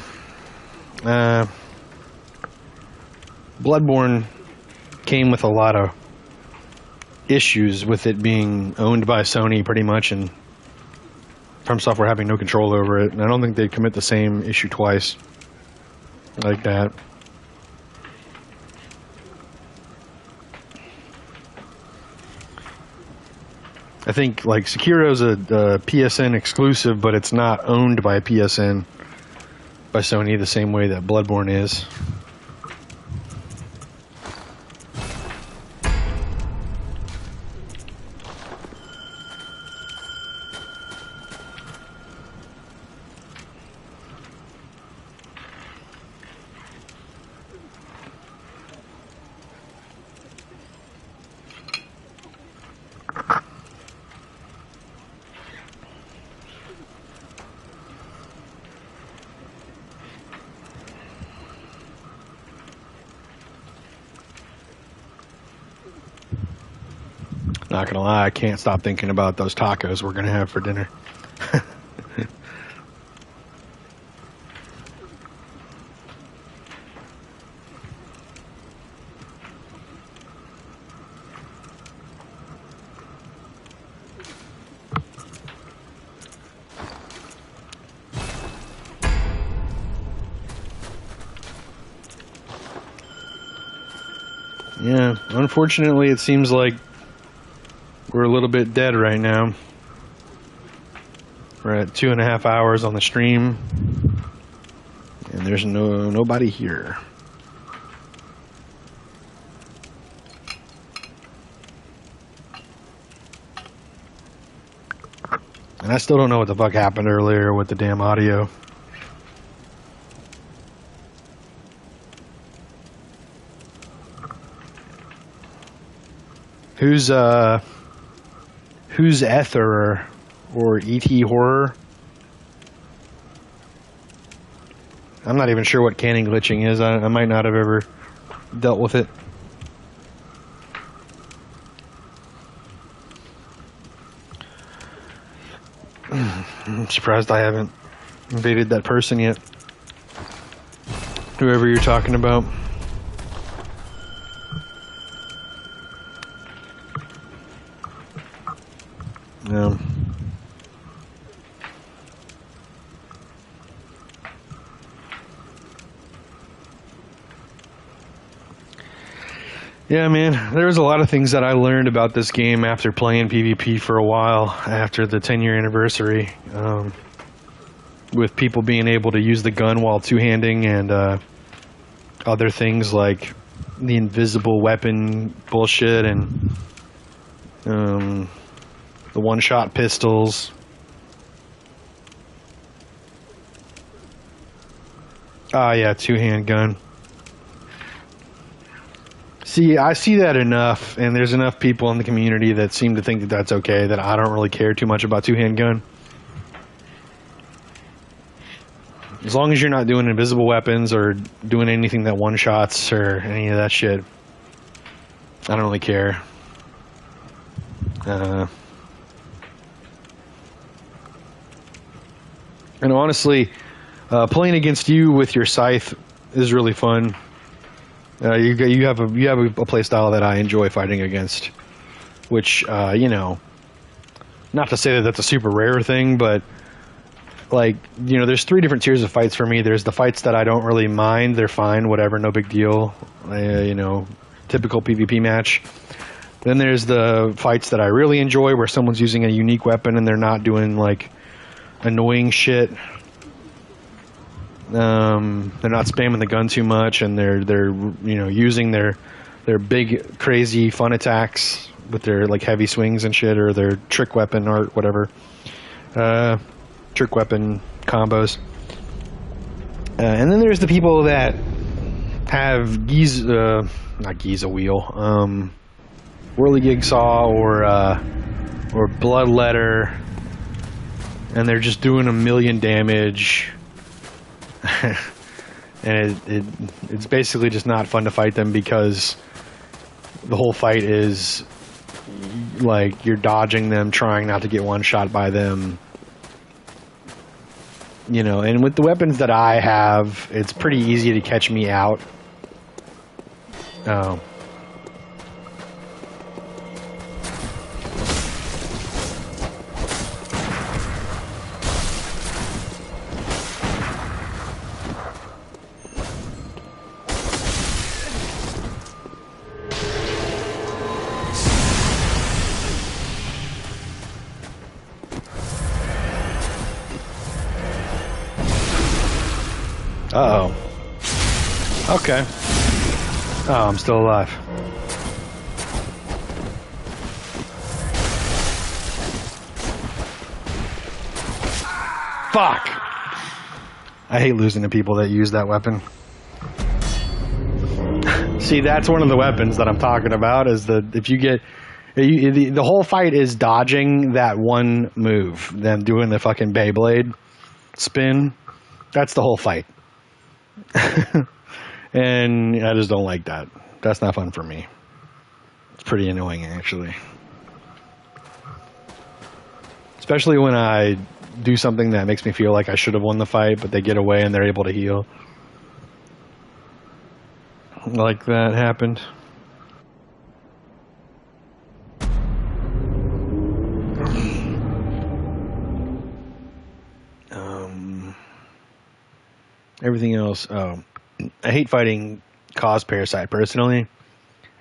Bloodborne came with a lot of issues with it being owned by Sony pretty much, and FromSoft having no control over it. And I don't think they'd commit the same issue twice like that. I think, like, Sekiro's a PSN exclusive, but it's not owned by PSN, by Sony, the same way that Bloodborne is. Not gonna lie, I can't stop thinking about those tacos we're gonna have for dinner. Yeah, unfortunately it seems like we're a little bit dead right now. We're at 2.5 hours on the stream, and there's nobody here. And I still don't know what the fuck happened earlier with the damn audio. Who's Ether or ET Horror? I'm not even sure what cannon glitching is. I might not have ever dealt with it. I'm surprised I haven't invaded that person yet. Whoever you're talking about. Yeah. Yeah, man, there was a lot of things that I learned about this game after playing PvP for a while after the 10-year anniversary, with people being able to use the gun while two-handing and other things like the invisible weapon bullshit and the one-shot pistols. Ah, yeah, two-hand gun. See, I see that enough, and there's enough people in the community that seem to think that that's okay, that I don't really care too much about two-hand gun. As long as you're not doing invisible weapons or doing anything that one-shots or any of that shit, I don't really care. And honestly, playing against you with your scythe is really fun. You have a play style that I enjoy fighting against, which you know, not to say that that's a super rare thing, but like, you know, there's 3 different tiers of fights for me. There's the fights that I don't really mind; they're fine, whatever, no big deal. You know, typical PvP match. Then there's the fights that I really enjoy, where someone's using a unique weapon and they're not doing like annoying shit. They're not spamming the gun too much, and they're you know, using their big crazy fun attacks with their like heavy swings and shit, or their trick weapon or whatever, trick weapon combos. And then there's the people that have not Giza wheel, whirligig saw or bloodletter, and they're just doing a million damage. And it's basically just not fun to fight them, because the whole fight is like you're dodging them, trying not to get one shot by them, you know. And with the weapons that I have, it's pretty easy to catch me out. Uh-oh. Okay. Oh, I'm still alive. Fuck! I hate losing to people that use that weapon. See, that's one of the weapons that I'm talking about, is if you get... the whole fight is dodging that one move, them doing the fucking Beyblade spin. That's the whole fight. And I just don't like that. That's not fun for me. It's pretty annoying, actually. Especially when I do something that makes me feel like I should have won the fight, but they get away and they're able to heal. Like that happened. Everything else, I hate fighting Cause Parasite personally.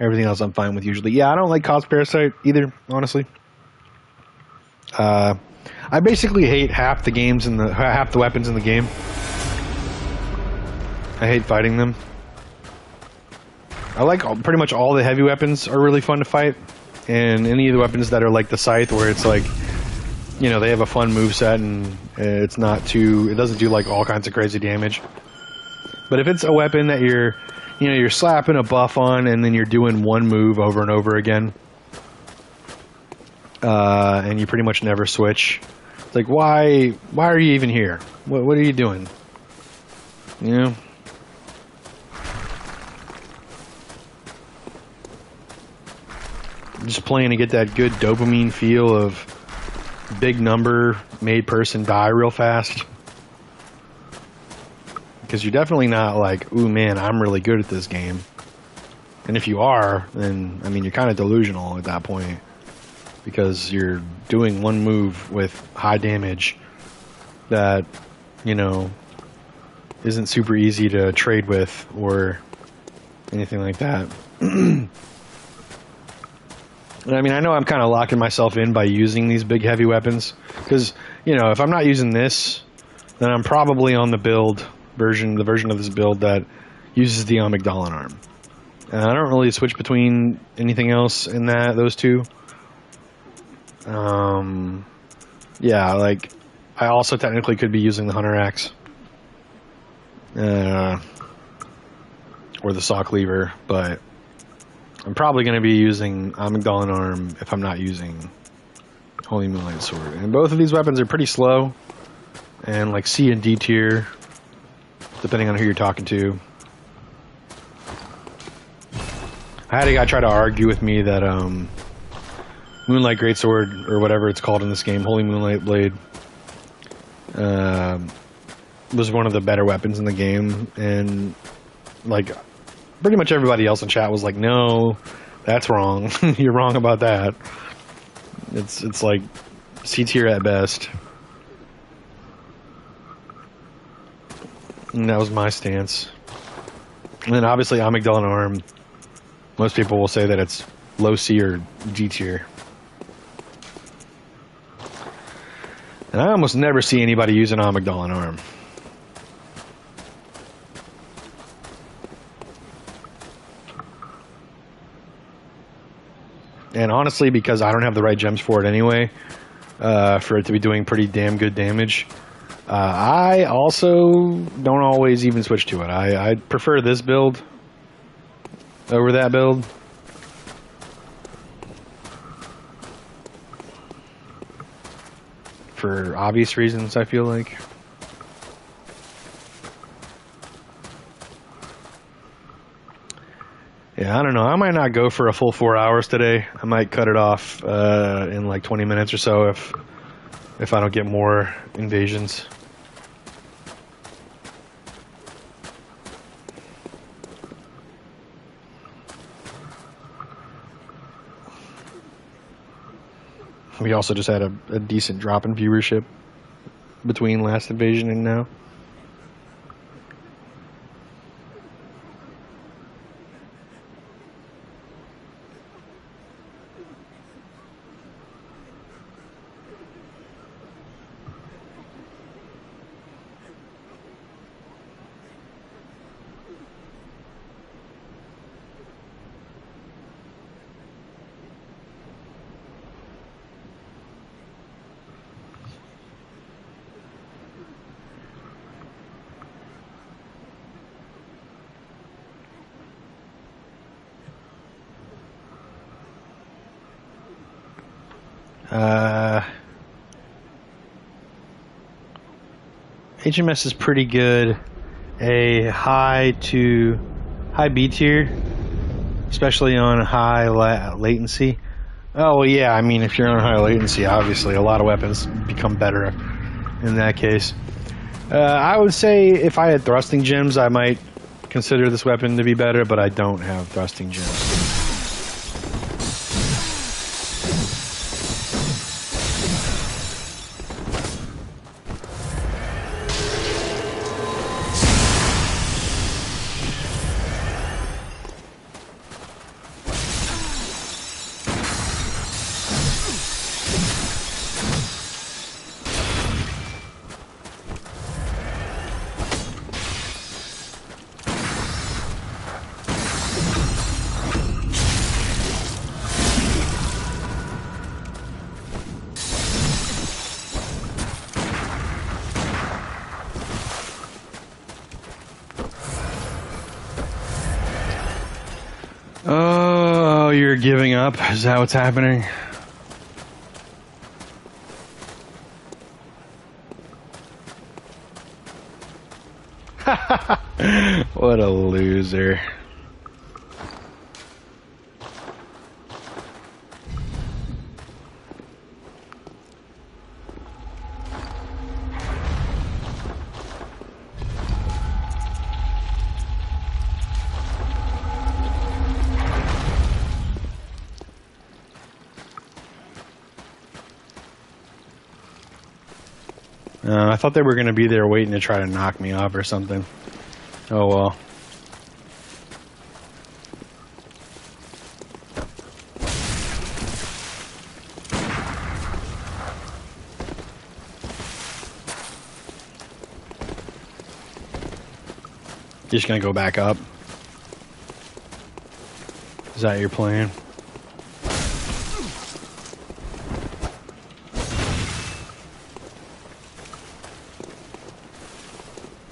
Everything else I'm fine with usually. Yeah, I don't like Cause Parasite either, honestly. I basically hate half the weapons in the game. I hate fighting them. I like pretty much all the heavy weapons are really fun to fight, and any of the weapons that are like the scythe, where it's like, you know, they have a fun moveset and it doesn't do like all kinds of crazy damage. But if it's a weapon that you're slapping a buff on and then you're doing one move over and over again, and you pretty much never switch. It's like, why are you even here? What are you doing? You know? Just playing to get that good dopamine feel of big number made person die real fast. Because you're definitely not like, ooh man, I'm really good at this game. And if you are, then I mean you're kind of delusional at that point. Because you're doing one move with high damage that, you know, isn't super easy to trade with or anything like that. I mean, I know I'm kind of locking myself in by using these big heavy weapons. Because, you know, if I'm not using this, then I'm probably on the version of this build that uses the Amygdalin arm. I don't really switch between anything else in those two. Yeah, like, I also technically could be using the Hunter Axe. Or the Saw Cleaver, but I'm probably going to be using Amygdalin Arm if I'm not using Holy Moonlight Sword. And both of these weapons are pretty slow, and like C and D tier, depending on who you're talking to. I had a guy try to argue with me that Moonlight Greatsword, or whatever it's called in this game, Holy Moonlight Blade, was one of the better weapons in the game, and like pretty much everybody else in chat was like, no, that's wrong. You're wrong about that. It's like C tier at best. And that was my stance. And then obviously Amygdalin Arm, most people will say that it's low C or D tier. And I almost never see anybody using Amygdalin Arm. And honestly, because I don't have the right gems for it anyway, for it to be doing pretty damn good damage, I also don't always even switch to it. I prefer this build over that build. For obvious reasons, I feel like. Yeah, I don't know. I might not go for a full 4 hours today. I might cut it off in like 20 minutes or so if I don't get more invasions. We also just had a decent drop in viewership between last invasion and now. HMS is pretty good. A high B tier, especially on high latency. Oh well, yeah. I mean, if you're on high latency, obviously a lot of weapons become better in that case. I would say if I had thrusting gems, I might consider this weapon to be better, but I don't have thrusting gems. Oh, you're giving up? Is that what's happening? What a loser. I thought they were going to be there waiting to try to knock me off or something. Oh well. You're just going to go back up? Is that your plan?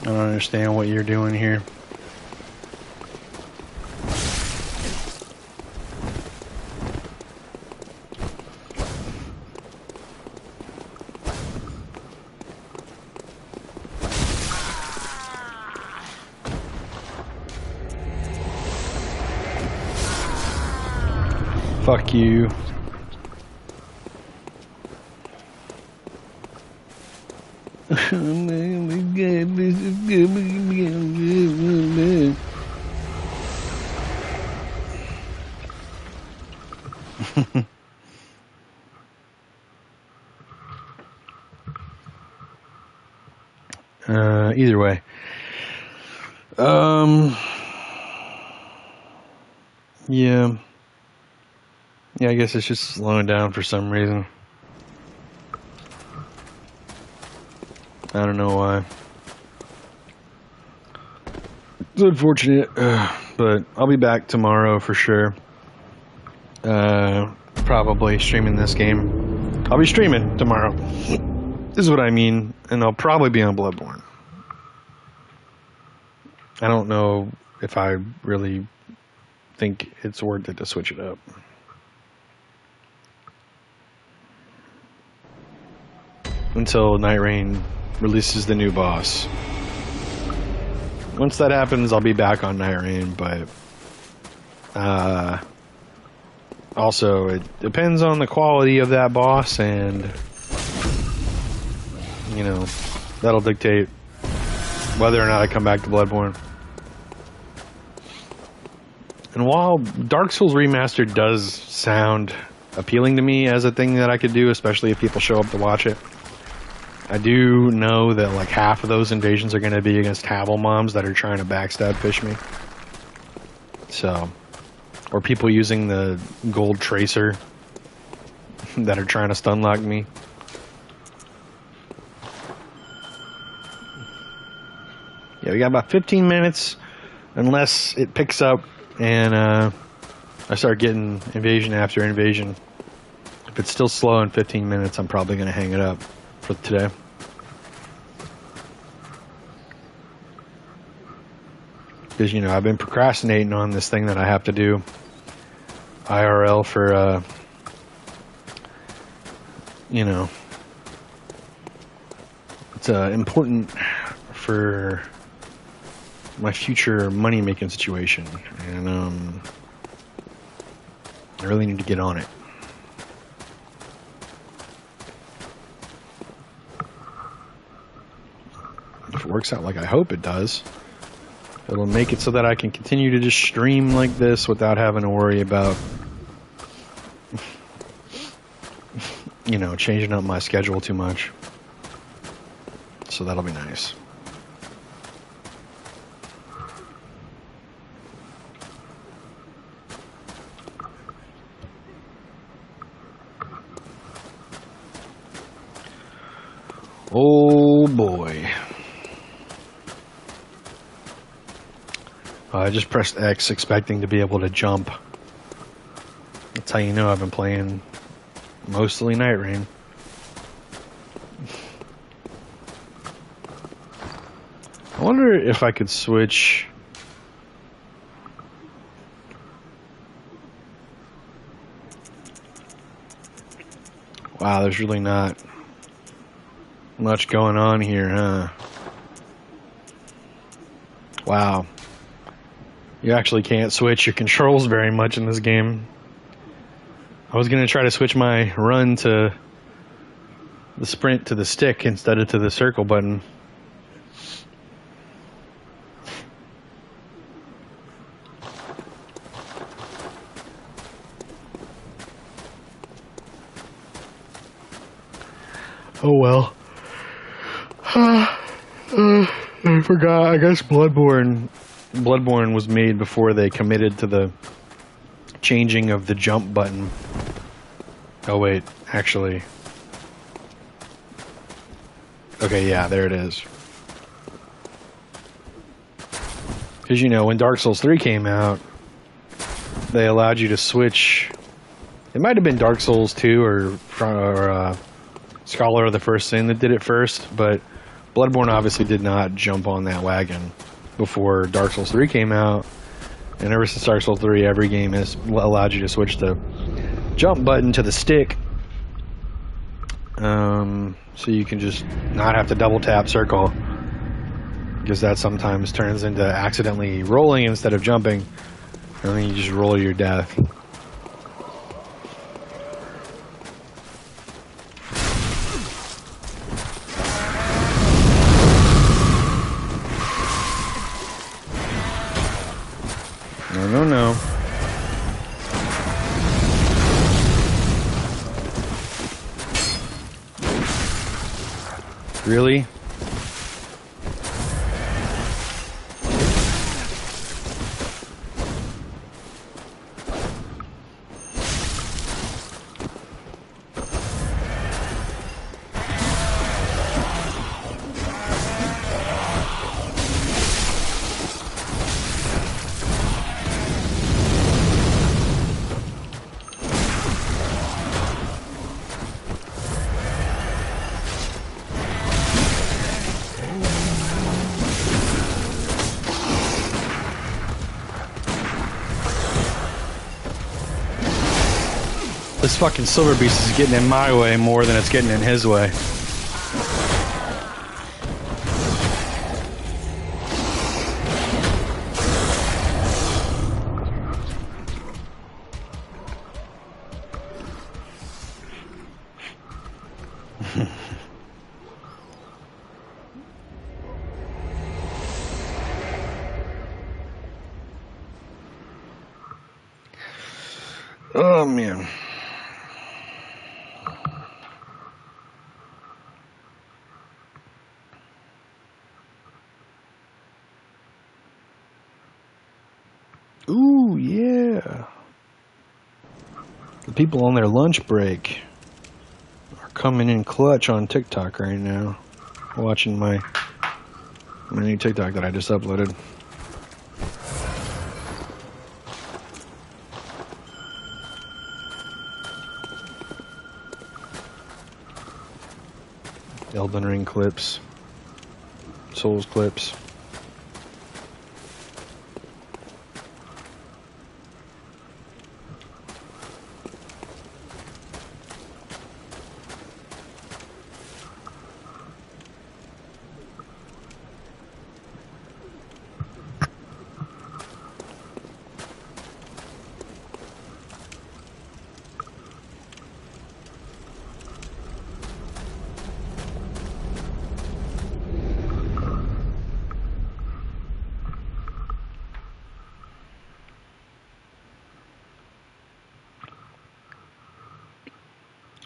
I don't understand what you're doing here. Fuck you. Either way. Yeah. Yeah, I guess it's just slowing down for some reason. I don't know why. It's unfortunate, but I'll be back tomorrow for sure. Probably streaming this game. I'll be streaming tomorrow. This is what I mean, and I'll probably be on Bloodborne. I don't know if I really think it's worth it to switch it up. Until Night Rain releases the new boss. Once that happens, I'll be back on Night Rain, but also it depends on the quality of that boss, and you know, that'll dictate whether or not I come back to Bloodborne. And while Dark Souls Remastered does sound appealing to me as a thing that I could do, especially if people show up to watch it, I do know that like half of those invasions are going to be against Havel moms that are trying to backstab fish me. So, or people using the gold tracer that are trying to stun lock me. Yeah, we got about 15 minutes, unless it picks up and I start getting invasion after invasion. If it's still slow in 15 minutes, I'm probably going to hang it up for today. Because, you know, I've been procrastinating on this thing that I have to do IRL for, you know, it's important for my future money-making situation, and I really need to get on it. If it works out like I hope it does, it'll make it so that I can continue to just stream like this without having to worry about, you know, changing up my schedule too much. So that'll be nice. Oh boy. I just pressed X expecting to be able to jump. That's how you know I've been playing mostly Night Rain. I wonder if I could switch. Wow, there's really not much going on here, huh? Wow. You actually can't switch your controls very much in this game. I was going to try to switch my run to the sprint to the stick instead of to the circle button. Oh well. I forgot. I guess Bloodborne was made before they committed to the changing of the jump button. Oh wait, actually. Okay, yeah, there it is. Because, you know, when Dark Souls 3 came out, they allowed you to switch. It might have been Dark Souls 2 or Scholar of the First Sin that did it first, but Bloodborne obviously did not jump on that wagon before Dark Souls 3 came out. And ever since Dark Souls 3, every game has allowed you to switch the jump button to the stick. So you can just not have to double tap circle, because that sometimes turns into accidentally rolling instead of jumping, and then you just roll your death. No. Really? This fucking silver beast is getting in my way more than it's getting in his way. Oh man. Ooh, yeah. The people on their lunch break are coming in clutch on TikTok right now. Watching my new TikTok that I just uploaded. Elden Ring clips. Souls clips.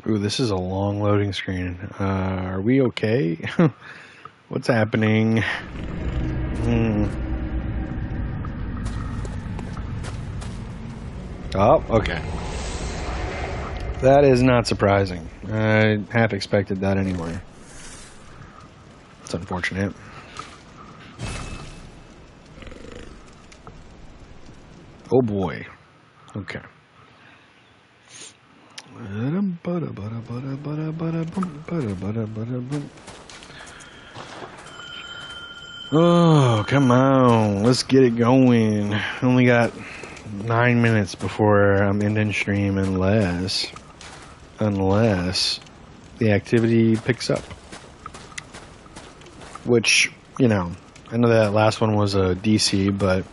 Ooh, this is a long loading screen. Are we okay? What's happening? Oh, okay. That is not surprising. I half expected that anyway. It's unfortunate. Oh boy. Okay. Oh, come on. Let's get it going. Only got 9 minutes before I'm ending stream unless the activity picks up. Which, you know, I know that last one was a DC, but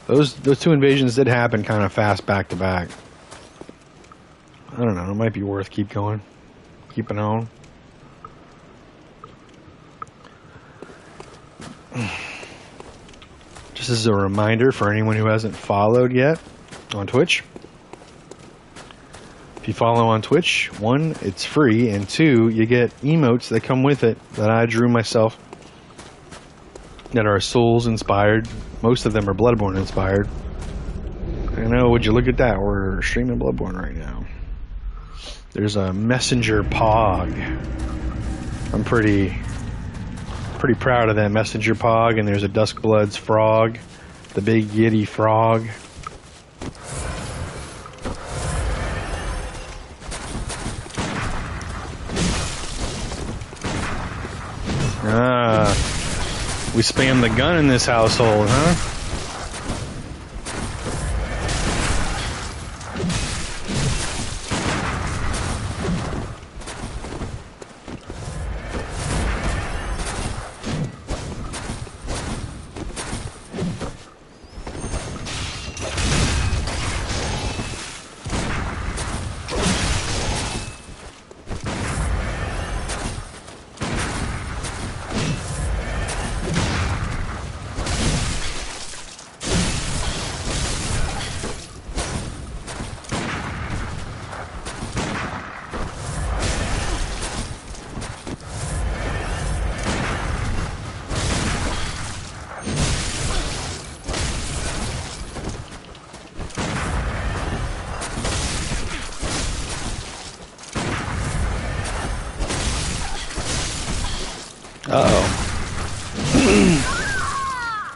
those two invasions did happen kind of fast back to back. I don't know. It might be worth keeping on. Just as a reminder for anyone who hasn't followed yet on Twitch. If you follow on Twitch, 1, it's free, and 2, you get emotes that come with it that I drew myself that are Souls inspired. Most of them are Bloodborne inspired. I know, would you look at that? We're streaming Bloodborne right now. There's a messenger pog. I'm pretty proud of that messenger pog, and there's a Duskblood's frog, the big Yeti frog. We spam the gun in this household, huh?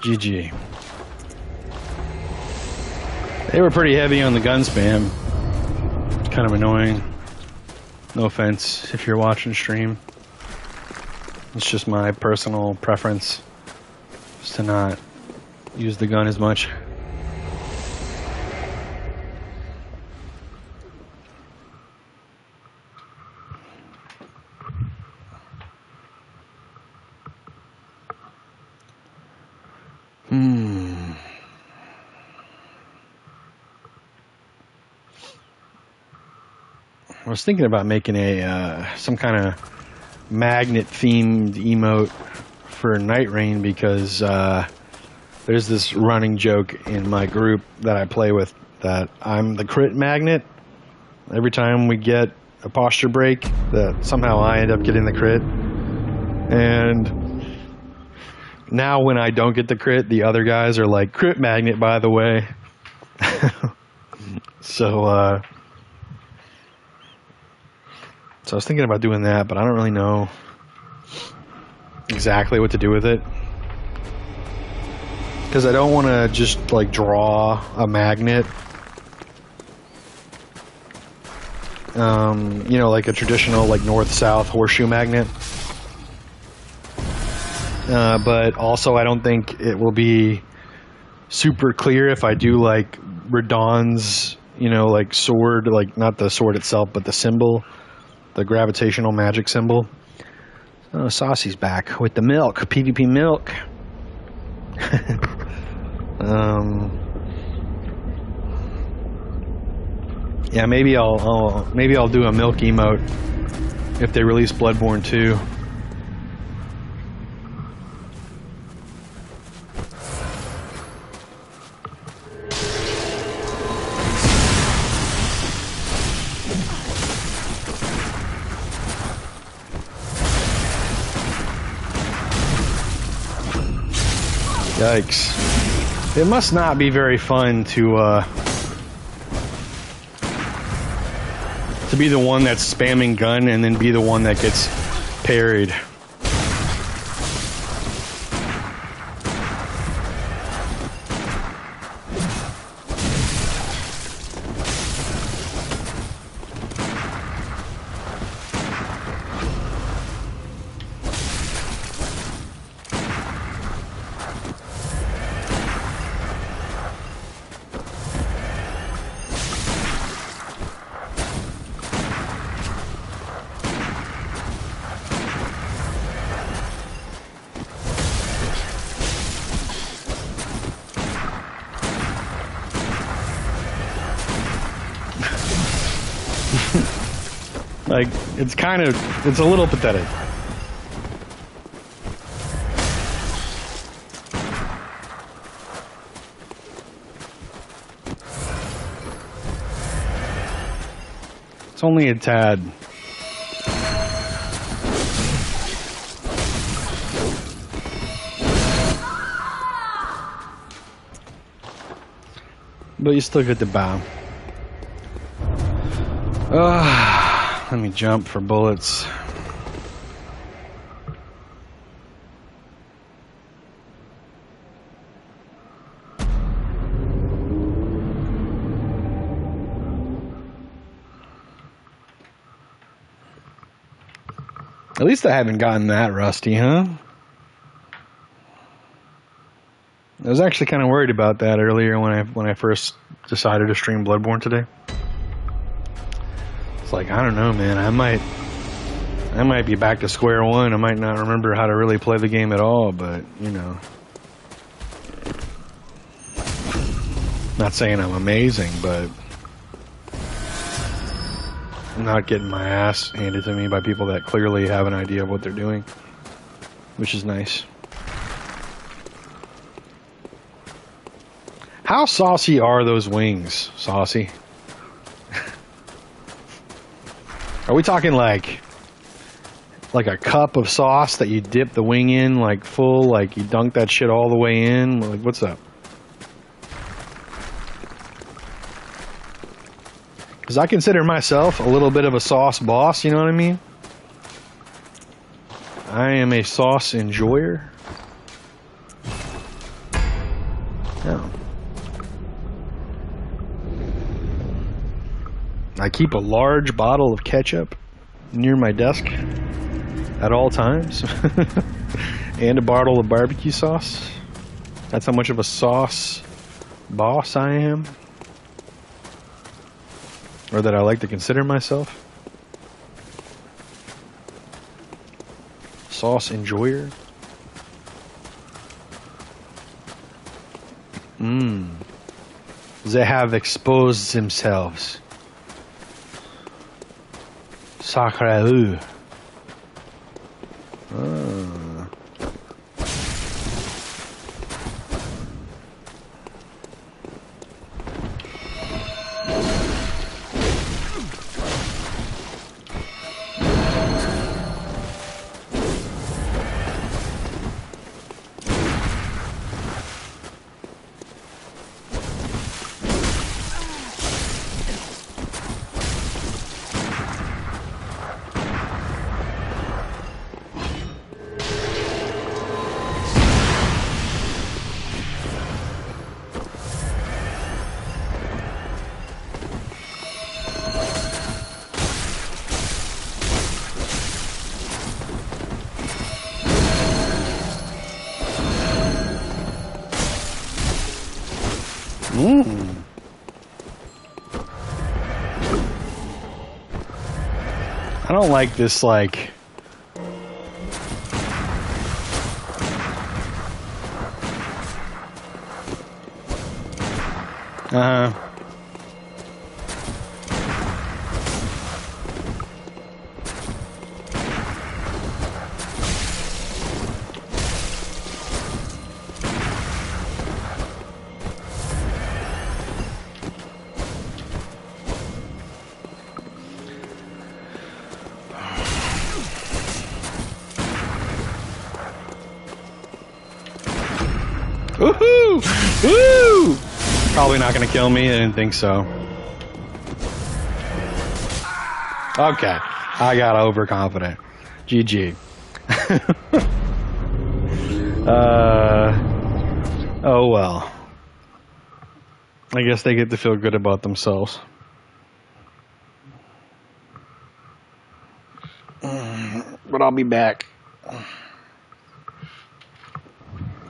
GG. They were pretty heavy on the gun spam. It's kind of annoying. No offense if you're watching stream. It's just my personal preference is to not use the gun as much. I was thinking about making a some kind of magnet themed emote for Night Rain because there's this running joke in my group that I play with that I'm the crit magnet. Every time we get a posture break, that somehow I end up getting the crit. And now when I don't get the crit, the other guys are like, crit magnet, by the way. So I was thinking about doing that, but I don't really know exactly what to do with it. Because I don't want to just, like, draw a magnet. You know, like a traditional, like, north-south horseshoe magnet. But also I don't think it will be super clear if I do, like, Radahn's, you know, like, sword, like, not the sword itself, but the symbol. The gravitational magic symbol. Oh, Saucy's back with the milk, PvP milk. Yeah, maybe I'll do a milk emote if they release Bloodborne 2. Yikes. It must not be very fun to be the one that's spamming gun and then be the one that gets parried. Like, it's a little pathetic. It's only a tad. But you still get the bow. Let me jump for bullets. At least I haven't gotten that rusty, huh? I was actually kind of worried about that earlier when I first decided to stream Bloodborne today. It's like, I don't know, man. I might be back to square one. I might not remember how to really play the game at all, but you know. Not saying I'm amazing, but I'm not getting my ass handed to me by people that clearly have an idea of what they're doing, which is nice. How saucy are those wings, Saucy? Are we talking like a cup of sauce that you dip the wing in, like full, like you dunk that shit all the way in? Like, what's up? Because I consider myself a little bit of a sauce boss, you know what I mean? I am a sauce enjoyer. Yeah. I keep a large bottle of ketchup near my desk at all times. And a bottle of barbecue sauce. That's how much of a sauce boss I am. Or that I like to consider myself. Sauce enjoyer. They have exposed themselves. Sacre. I don't like this, like... Woohoo! Woo! Probably not gonna kill me. I didn't think so. Okay, I got overconfident. GG. Oh well. I guess they get to feel good about themselves. But I'll be back.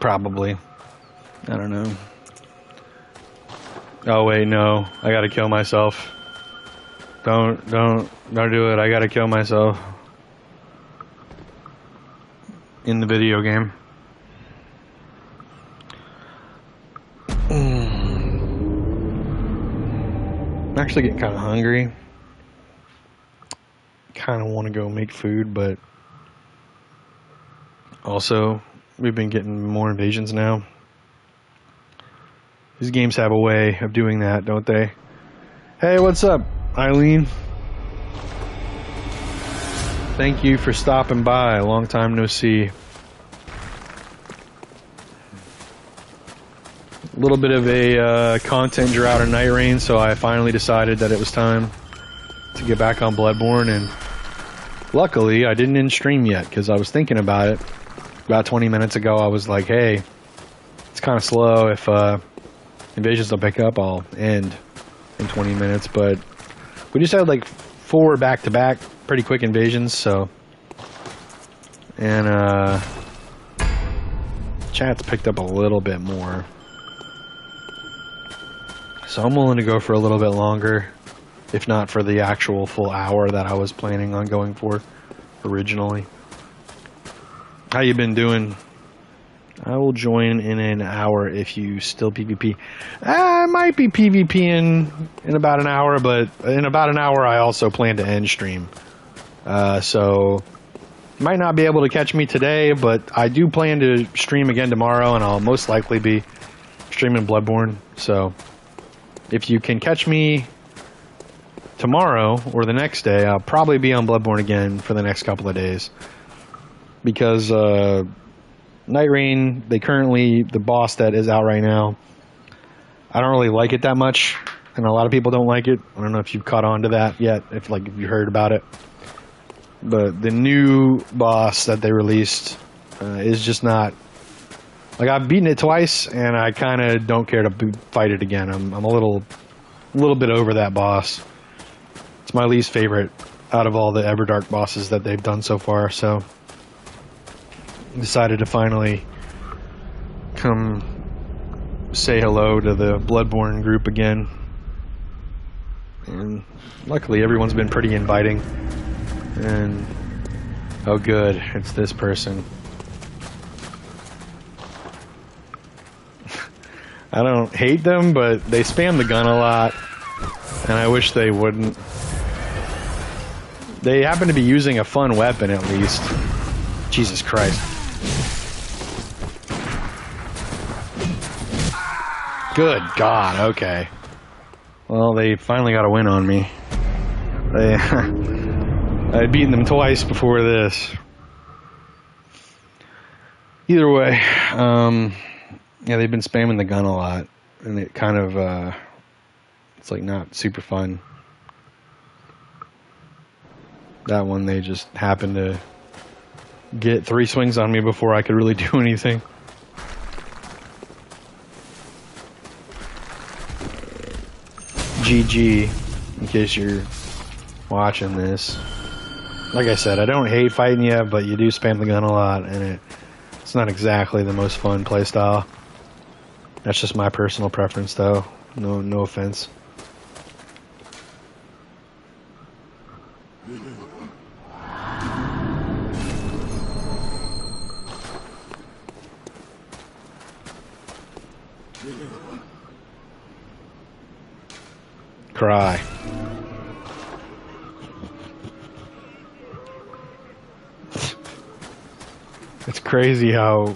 Probably. I don't know. Oh wait, no. I gotta kill myself. Don't do it. I gotta kill myself. In the video game. I'm actually getting kind of hungry. kind of want to go make food, but also we've been getting more invasions now. These games have a way of doing that, don't they? Hey, what's up, Eileen? Thank you for stopping by. Long time no see. A little bit of a content drought and night rain, so I finally decided that it was time to get back on Bloodborne, and luckily I didn't end stream yet because I was thinking about it. About 20 minutes ago I was like, hey, it's kind of slow. If invasions don't pick up, I'll end in 20 minutes, but we just had like 4 back-to-back pretty quick invasions, so, and chat's picked up a little bit more, so I'm willing to go for a little bit longer, if not for the actual full hour that I was planning on going for originally. How you been doing? I will join in an hour if you still PvP. I might be PvPing in about an hour, but in about an hour I also plan to end stream. So might not be able to catch me today, but I do plan to stream again tomorrow, and I'll most likely be streaming Bloodborne. So if you can catch me tomorrow or the next day, I'll probably be on Bloodborne again for the next couple of days. Because Night Rain, the boss that is out right now, I don't really like it that much, and a lot of people don't like it. I don't know if you've caught on to that yet, if you heard about it. But the new boss that they released is just not... Like, I've beaten it twice, and I kind of don't care to fight it again. I'm a little bit over that boss. It's my least favorite out of all the Everdark bosses that they've done so far, so... decided to finally come say hello to the Bloodborne group again, and luckily everyone's been pretty inviting. And oh good, it's this person. I don't hate them, but they spam the gun a lot, and I wish they wouldn't. They happen to be using a fun weapon at least. Jesus Christ. Good God, okay. Well, they finally got a win on me. I had beaten them twice before this. Either way, yeah, they've been spamming the gun a lot, and it kind of, it's like not super fun. That one, they just happened to get 3 swings on me before I could really do anything. GG, in case you're watching this. Like I said, I don't hate fighting you, but you do spam the gun a lot, and it's not exactly the most fun playstyle. That's just my personal preference, though. No offense. Cry. It's crazy how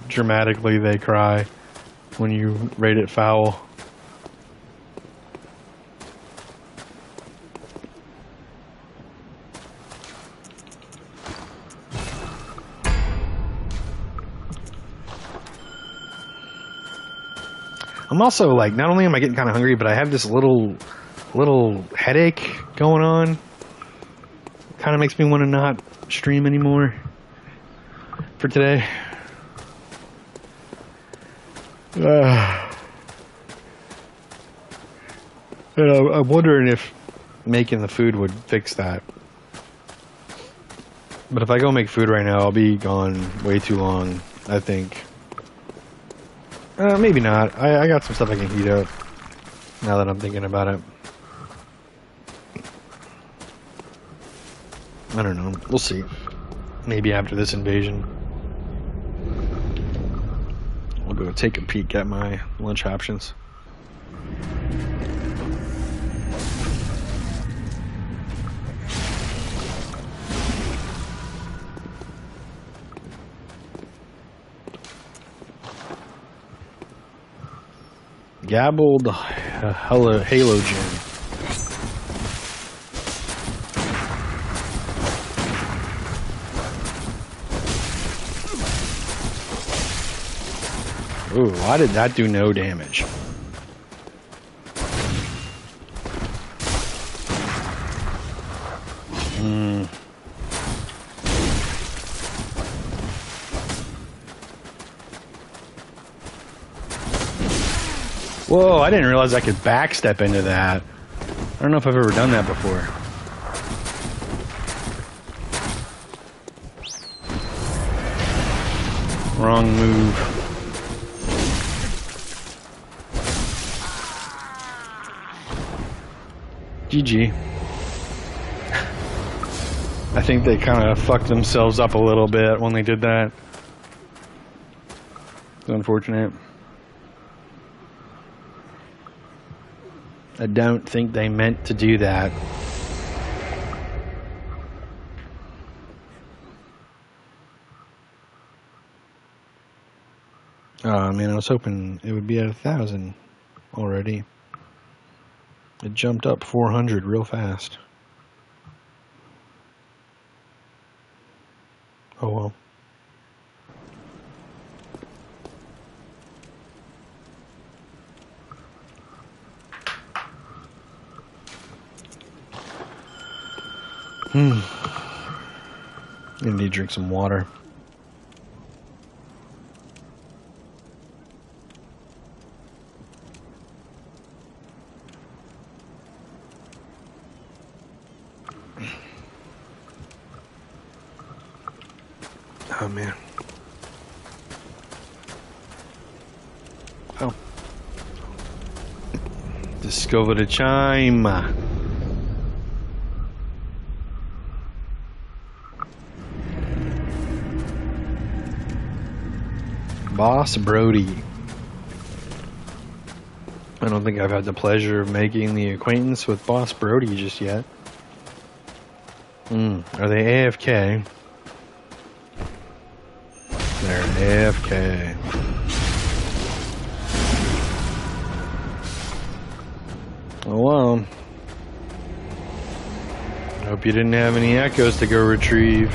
dramatically they cry when you rate it foul. I'm also like, not only am I getting kind of hungry, but I have this little headache going on. Kind of makes me want to not stream anymore for today. And I'm wondering if making the food would fix that. But if I go make food right now, I'll be gone way too long, I think. Maybe not. I got some stuff I can heat up now that I'm thinking about it. I don't know. We'll see. Maybe after this invasion. I'll go take a peek at my lunch options. Gabbled halogen. Ooh, why did that do no damage? Whoa, I didn't realize I could backstep into that. I don't know if I've ever done that before. Wrong move. GG. I think they kind of fucked themselves up a little bit when they did that. It's unfortunate. I don't think they meant to do that. Oh man, I was hoping it would be at 1,000 already. It jumped up 400 real fast. Oh well. I need to drink some water. Oh man. Oh. Discover the chime. Boss Brody. I don't think I've had the pleasure of making the acquaintance with Boss Brody just yet. Are they AFK? They're AFK. Oh well. I hope you didn't have any echoes to go retrieve.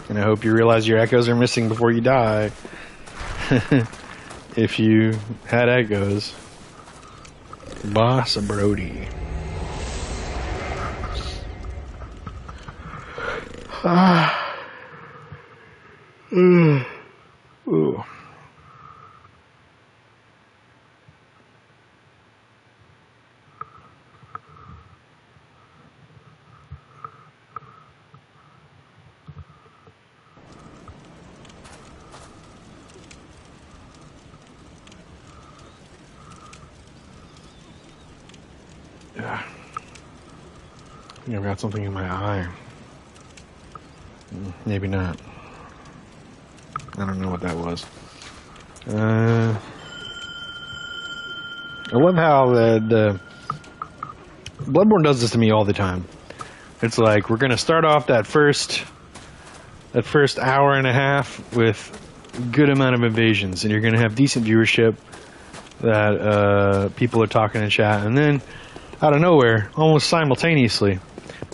And I hope you realize your echoes are missing before you die. If you had echoes. Boss Brody. Ooh. Yeah. I think I've got something in my eye. Maybe not. I don't know what that was. I love how the Bloodborne does this to me all the time. It's like we're gonna start off that first hour and a half with a good amount of invasions, and you're gonna have decent viewership that people are talking in chat, and then out of nowhere, almost simultaneously,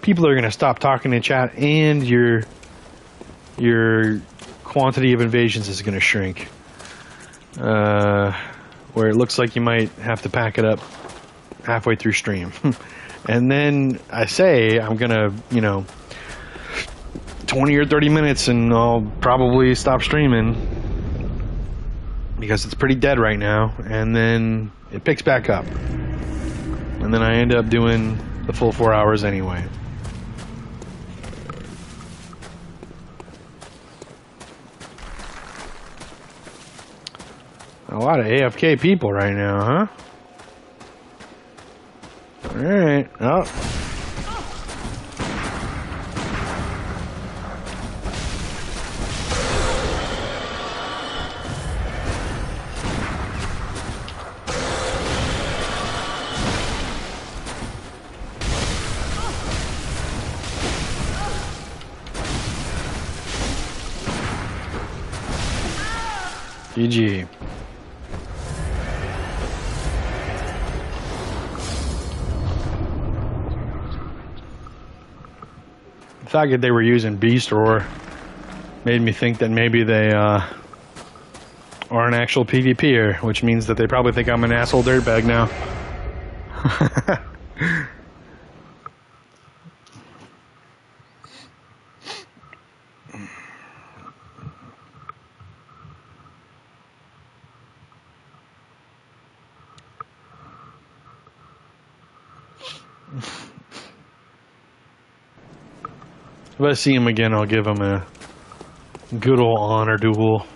people are gonna stop talking in chat, and your quantity of invasions is gonna shrink. Where it looks like you might have to pack it up halfway through stream. And then I say I'm gonna, 20 or 30 minutes and I'll probably stop streaming because it's pretty dead right now, and then it picks back up. And then I end up doing the full 4 hours anyway. A lot of AFK people right now, huh? Alright. Oh. GG. The fact that they were using Beast Roar made me think that maybe they are an actual PvPer, which means that they probably think I'm an asshole dirtbag now. If I see him again, I'll give him a good old honor duel.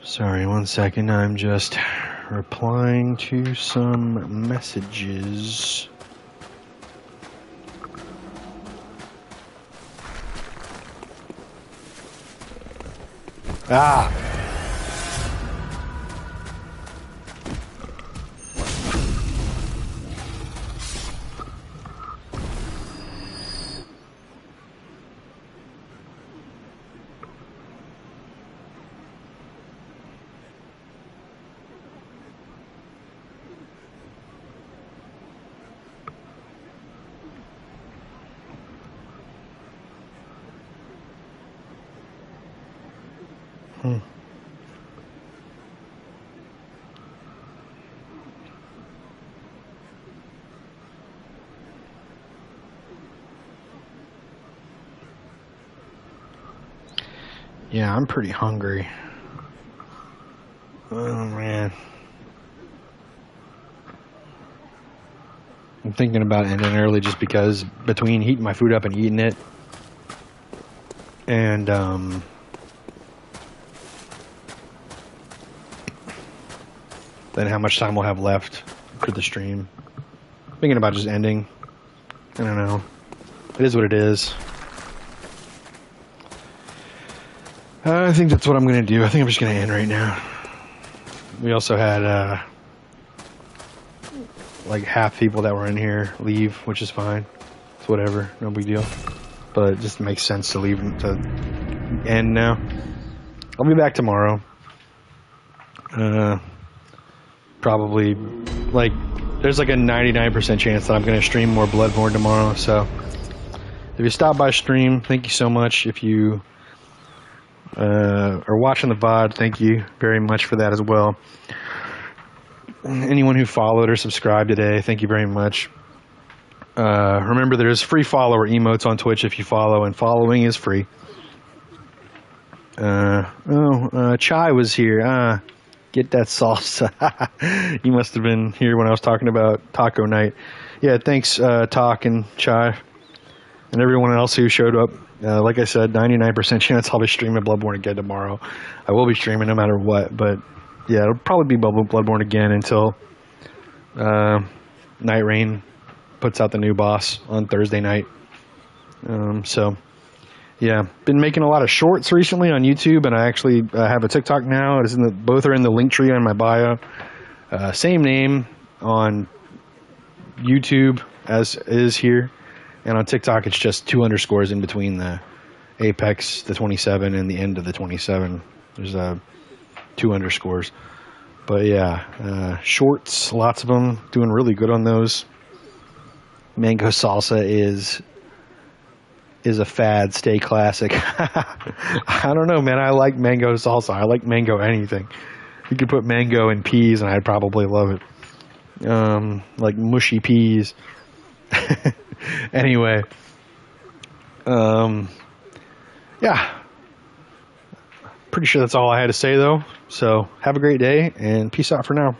Sorry, 1 second. I'm just replying to some messages. Ah! Yeah, I'm pretty hungry. Oh, man. I'm thinking about ending early just because between heating my food up and eating it and, then how much time we'll have left for the stream. Thinking about just ending. I don't know. It is what it is. I think that's what I'm going to do. I think I'm just going to end right now. We also had, like half people that were in here leave, which is fine. It's whatever. No big deal. But it just makes sense to leave to end now. I'll be back tomorrow. Probably, like, there's like a 99% chance that I'm going to stream more Bloodborne tomorrow. So if you stop by stream, thank you so much. If you are watching the VOD, thank you very much for that as well. Anyone who followed or subscribed today, thank you very much. Remember, there's free follower emotes on Twitch if you follow, and following is free. Chai was here. Get that salsa. You must have been here when I was talking about taco night. Yeah, thanks, Talk and Chai, and everyone else who showed up. Like I said, 99% chance I'll be streaming Bloodborne again tomorrow. I will be streaming no matter what, but yeah, it'll probably be Bloodborne again until Night Rain puts out the new boss on Thursday night. So, yeah, been making a lot of shorts recently on YouTube, and I actually have a TikTok now. Both are in the link tree on my bio. Same name on YouTube as is here. And on TikTok, it's just 2 underscores in between the apex, the 27, and the end of the 27. There's 2 underscores. But yeah, shorts, lots of them, doing really good on those. Mango salsa is a fad, stay classic. I don't know, man. I like mango salsa. I like mango anything. You could put mango in peas, and I'd probably love it. Like mushy peas. Anyway, yeah, pretty sure that's all I had to say though. So have a great day and peace out for now.